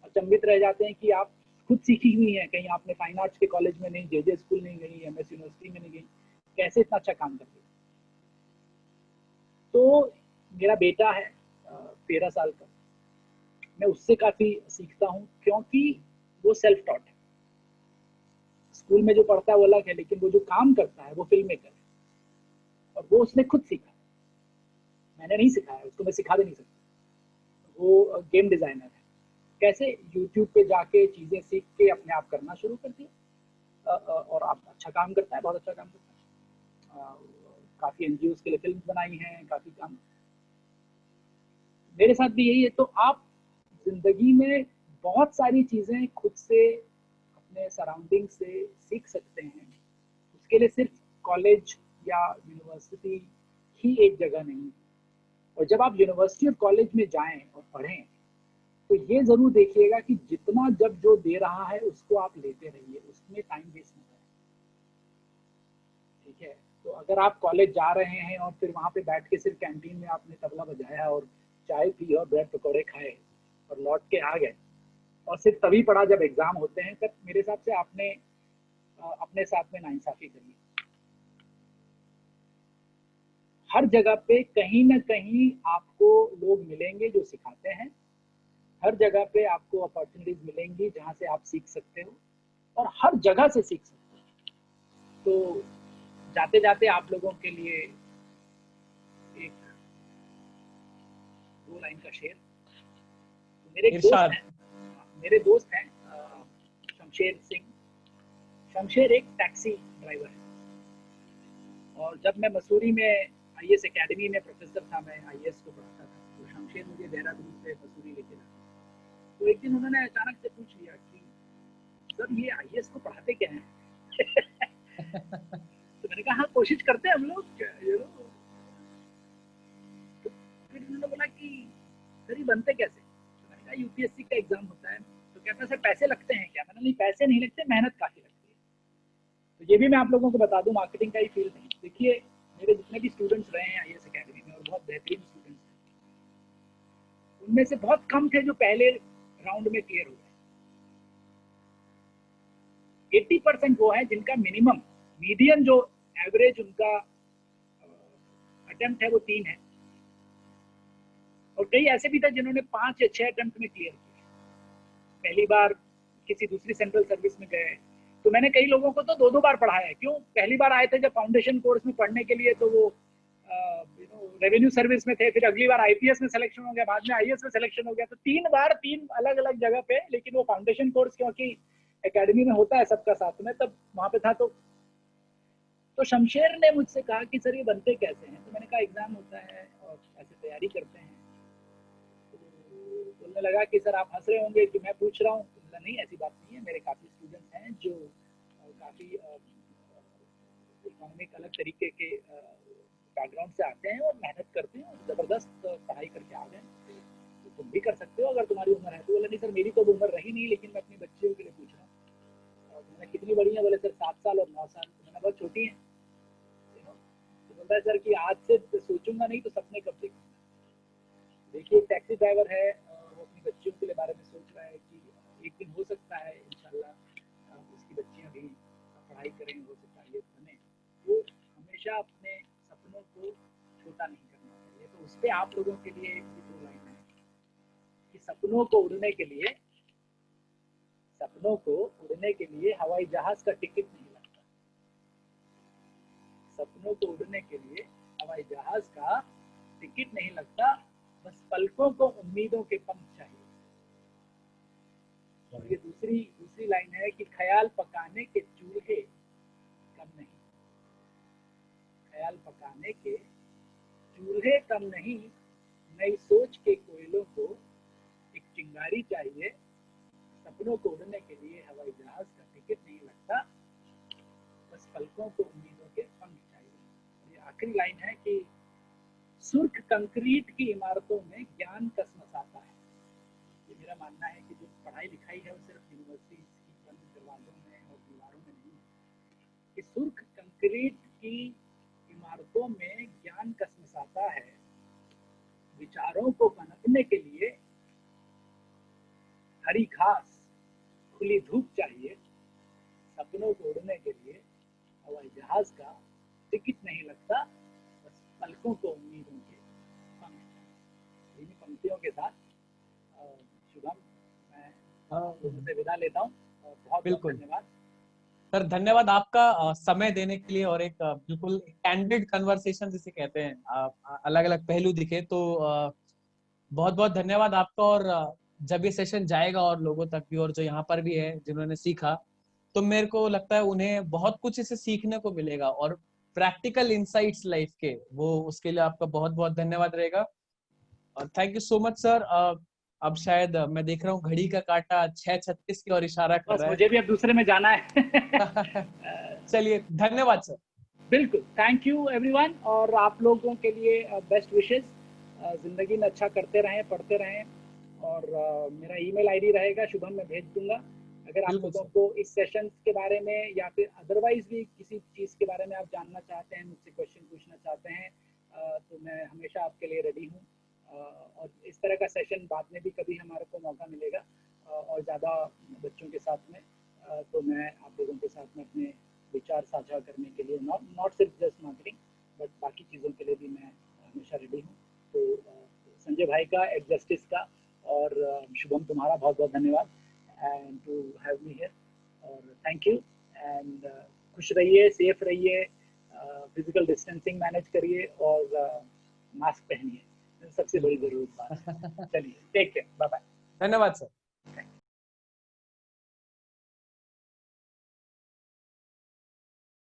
अचंभित रह जाते हैं कि आप खुद सीखी हुई हैं, कहीं आपने फाइन आर्ट्स के कॉलेज में नहीं, जे स्कूल नहीं गई, MS यूनिवर्सिटी में नहीं गई, कैसे इतना अच्छा काम करती है। तो मेरा बेटा है 13 साल का, मैं उससे काफी सीखता हूँ, क्योंकि वो सेल्फ टॉट है। स्कूल में जो पढ़ता है वो अलग है, लेकिन वो जो काम करता है वो फिल्म मेकर है, और वो उसने खुद सीखा। मैंने नहीं सिखाया, उसको मैं सिखा भी नहीं सकता। वो गेम डिजाइनर है, कैसे यूट्यूब पे जाके चीजें सीख के अपने आप करना शुरू कर दिया, और आप अच्छा काम करता है, बहुत अच्छा काम करता है। काफी एनजीओ के लिए फिल्म बनाई हैं, काफी काम। मेरे साथ भी यही है। तो आप जिंदगी में बहुत सारी चीजें खुद से, अपने सराउंडिंग से सीख सकते हैं। उसके लिए सिर्फ कॉलेज या यूनिवर्सिटी ही एक जगह नहीं है। और जब आप यूनिवर्सिटी और कॉलेज में जाएं और पढ़ें, तो ये जरूर देखिएगा कि जितना जब जो दे रहा है उसको आप लेते रहिए, उसमें टाइम वेस्ट ना करें। ठीक है, तो अगर आप कॉलेज जा रहे हैं और फिर वहां पे बैठ के सिर्फ कैंटीन में आपने तबला बजाया और चाय पी और ब्रेड पकौड़े खाए और लौट के आ गए, और सिर्फ तभी पढ़ा जब एग्जाम होते हैं, तब मेरे हिसाब से आपने अपने साथ में नाइंसाफी करी। हर जगह पे कहीं ना कहीं आपको लोग मिलेंगे जो सिखाते हैं, हर जगह पे आपको अपॉर्चुनिटीज मिलेंगी जहां से आप सीख सकते हो, और हर जगह से सीख सकते हो। तो जाते जाते आप लोगों के लिए एक 2 लाइन का शेर। तो मेरे एक दोस्त इरशाद। हैं, मेरे दोस्त हैं शमशेर सिंह। शमशेर एक टैक्सी ड्राइवर है, और जब मैं मसूरी में आईएएस एकेडमी में प्रोफेसर था, मैं आईएएस को पढ़ाता था, तो शमशेर मुझे देहरादून से मसूरी लेके जाता। तो एक दिन उन्होंने अचानक से पूछ लिया कि सर ये आईएएस को पढ़ाते क्या हैं? तो मैंने कहा हाँ कोशिश करते हैं हम लोग, तो फिर उन्होंने बोला कि सर ये बनते कैसे? तो मैंने कहा यूपीएससी का एग्जाम होता है। तो कहता है सर पैसे लगते हैं क्या? मैंने नहीं, पैसे नहीं लगते, मेहनत काफी लगती है। तो ये भी मैं आप लोगों को बता दूं, मार्केटिंग का ही फील्ड नहीं। देखिए मेरे जितने भी स्टूडेंट्स रहे हैं आईएएस एकेडमी में, और बहुत बेहतरीन स्टूडेंट्स हैं, उनमें से बहुत कम थे जो पहले राउंड में क्लियर हो गए। 80% वो है जिनका मिनिमम, मीडियन जो एवरेज उनका अटेम्प्ट है वो 3 है, और कई ऐसे भी थे जिन्होंने 5 या 6 अटेम्प्ट में क्लियर किया। पहली बार किसी दूसरी सेंट्रल सर्विस में गए, तो मैंने कई लोगों को तो 2-2 बार पढ़ाया है। क्यों? पहली बार आए थे जब फाउंडेशन कोर्स में पढ़ने के लिए, तो वो रेवेन्यू सर्विस में थे, फिर अगली बार आईपीएस में सिलेक्शन हो गया, बाद में आईएएस में सिलेक्शन हो गया। तो 3 बार 3 अलग अलग जगह पे, लेकिन वो फाउंडेशन कोर्स क्योंकि एकेडमी में होता है सबका साथ में, तब वहां पे था। तो शमशेर ने मुझसे कहा कि सर ये बनते कैसे हैं? तो मैंने कहा एग्जाम होता है और ऐसे तैयारी करते हैं। तो बोलने लगा कि सर आप हंस रहे होंगे कि मैं पूछ रहा हूँ। तो बोला नहीं ऐसी बात नहीं है, मेरे काफ़ी स्टूडेंट्स हैं जो काफ़ी इकोनॉमिक अलग तरीके के बैकग्राउंड से आते हैं और मेहनत करते हैं और ज़बरदस्त पढ़ाई करके आ गए। तो तुम भी कर सकते हो अगर तुम्हारी उम्र है। तो बोला नहीं सर मेरी तो उम्र रही नहीं, लेकिन मैं अपनी बच्चियों के लिए पूछ रहा हूँ। और मैंने कितनी बड़ी है? बोले सर 7 साल और 9 साल। तो मैंने बहुत छोटी है। तो बोलता है सर कि आज से सोचूंगा नहीं तो सपने कब देखूंगा। देखिए एक टैक्सी ड्राइवर है, वो अपनी बच्चियों के लिए बारे में सोच रहा है कि एक दिन हो सकता है इंशाल्लाह उसकी बच्चियां भी पढ़ाई करें, हो सकता है ये बने। वो हमेशा अपने सपनों को छोटा नहीं करना चाहिए। तो उस पर आप लोगों के लिए 2 लाइन है कि सपनों को उड़ने के लिए हवाई जहाज का टिकट नहीं लगता। सपनों को उड़ने के लिए हवाई जहाज का टिकट नहीं लगता, बस पलकों को उम्मीदों के पंख चाहिए। और ये दूसरी लाइन है कि ख्याल पकाने के चूल्हे कम नहीं, ख्याल पकाने के चूल्हे कम नहीं, नई सोच के कोयलों को एक चिंगारी चाहिए। सपनों को उड़ने के लिए हवाई जहाज का टिकट नहीं लगता, बस पलकों को उम्मीदों के पंख चाहिए। ये आखिरी लाइन है कि सुर्ख कंक्रीट की इमारतों में ज्ञान कसमसाता है। ये मेरा मानना है कि जो पढ़ाई लिखाई है वो सिर्फ यूनिवर्सिटी की बंद दरवाजों में और दीवारों में नहीं है। कि सुर्ख कंक्रीट की इमारतों में ज्ञान कसमसाता है। विचारों को पनपने के लिए हरी घास खुली धूप चाहिए। सपनों को उड़ने के लिए हवाई जहाज का टिकट नहीं लगता, बस पलकों को उम्मीदों के पंख। इन पंक्तियों के साथ शुभम मैं हाँ लोगों से विदा लेता हूँ, और बहुत बहुत बिल्कुल। धन्यवाद। सर धन्यवाद आपका समय देने के लिए, और एक बिल्कुल कैंडिड कन्वर्सेशन जिसे कहते हैं, अलग अलग पहलू दिखे तो बहुत बहुत धन्यवाद आपका। और जब ये सेशन जाएगा और लोगों तक भी, और जो यहाँ पर भी है जिन्होंने सीखा, तो मेरे को लगता है उन्हें बहुत कुछ इसे सीखने को मिलेगा, और प्रैक्टिकल इंसाइट्स लाइफ के, वो उसके लिए आपका बहुत बहुत धन्यवाद रहेगा। और thank you so much sir. अब शायद मैं देख रहा हूँ घड़ी का काटा 6:36 की ओर इशारा कर बस रहा मुझे भी अब दूसरे में जाना है। है। चलिए धन्यवाद सर। बिल्कुल, थैंक यू एवरीवन, और आप लोगों के लिए बेस्ट विशेस। ज़िंदगी में अच्छा करते रहें, पढ़ते रहें, और मेरा ईमेल आईडी रहेगा, शुभम मैं भेज दूंगा। अगर आप बिल्कुल लोगों सर। को इस सेशन के बारे में या फिर अदरवाइज भी किसी चीज़ के बारे में आप जानना चाहते हैं, मुझसे क्वेश्चन पूछना चाहते हैं, तो मैं हमेशा आपके लिए रेडी हूँ। और इस तरह का सेशन बाद में भी कभी हमारे को मौका मिलेगा और ज़्यादा बच्चों के साथ में, तो मैं आप लोगों के साथ में अपने विचार साझा करने के लिए, नॉट सिर्फ जस्ट मार्केटिंग बट बाकी चीज़ों के लिए भी मैं हमेशा रेडी हूँ। तो संजय भाई का, एट जस्टिस का, और शुभम तुम्हारा बहुत बहुत धन्यवाद and to have me here, और थैंक यू। एंड खुश रहिए, सेफ रहिए, फिजिकल डिस्टेंसिंग मैनेज करिए, और मास्क पहनिए, सबसे बड़ी बिल्कुल। ज़रूरत बात है। चलिए, टेक केयर, बाय बाय। धन्यवाद सर।